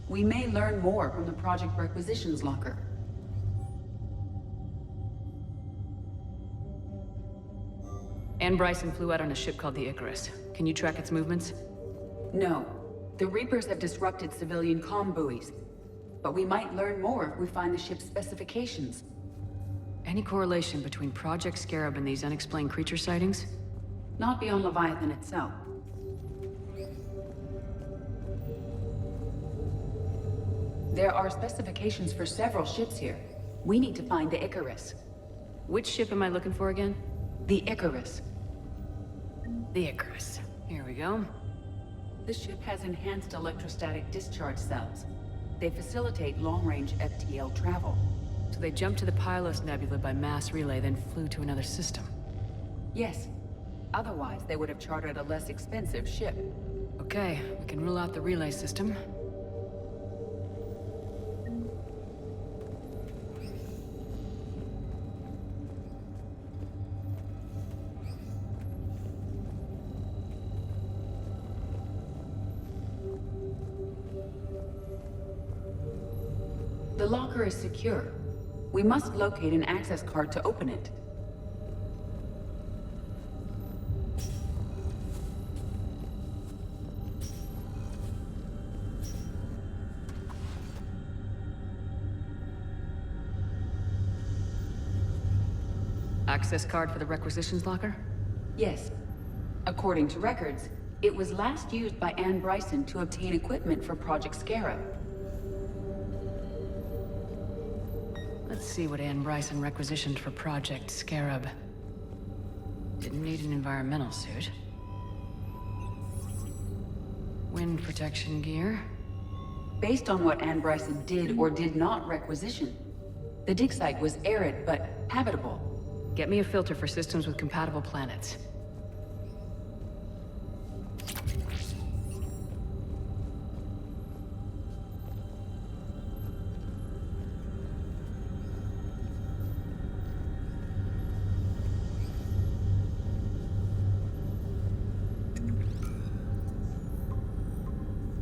We may learn more from the Project Requisitions Locker. Anne Bryson flew out on a ship called the Icarus. Can you track its movements? No. The Reapers have disrupted civilian comm buoys. But we might learn more if we find the ship's specifications. Any correlation between Project Scarab and these unexplained creature sightings? Not beyond Leviathan itself. There are specifications for several ships here. We need to find the Icarus. Which ship am I looking for again? The Icarus. The Icarus. Here we go. The ship has enhanced electrostatic discharge cells. They facilitate long-range FTL travel. So they jumped to the Pylos Nebula by mass relay, then flew to another system. Yes. Otherwise, they would have chartered a less expensive ship. Okay, we can rule out the relay system. The locker is secure. We must locate an access card to open it. Access card for the requisitions locker? Yes. According to records, it was last used by Anne Bryson to obtain equipment for Project Scarab. Let's see what Anne Bryson requisitioned for Project Scarab. Didn't need an environmental suit. Wind protection gear. Based on what Anne Bryson did or did not requisition, the dig site was arid but habitable. Get me a filter for systems with compatible planets.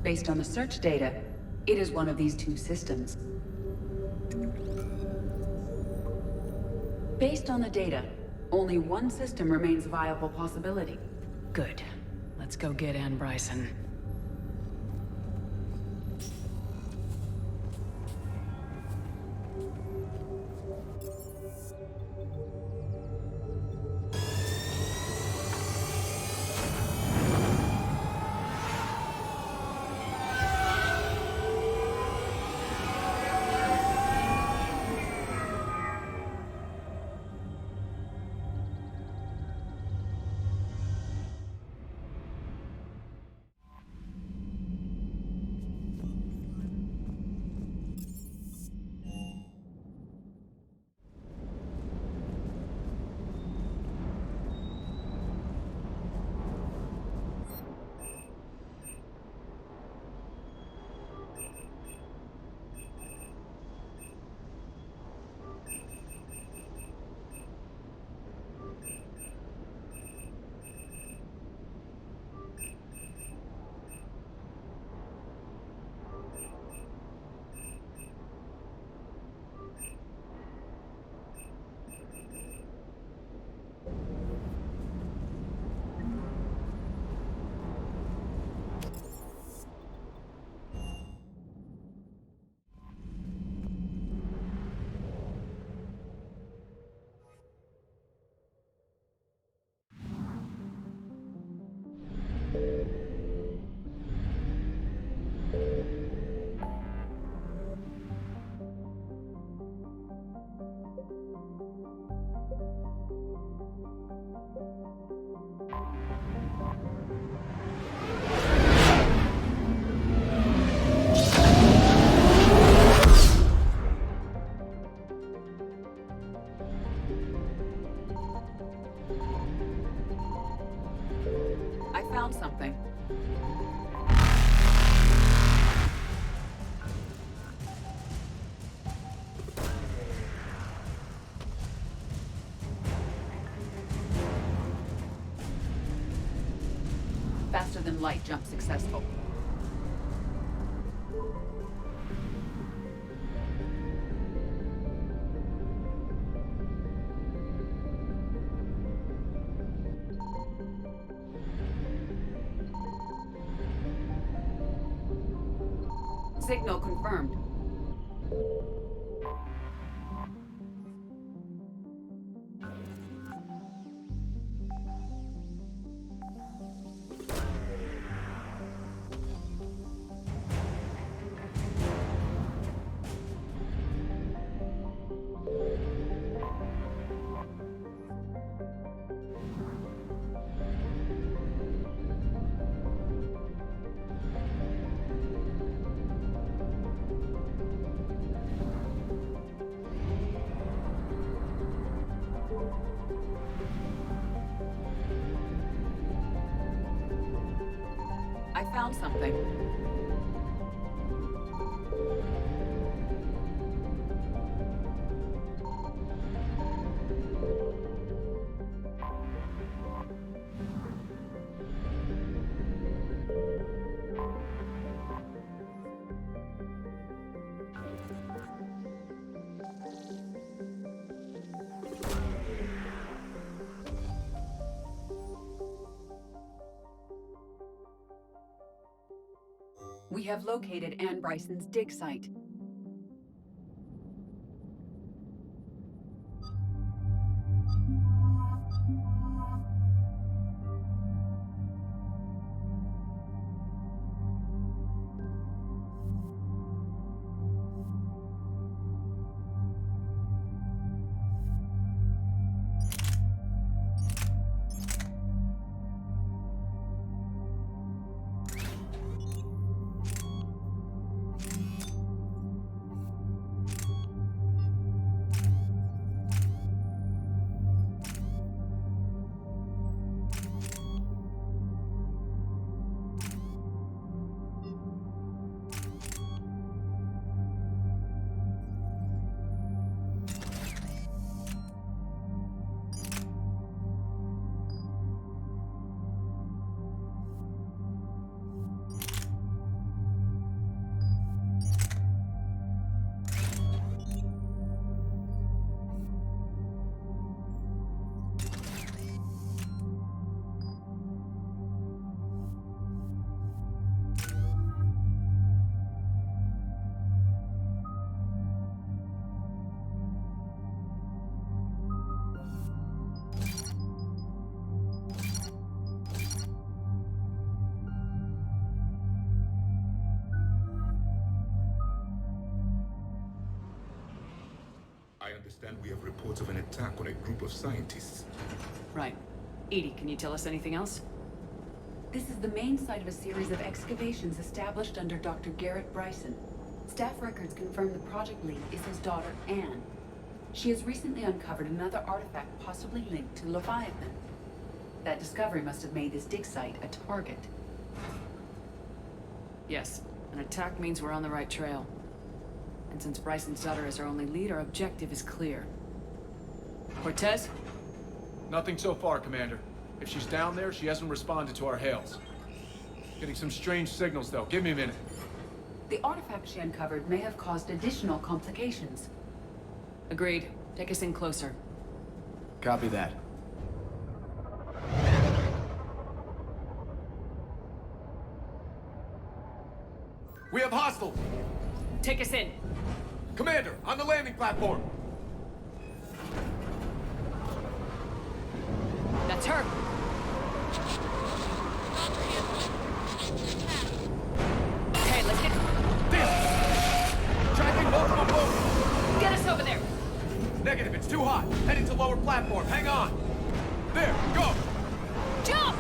Based on the search data, it is one of these two systems. Based on the data, only one system remains a viable possibility. Good. Let's go get Anne Bryson. Found something. Faster than light jump successful. Signal confirmed. I found something. We have located Anne Bryson's dig site. I understand we have reports of an attack on a group of scientists. Right. Edie, can you tell us anything else? This is the main site of a series of excavations established under Dr. Garrett Bryson. Staff records confirm the project lead is his daughter, Anne. She has recently uncovered another artifact possibly linked to Leviathan. That discovery must have made this dig site a target. Yes, an attack means we're on the right trail. And since Bryson's daughter is our only lead, our objective is clear. Cortez? Nothing so far, Commander. If she's down there, she hasn't responded to our hails. Getting some strange signals, though. Give me a minute. The artifact she uncovered may have caused additional complications. Agreed. Take us in closer. Copy that. We have hostiles! Take us in. Commander, on the landing platform! That's her! Okay, let's get... Damn! Tracking multiple boats! Get us over there! Negative, it's too hot. Heading to lower platform, hang on! There, go! Jump!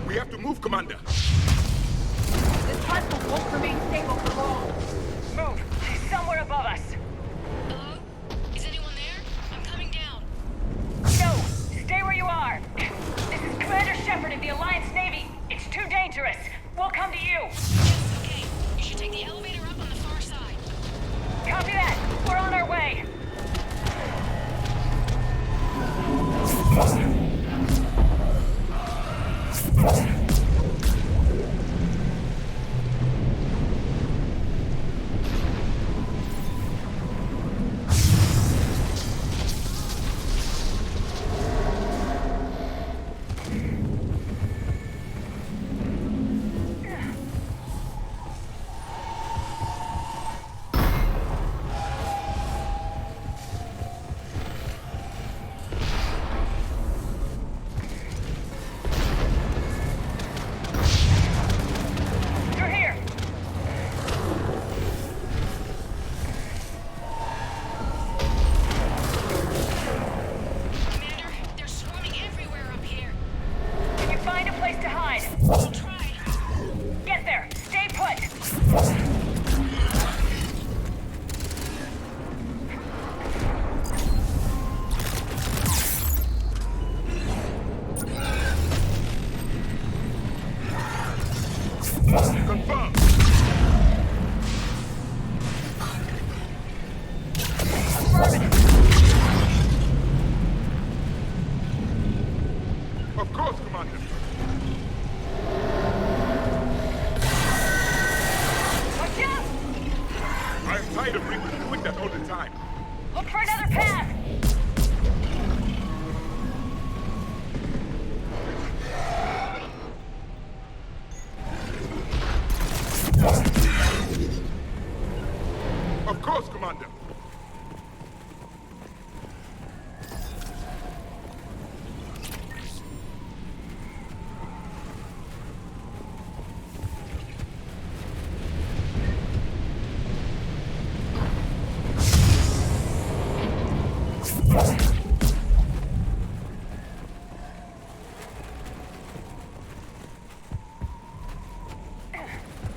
We have to move, Commander! This platform won't remain stable for long. Move! She's somewhere above us! Hello? Is anyone there? I'm coming down. No! Stay where you are! This is Commander Shepard of the Alliance Navy. It's too dangerous. We'll come to you. Yes, okay. You should take the elevator up on the far side. Copy that. We're on our way. Confirmed. Of course, Commander. Watch out! I'm tired of Reapers doing that all the time. Look for another path! Of course, Commander.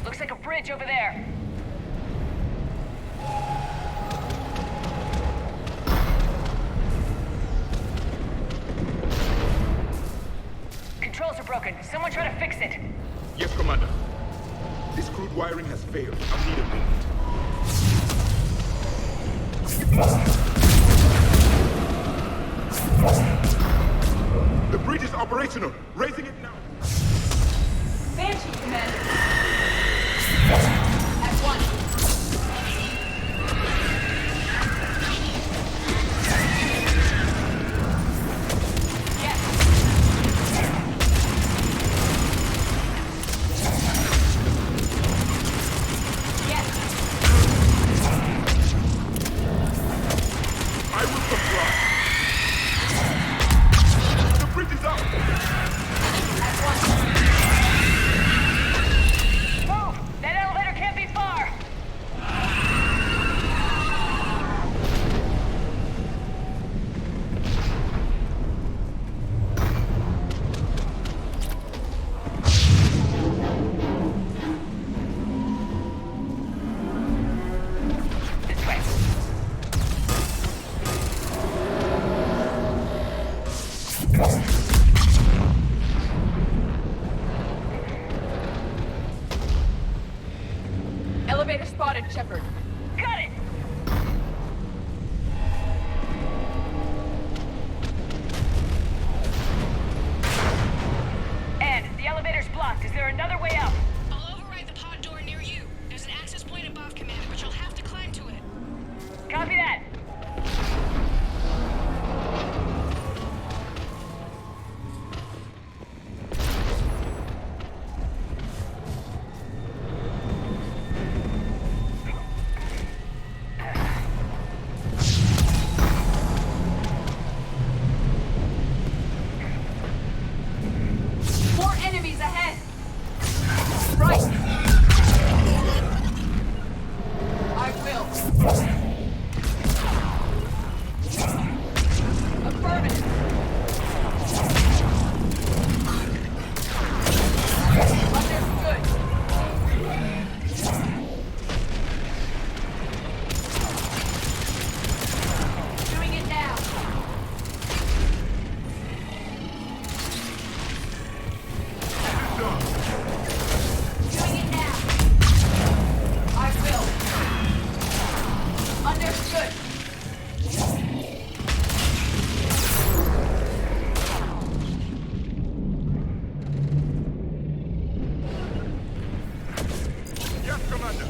Looks like a bridge over there. Controls are broken. Someone try to fix it. Yes, Commander. This crude wiring has failed. I'll need a minute. The bridge is operational. Raising it now. Banshee, Commander. At once. I will comply. The bridge is up. Move! That elevator can't be far! This way. Elevator spotted, Shepard. Got it! And the elevator's blocked. Is there another way out? I'll override the pod door near you. There's an access point above, Commander, but you'll have to climb to it. Copy that. More enemies ahead! Right! I will. Affirmative. Understood. Doing it now. Doing it now. I will. Understood. Yes, Commander.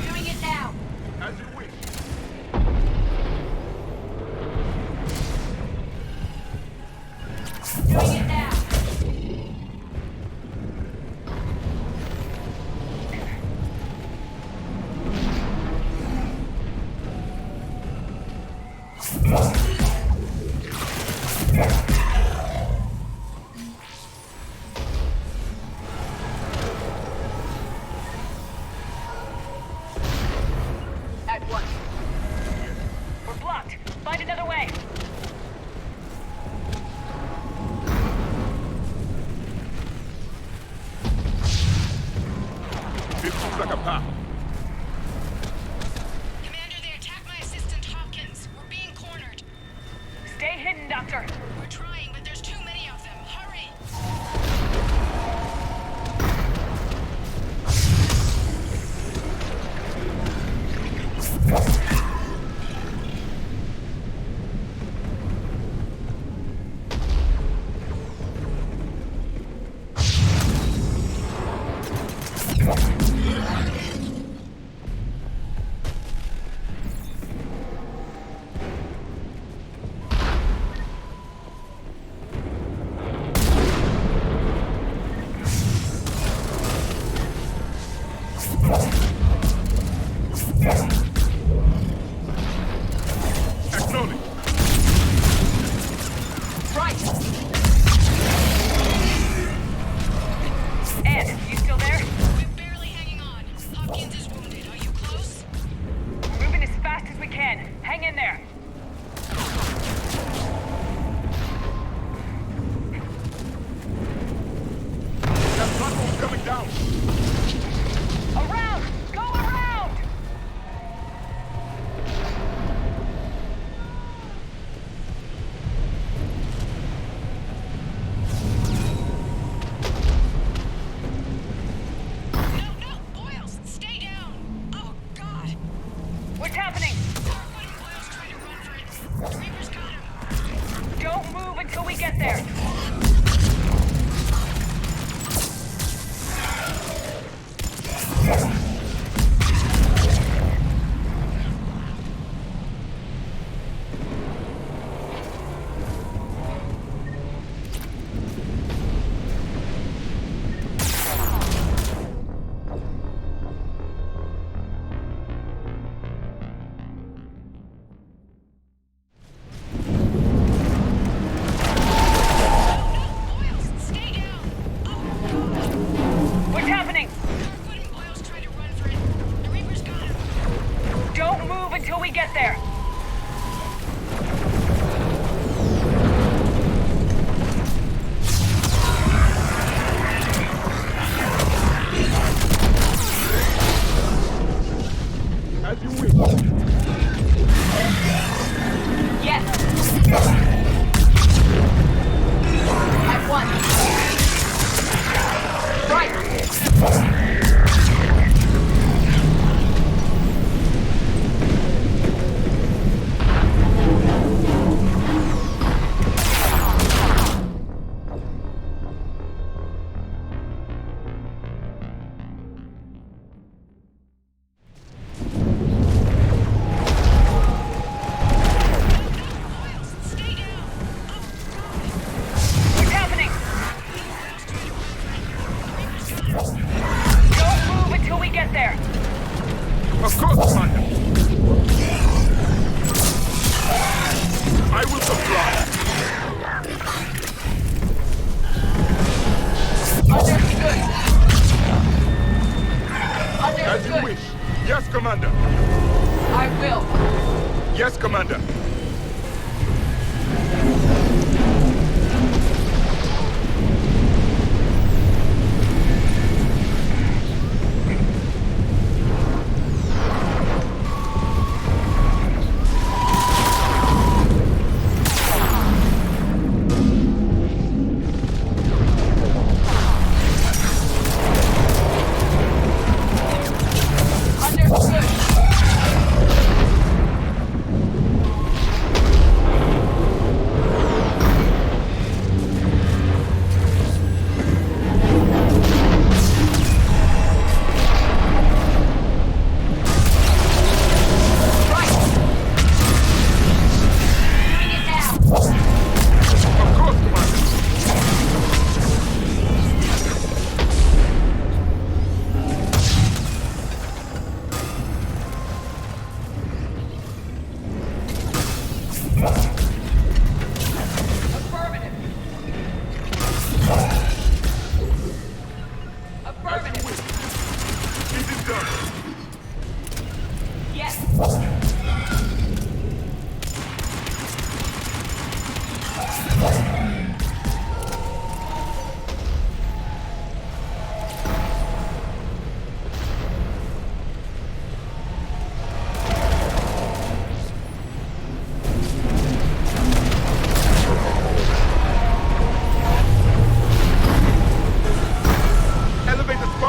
Doing it now. As you wish. Doing it now. Looks like a pop. Commander, they attacked my assistant, Hopkins. We're being cornered. Stay hidden, Doctor. We're trying, but there's too many of them. Hurry!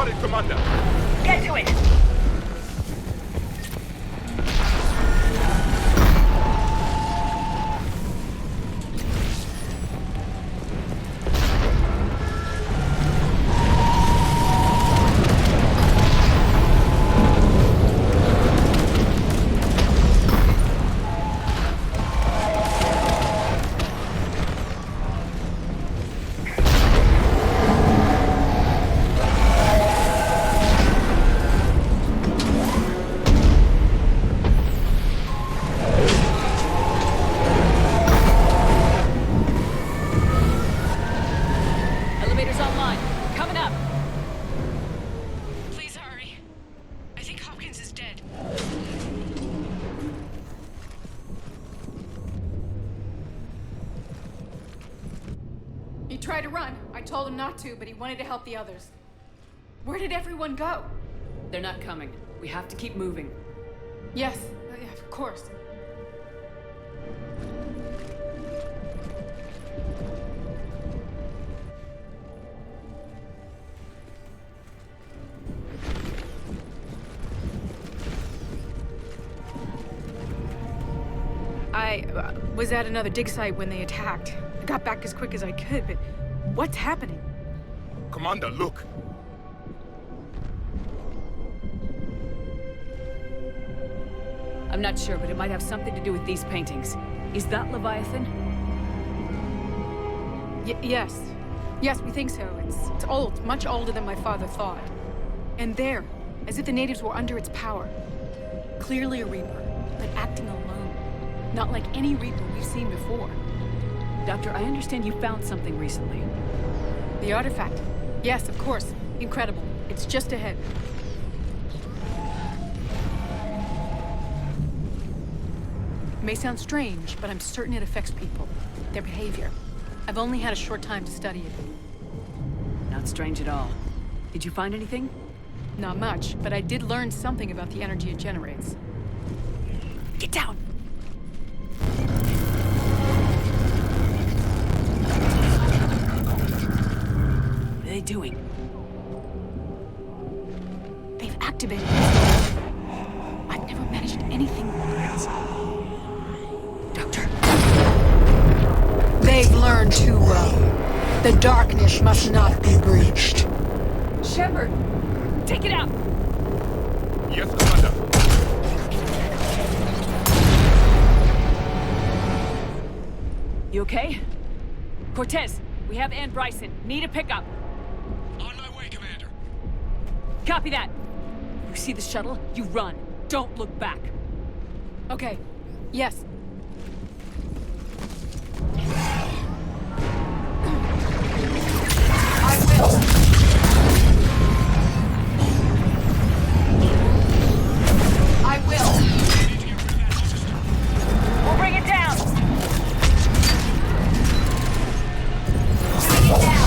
on it, Commander! Get to it! Elevator's online. Coming up. Please hurry. I think Hopkins is dead. He tried to run. I told him not to, but he wanted to help the others. Where did everyone go? They're not coming. We have to keep moving. Yes, yeah, of course. I was at another dig site when they attacked. I got back as quick as I could, but what's happening? Commander, look! I'm not sure, but it might have something to do with these paintings. Is that Leviathan? Yes. Yes, we think so. It's old, much older than my father thought. And there, as if the natives were under its power. Clearly a Reaper, but acting alone. Not like any Reaper we've seen before. Doctor, I understand you found something recently. The artifact. Yes, of course. Incredible. It's just ahead. It may sound strange, but I'm certain it affects people. Their behavior. I've only had a short time to study it. Not strange at all. Did you find anything? Not much, but I did learn something about the energy it generates. Get down! What are they doing? They've activated it. I've never managed anything. Doctor. They've learned too well. The darkness must not be breached. Shepard! Take it out! Yes, Commander. You okay? Cortez, we have Ann Bryson. Need a pickup. On my way, Commander. Copy that. You see the shuttle? You run. Don't look back. Okay. Yes. I will. I will. We'll bring it down! Bring it down.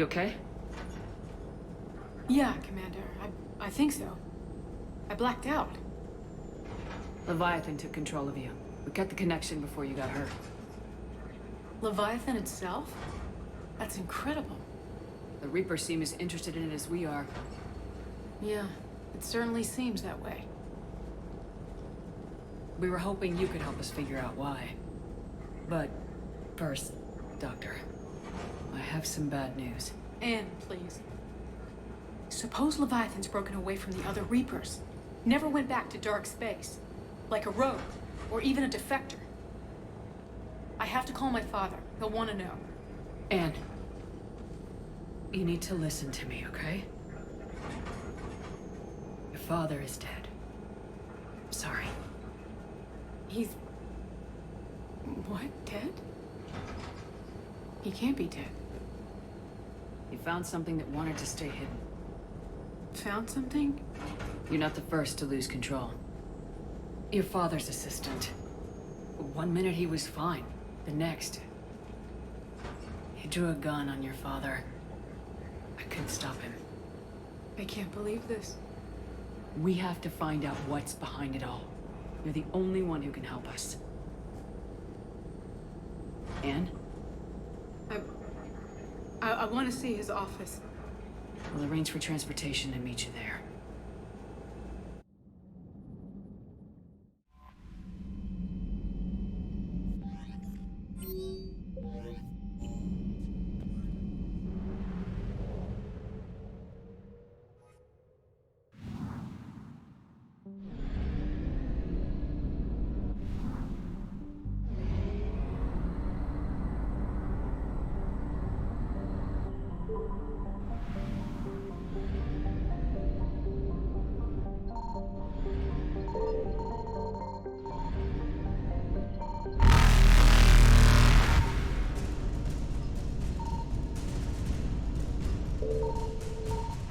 You okay? Yeah, Commander. I think so. I blacked out. Leviathan took control of you. We cut the connection before you got hurt. Leviathan itself? That's incredible. The Reapers seem as interested in it as we are. Yeah, it certainly seems that way. We were hoping you could help us figure out why. But first, Doctor, I have some bad news. Anne, please. Suppose Leviathan's broken away from the other Reapers. Never went back to dark space. Like a rogue, or even a defector. I have to call my father. He'll want to know. Anne, you need to listen to me, okay? Your father is dead. Sorry. He's... what? Dead? He can't be dead. He found something that wanted to stay hidden. Found something? You're not the first to lose control. Your father's assistant. One minute he was fine. The next... he drew a gun on your father. I couldn't stop him. I can't believe this. We have to find out what's behind it all. You're the only one who can help us. Anne? I want to see his office. We'll arrange for transportation and meet you there.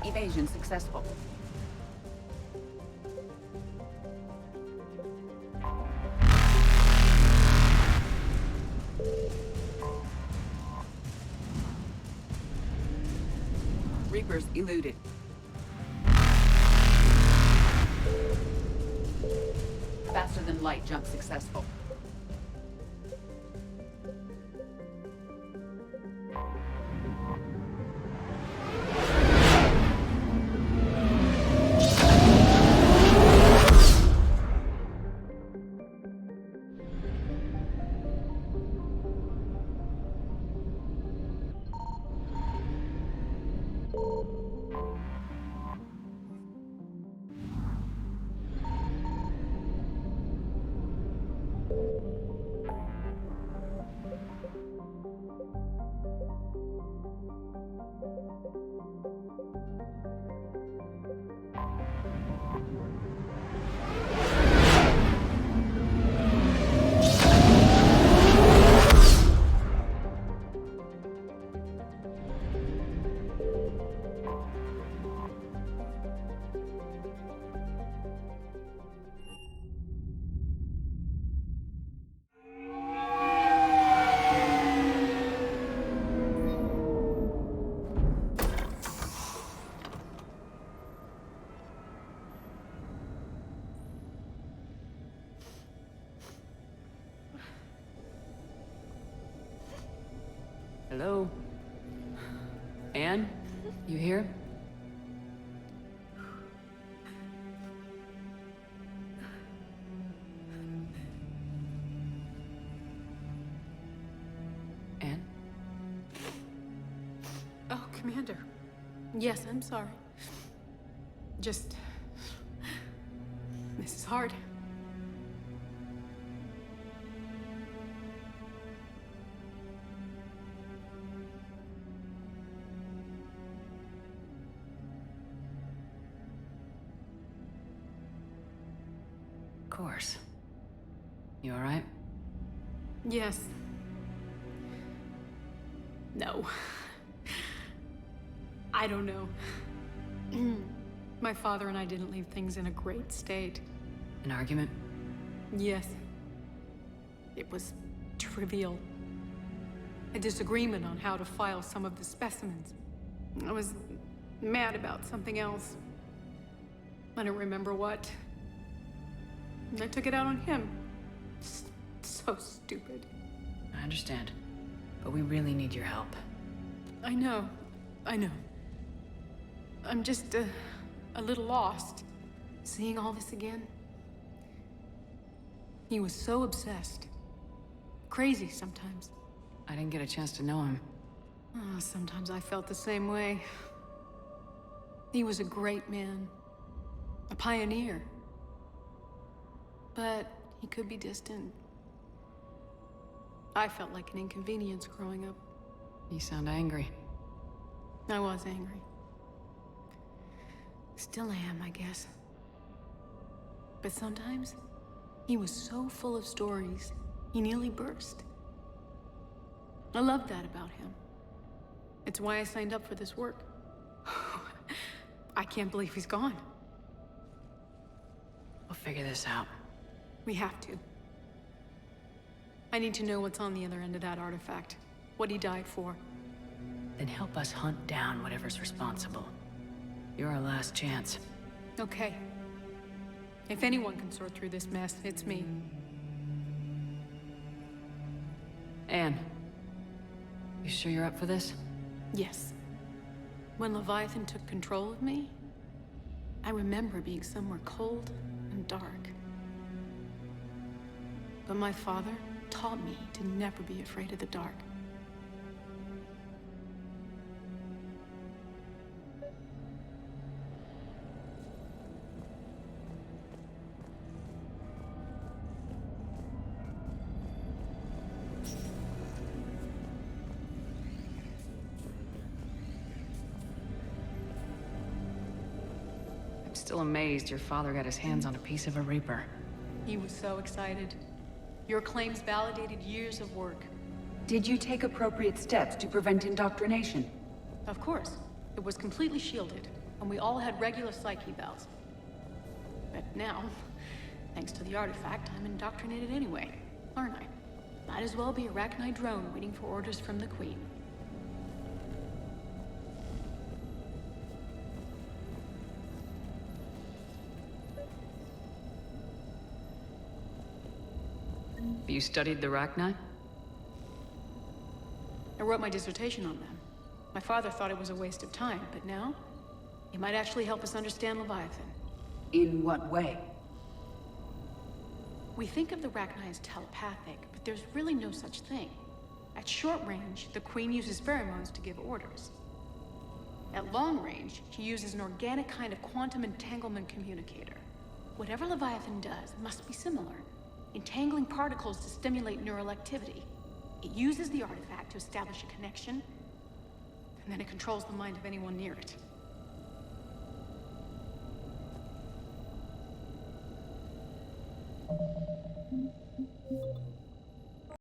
Evasion successful. Reapers eluded. Faster than light jump successful. Hello? Anne? You here? Anne? Oh, Commander. Yes, I'm sorry. Just... this is hard. Of course. You all right? Yes. No. I don't know. My father and I didn't leave things in a great state. An argument? Yes. It was trivial. A disagreement on how to file some of the specimens. I was mad about something else. I don't remember what. And I took it out on him. So stupid. I understand. But we really need your help. I know. I'm just a little lost. Seeing all this again. He was so obsessed. Crazy sometimes. I didn't get a chance to know him. Oh, sometimes I felt the same way. He was a great man. A pioneer. But he could be distant. I felt like an inconvenience growing up. You sound angry. I was angry. Still am, I guess. But sometimes, he was so full of stories, he nearly burst. I loved that about him. It's why I signed up for this work. I can't believe he's gone. We'll figure this out. We have to. I need to know what's on the other end of that artifact. What he died for. Then help us hunt down whatever's responsible. You're our last chance. Okay. If anyone can sort through this mess, it's me. Anne, you sure you're up for this? Yes. When Leviathan took control of me, I remember being somewhere cold and dark. But my father taught me to never be afraid of the dark. I'm still amazed your father got his hands on a piece of a Reaper. He was so excited. Your claims validated years of work. Did you take appropriate steps to prevent indoctrination? Of course. It was completely shielded, and we all had regular psych evals. But now, thanks to the artifact, I'm indoctrinated anyway, aren't I? Might as well be a Rachni drone waiting for orders from the Queen. You studied the Rachni? I wrote my dissertation on them. My father thought it was a waste of time, but now, he might actually help us understand Leviathan. In what way? We think of the Rachni as telepathic, but there's really no such thing. At short range, the Queen uses pheromones to give orders. At long range, she uses an organic kind of quantum entanglement communicator. Whatever Leviathan does must be similar, entangling particles to stimulate neural activity. It uses the artifact to establish a connection, and then it controls the mind of anyone near it.